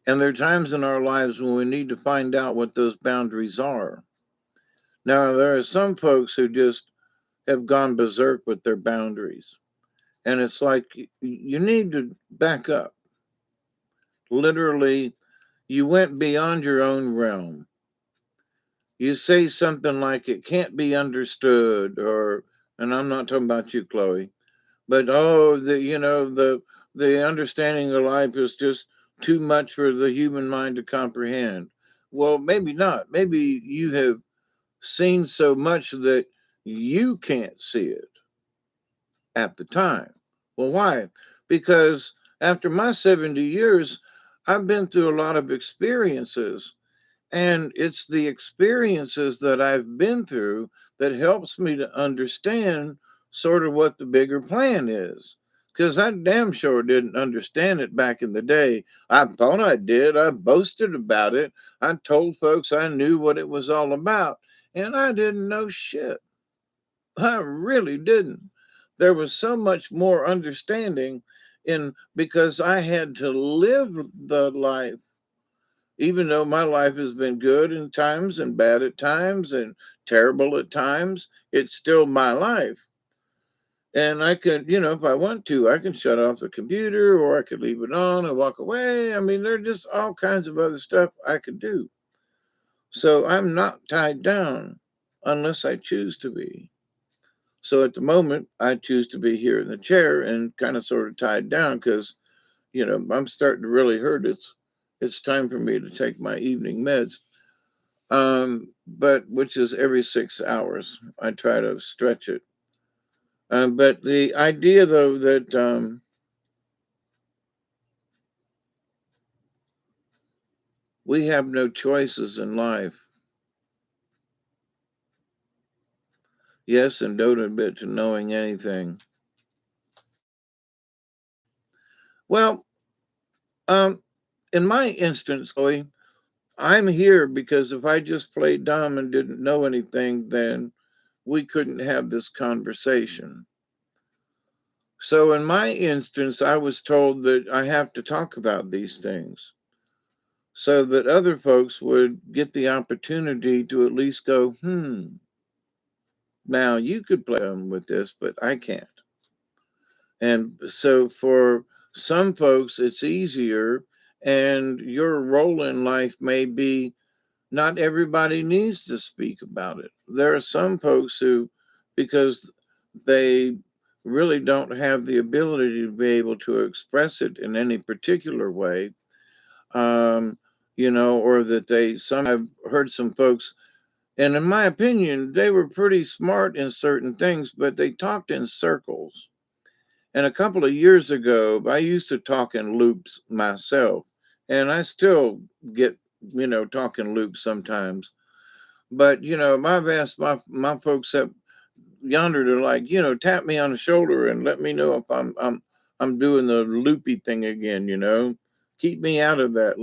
And there are times in our lives when we need to find out what those boundaries are. Now, there are some folks who just have gone berserk with their boundaries. And it's like you need to back up. Literally, you went beyond your own realm. You say something like it can't be understood, or, and I'm not talking about you, Chloe, but oh, the understanding of life is just too much for the human mind to comprehend. Well, maybe not. Maybe you have seen so much that you can't see it at the time. Well, why? Because after my 70 years, I've been through a lot of experiences, and it's the experiences that I've been through that helps me to understand sort of what the bigger plan is. Because I damn sure didn't understand it back in the day. I thought I did. I boasted about it. I told folks I knew what it was all about, and I didn't know shit. I really didn't. There was so much more understanding in because I had to live the life, even though my life has been good at times and bad at times and terrible at times, it's still my life. And I could, if I want to, I can shut off the computer or I could leave it on and walk away. I mean, there are just all kinds of other stuff I could do. So I'm not tied down unless I choose to be. So at the moment, I choose to be here in the chair and kind of sort of tied down because, I'm starting to really hurt. It's time for me to take my evening meds. But which is every 6 hours. I try to stretch it. But the idea, though, that we have no choices in life. Yes, and don't admit to knowing anything. Well, um, in my instance, Chloe, I'm here because if I just played dumb and didn't know anything, then we couldn't have this conversation. So in my instance, I was told that I have to talk about these things so that other folks would get the opportunity to at least go, now you could play with this, but I can't. And so for some folks, it's easier, and your role in life may be not everybody needs to speak about it. There are some folks who, because they really don't have the ability to be able to express it in any particular way, um, or that I've heard some folks, and in my opinion, they were pretty smart in certain things, but they talked in circles. And a couple of years ago, I used to talk in loops myself, and I still get, talking loops sometimes. But I've asked my folks up yonder to, like, tap me on the shoulder and let me know if I'm doing the loopy thing again. Keep me out of that.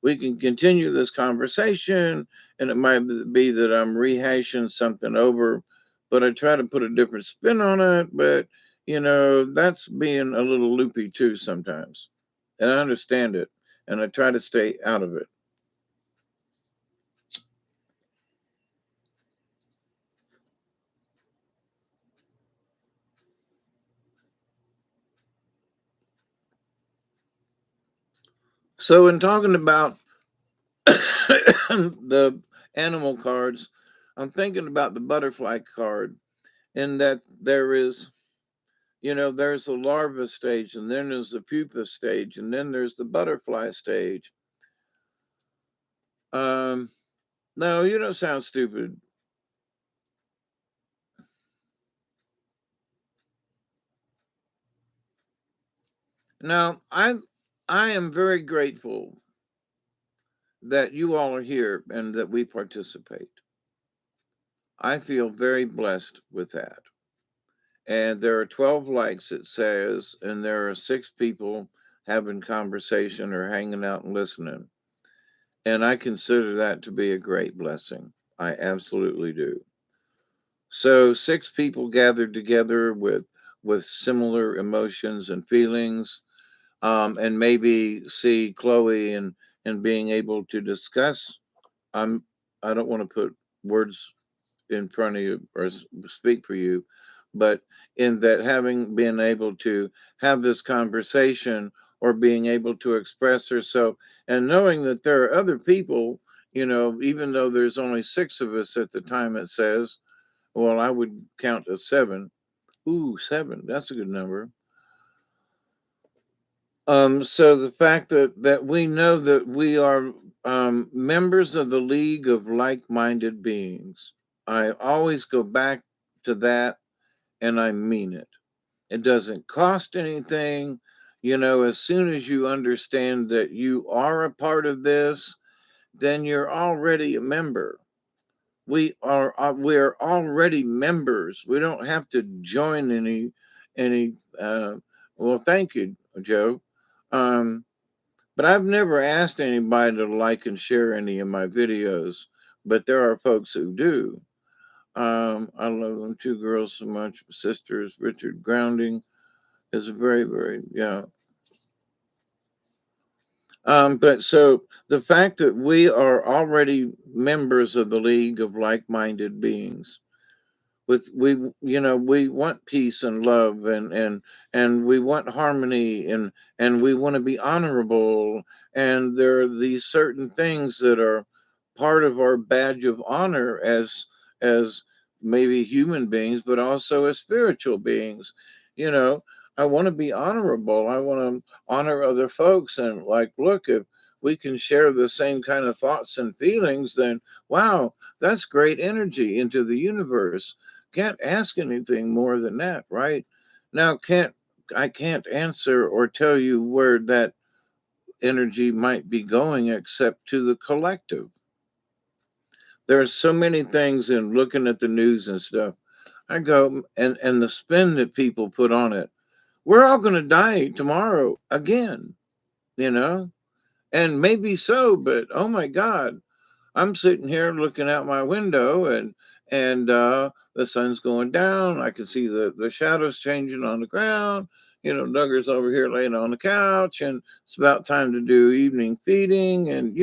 We can continue this conversation, and it might be that I'm rehashing something over, but I try to put a different spin on it. But that's being a little loopy too sometimes, and I understand it, and I try to stay out of it. So in talking about the animal cards, I'm thinking about the butterfly card, in that there's the larva stage, and then there's the pupa stage, and then there's the butterfly stage. Um, no, you don't sound stupid. Now, I am very grateful that you all are here and that we participate. I feel very blessed with that. And there are 12 likes, it says, and there are 6 people having conversation or hanging out and listening. And I consider that to be a great blessing. I absolutely do. So 6 people gathered together with similar emotions and feelings, and maybe see Chloe and being able to discuss. I'm I don't want to put words in front of you or speak for you, but in that, having been able to have this conversation or being able to express herself, and knowing that there are other people, even though there's only 6 of us at the time, it says, well, I would count as 7. Ooh, 7, that's a good number. So the fact that we know that we are members of the League of Like-Minded Beings, I always go back to that, and I mean it. It doesn't cost anything. As soon as you understand that you are a part of this, then you're already a member. We're already members. We don't have to join any. Well, thank you, Joe. Um, but I've never asked anybody to like and share any of my videos, but there are folks who do. I love them 2 girls so much. Sisters, Richard Grounding is very, very, yeah. But so the fact that we are already members of the League of Like-Minded Beings, we want peace and love, and we want harmony, and we want to be honorable, and there are these certain things that are part of our badge of honor as maybe human beings, but also as spiritual beings. you know I want to be honorable. I want to honor other folks, and, like, look, if we can share the same kind of thoughts and feelings, then wow, that's great energy into the universe. Can't ask anything more than that, right? Now, I can't answer or tell you where that energy might be going except to the collective. There's so many things in looking at the news and stuff. I go, and the spin that people put on it. We're all going to die tomorrow again, you know? And maybe so, but oh my God, I'm sitting here looking out my window, and the sun's going down. I can see the shadows changing on the ground. Duggar's over here laying on the couch, and it's about time to do evening feeding. And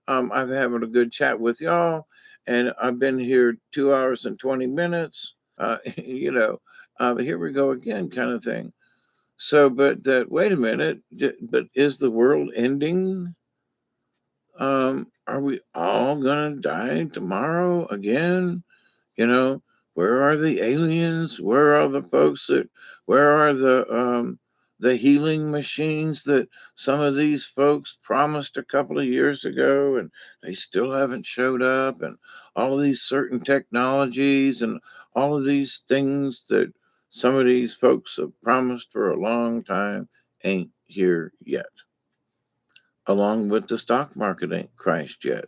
I'm having a good chat with y'all, and I've been here 2 hours and 20 minutes. Here we go again, kind of thing. So, but that wait a minute, but is the world ending? Are we all gonna die tomorrow again? You know, where are the aliens? Where are the folks that? Where are the healing machines that some of these folks promised a couple of years ago, and they still haven't showed up? And all of these certain technologies and all of these things that some of these folks have promised for a long time ain't here yet. Along with the stock market ain't crashed yet.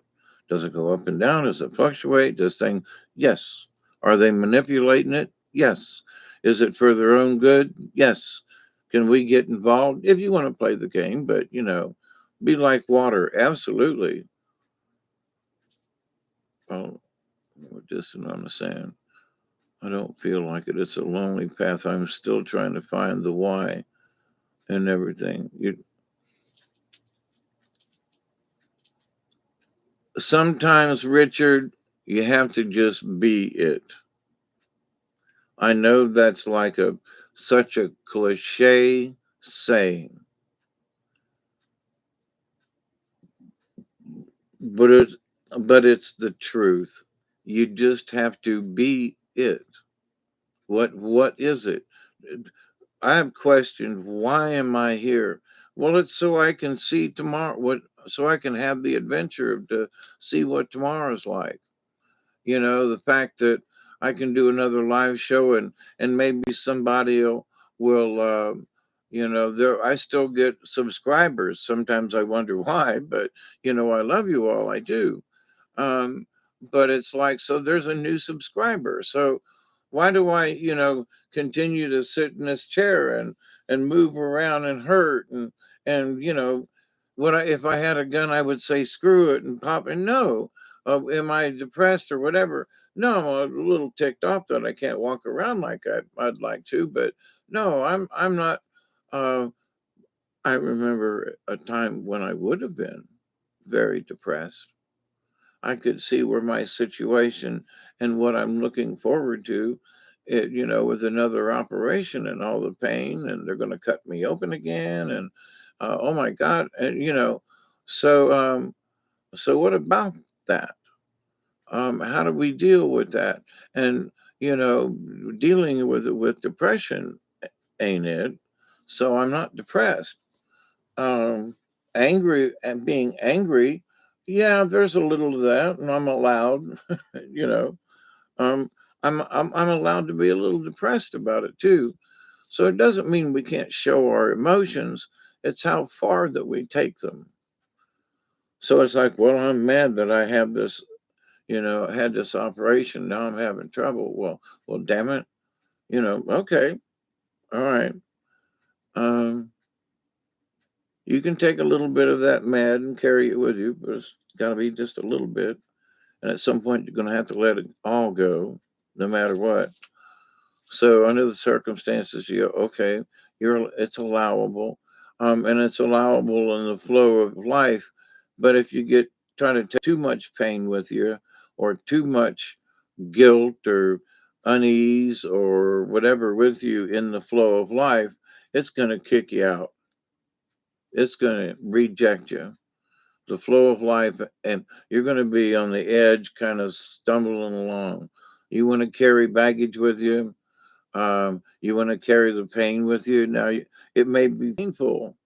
Does it go up and down? Does it fluctuate? Does thing? Yes. Are they manipulating it? Yes. Is it for their own good? Yes. Can we get involved? If you want to play the game, but be like water. Absolutely. Oh, we're distant on the sand. I don't feel like it. It's a lonely path. I'm still trying to find the why and everything. Sometimes, Richard, you have to just be it. I know that's like such a cliche saying, but it's the truth. You just have to be it. What is it? I have questioned, why am I here? Well, it's so I can see tomorrow, what so I can have the adventure to see what tomorrow's like. The fact that I can do another live show, and maybe somebody will there I still get subscribers. Sometimes I wonder why, but I love you all, I do. um but it's like, so there's a new subscriber, so why do I continue to sit in this chair and move around and hurt, and what if I had a gun, I would say screw it and pop. And no, am I depressed or whatever? No, I'm a little ticked off that I can't walk around like I'd like to, but no, I'm not. uh I remember a time when I would have been very depressed. I could see where my situation and what I'm looking forward to, with another operation and all the pain, and they're going to cut me open again, and oh my God, and so so what about that? How do we deal with that? And dealing with depression ain't it? So I'm not depressed. um, Angry and being angry, yeah, there's a little of that, and I'm allowed. you know, um, I'm allowed to be a little depressed about it too. So it doesn't mean we can't show our emotions. It's how far that we take them. So it's like, well, I'm mad that I have this, had this operation. Now I'm having trouble. Well, damn it. Okay, all right. Um, you can take a little bit of that mad and carry it with you, but it's got to be just a little bit. And at some point, you're going to have to let it all go, no matter what. So under the circumstances, okay, it's allowable, and it's allowable in the flow of life. But if you get trying to take too much pain with you, or too much guilt or unease or whatever with you in the flow of life, it's going to kick you out. It's going to reject you, the flow of life, and you're going to be on the edge, kind of stumbling along. You want to carry baggage with you. You want to carry the pain with you. Now, it may be painful,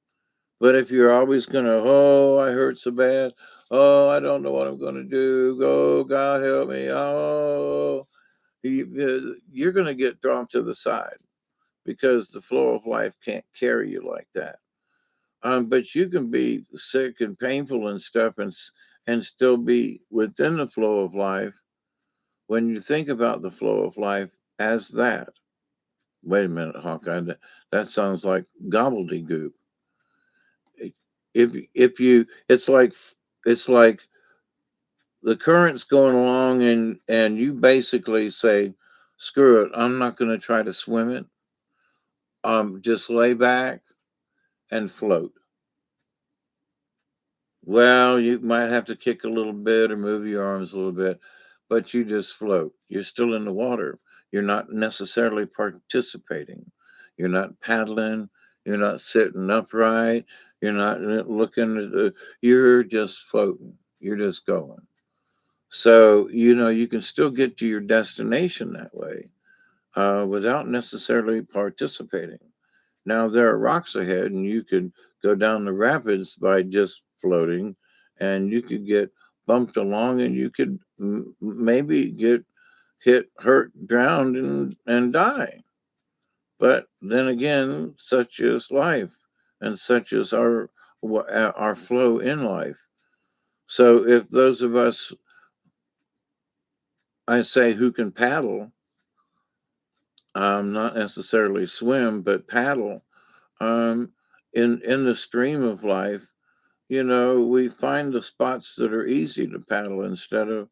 but if you're always going to, oh, I hurt so bad. Oh, I don't know what I'm going to do. Oh, God help me. Oh, you're going to get drawn to the side because the flow of life can't carry you like that. But you can be sick and painful and stuff, and still be within the flow of life when you think about the flow of life as that. Wait a minute, Hawkeye. That sounds like gobbledygook. If you, it's like the current's going along, and you basically say, screw it, I'm not going to try to swim it. Just lay back and float. Well, you might have to kick a little bit or move your arms a little bit, but you just float. You're still in the water. You're not necessarily participating. You're not paddling. You're not sitting upright. You're not looking at the, you're just floating. You're just going. So, you can still get to your destination that way without necessarily participating. Now, there are rocks ahead, and you could go down the rapids by just floating, and you could get bumped along, and you could maybe get hit, hurt, drowned, and die. But then again, such is life, and such is our flow in life. So, if those of us, I say, who can paddle, not necessarily swim, but paddle, um, in the stream of life, we find the spots that are easy to paddle instead of,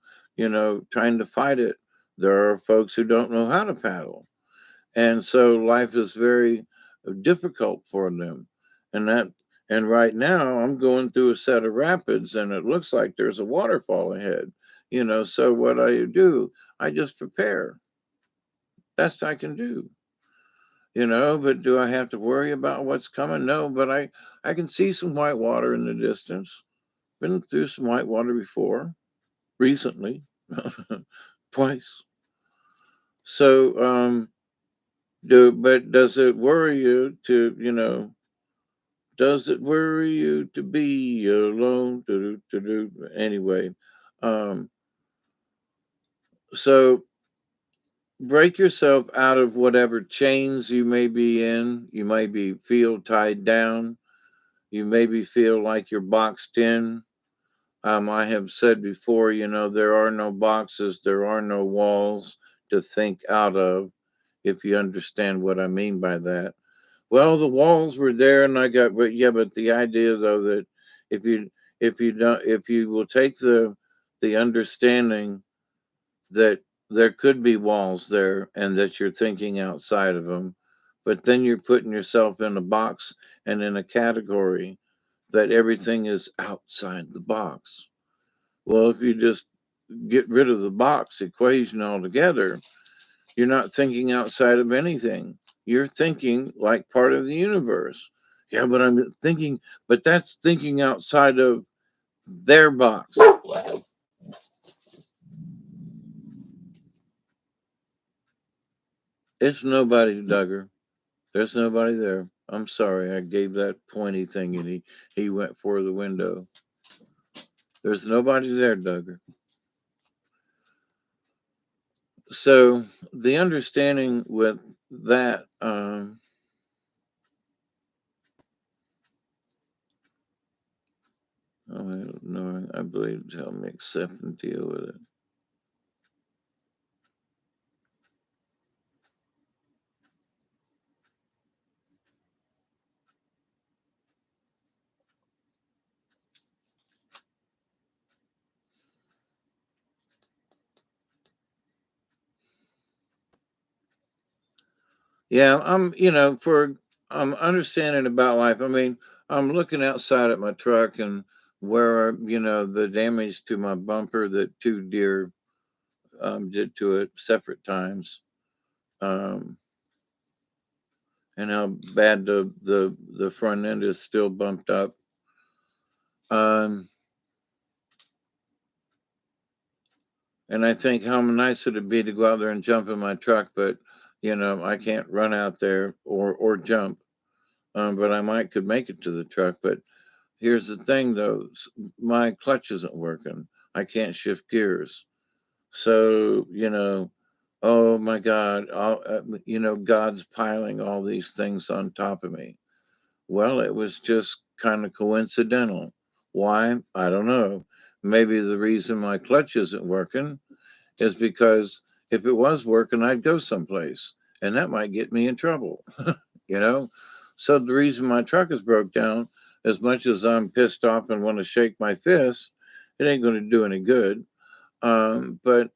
trying to fight it. There are folks who don't know how to paddle. And so life is very difficult for them. And and right now I'm going through a set of rapids and it looks like there's a waterfall ahead. So what I do, I just prepare. Best I can do. But do I have to worry about what's coming? No, but I can see some white water in the distance. Been through some white water before, recently, twice. So, but does it worry you to, does it worry you to be alone? Anyway, um, so break yourself out of whatever chains you may be in. You may be feel tied down. You maybe feel like you're boxed in. I have said before, there are no boxes, there are no walls to think out of, if you understand what I mean by that. Well, the walls were there, and I got, but yeah, but the idea though that if you if you will take the understanding that there could be walls there, and that you're thinking outside of them, but then you're putting yourself in a box and in a category that everything is outside the box. Well, if you just get rid of the box equation altogether, you're not thinking outside of anything. You're thinking like part of the universe. Yeah, but I'm thinking, but that's thinking outside of their box. It's nobody, Duggar. There's nobody there. I'm sorry, I gave that pointy thing and he went for the window. There's nobody there, Duggar. So the understanding with that, I don't know. I believe tell me accept and deal with it. Yeah, I'm understanding about life. I mean, I'm looking outside at my truck and where the damage to my bumper that two deer did to it separate times, um, and how bad the front end is still bumped up. Um, and I think how nice it'd be to go out there and jump in my truck, but I can't run out there or jump. But I might could make it to the truck. But here's the thing, though, my clutch isn't working. I can't shift gears. So oh my God, God's piling all these things on top of me. Well, it was just kind of coincidental. Why? I don't know. Maybe the reason my clutch isn't working is because if it was working, I'd go someplace, and that might get me in trouble. you know. So the reason my truck is broke down, as much as I'm pissed off and want to shake my fist, it ain't going to do any good. But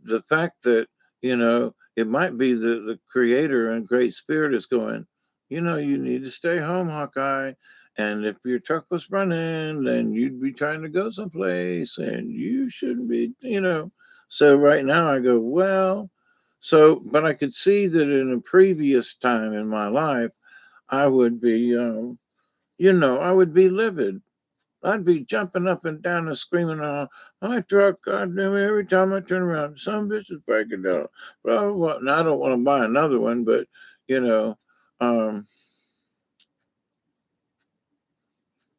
the fact that, it might be the creator and great spirit is going, you need to stay home, Hawkeye. And if your truck was running, then you'd be trying to go someplace and you shouldn't be. So right now I go, well, but I could see that in a previous time in my life, I would be, I would be livid. I'd be jumping up and down and screaming, my truck, goddamn it, every time I turn around, some bitch is breaking down. Blah, blah, blah. And I don't want to buy another one, but, you know, um,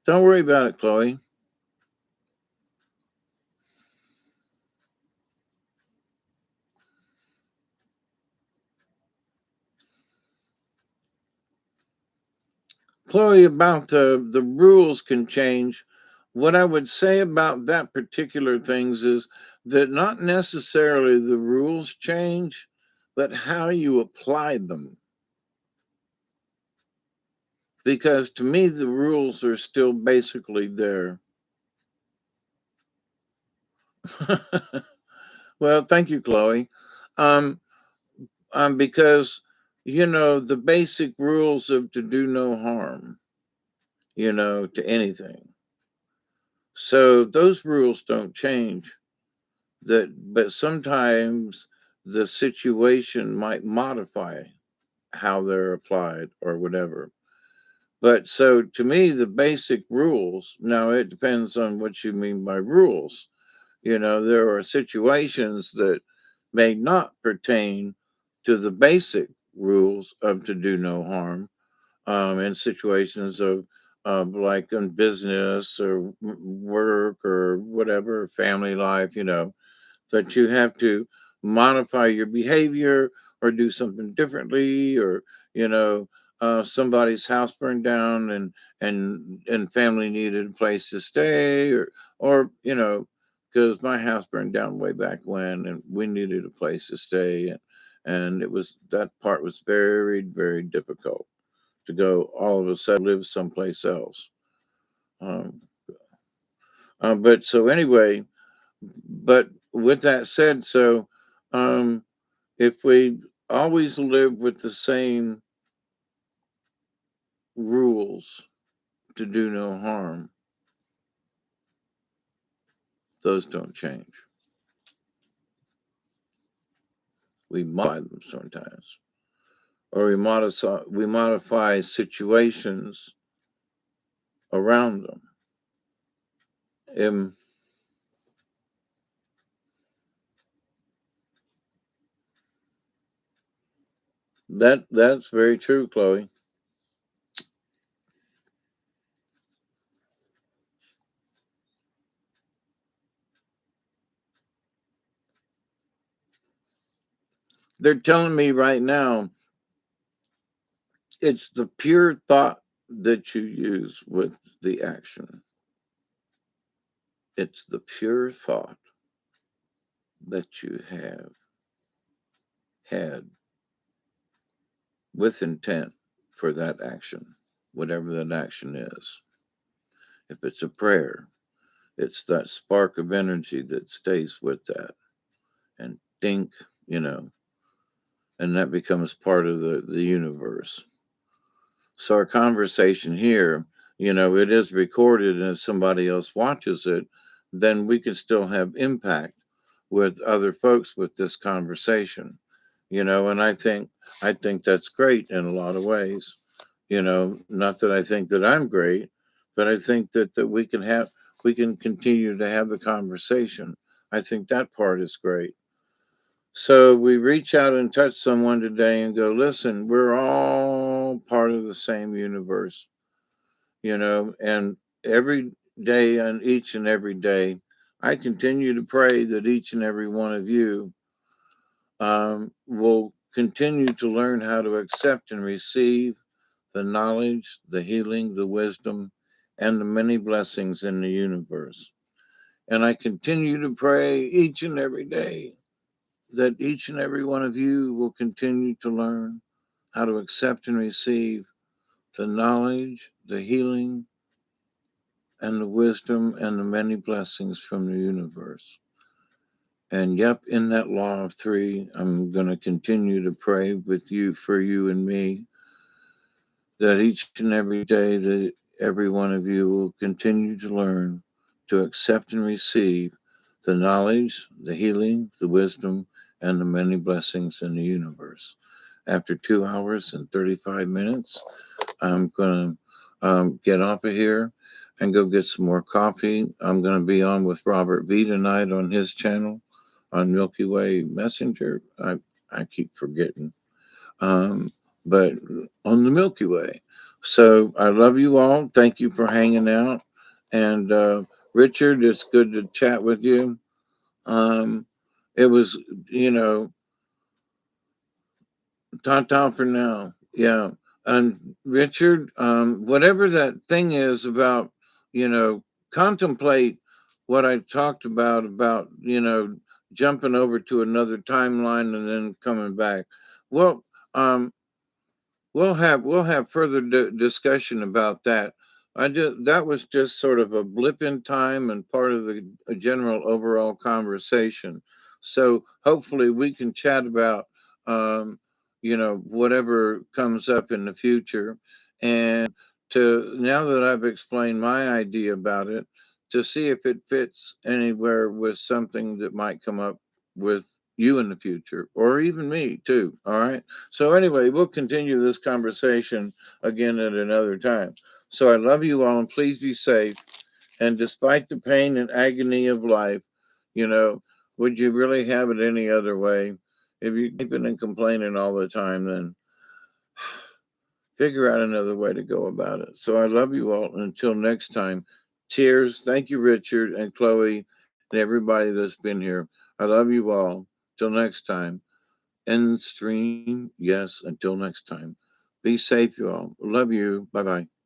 don't worry about it, Chloe. Chloe, about the rules can change. What I would say about that particular things is that not necessarily the rules change, but how you apply them. Because to me, the rules are still basically there. Well, thank you, Chloe. Um, because the basic rules of to do no harm, to anything. So those rules don't change. But sometimes the situation might modify how they're applied or whatever. But so to me, the basic rules. Now it depends on what you mean by rules. There are situations that may not pertain to the basic rules of to do no harm, in situations of like in business or work or whatever, family life, that you have to modify your behavior or do something differently, or you know somebody's house burned down and family needed a place to stay, or because my house burned down way back when and we needed a place to stay, and it was that part was very, very difficult to go all of a sudden live someplace else. um, but so anyway, but with that said, so um, if we always live with the same rules to do no harm, those don't change. We modify them sometimes, or we modify situations around them. Um, that's very true, Chloe. They're telling me right now it's the pure thought that you use with the action. It's the pure thought that you have had with intent for that action, whatever that action is. If it's a prayer, it's that spark of energy that stays with that and think, you know, and that becomes part of the universe. So our conversation here, it is recorded, and if somebody else watches it, then we can still have impact with other folks with this conversation. And I think that's great in a lot of ways. Not that I think that I'm great, but I think that we can continue to have the conversation. I think that part is great. So we reach out and touch someone today and go, listen, we're all part of the same universe, and every day and each and every day, I continue to pray that each and every one of you will continue to learn how to accept and receive the knowledge, the healing, the wisdom, and the many blessings in the universe. And I continue to pray each and every day that each and every one of you will continue to learn how to accept and receive the knowledge, the healing, and the wisdom and the many blessings from the universe. And yep, in that law of three, I'm going to continue to pray with you, for you and me, that each and every day that every one of you will continue to learn to accept and receive the knowledge, the healing, the wisdom, and the many blessings in the universe. After 2 hours and 35 minutes, I'm going to get off of here and go get some more coffee. I'm going to be on with Robert V tonight on his channel on Milky Way Messenger. I keep forgetting. Um, but on the Milky Way. So I love you all. Thank you for hanging out. And Richard, it's good to chat with you. Um, it was, you know, ta for now. Yeah. And Richard, whatever that thing is about, contemplate what I talked about, jumping over to another timeline and then coming back. Well, we'll have further discussion about that. That was just sort of a blip in time and part of the general overall conversation. So hopefully we can chat about whatever comes up in the future, and to now that I've explained my idea about it, to see if it fits anywhere with something that might come up with you in the future, or even me too. All right. So anyway, we'll continue this conversation again at another time. So I love you all, and please be safe. And despite the pain and agony of life, you know, would you really have it any other way? If you're keeping and complaining all the time, then figure out another way to go about it. So I love you all. And until next time, cheers. Thank you, Richard and Chloe, and everybody that's been here. I love you all. Till next time. End stream. Yes, until next time. Be safe, you all. Love you. Bye bye.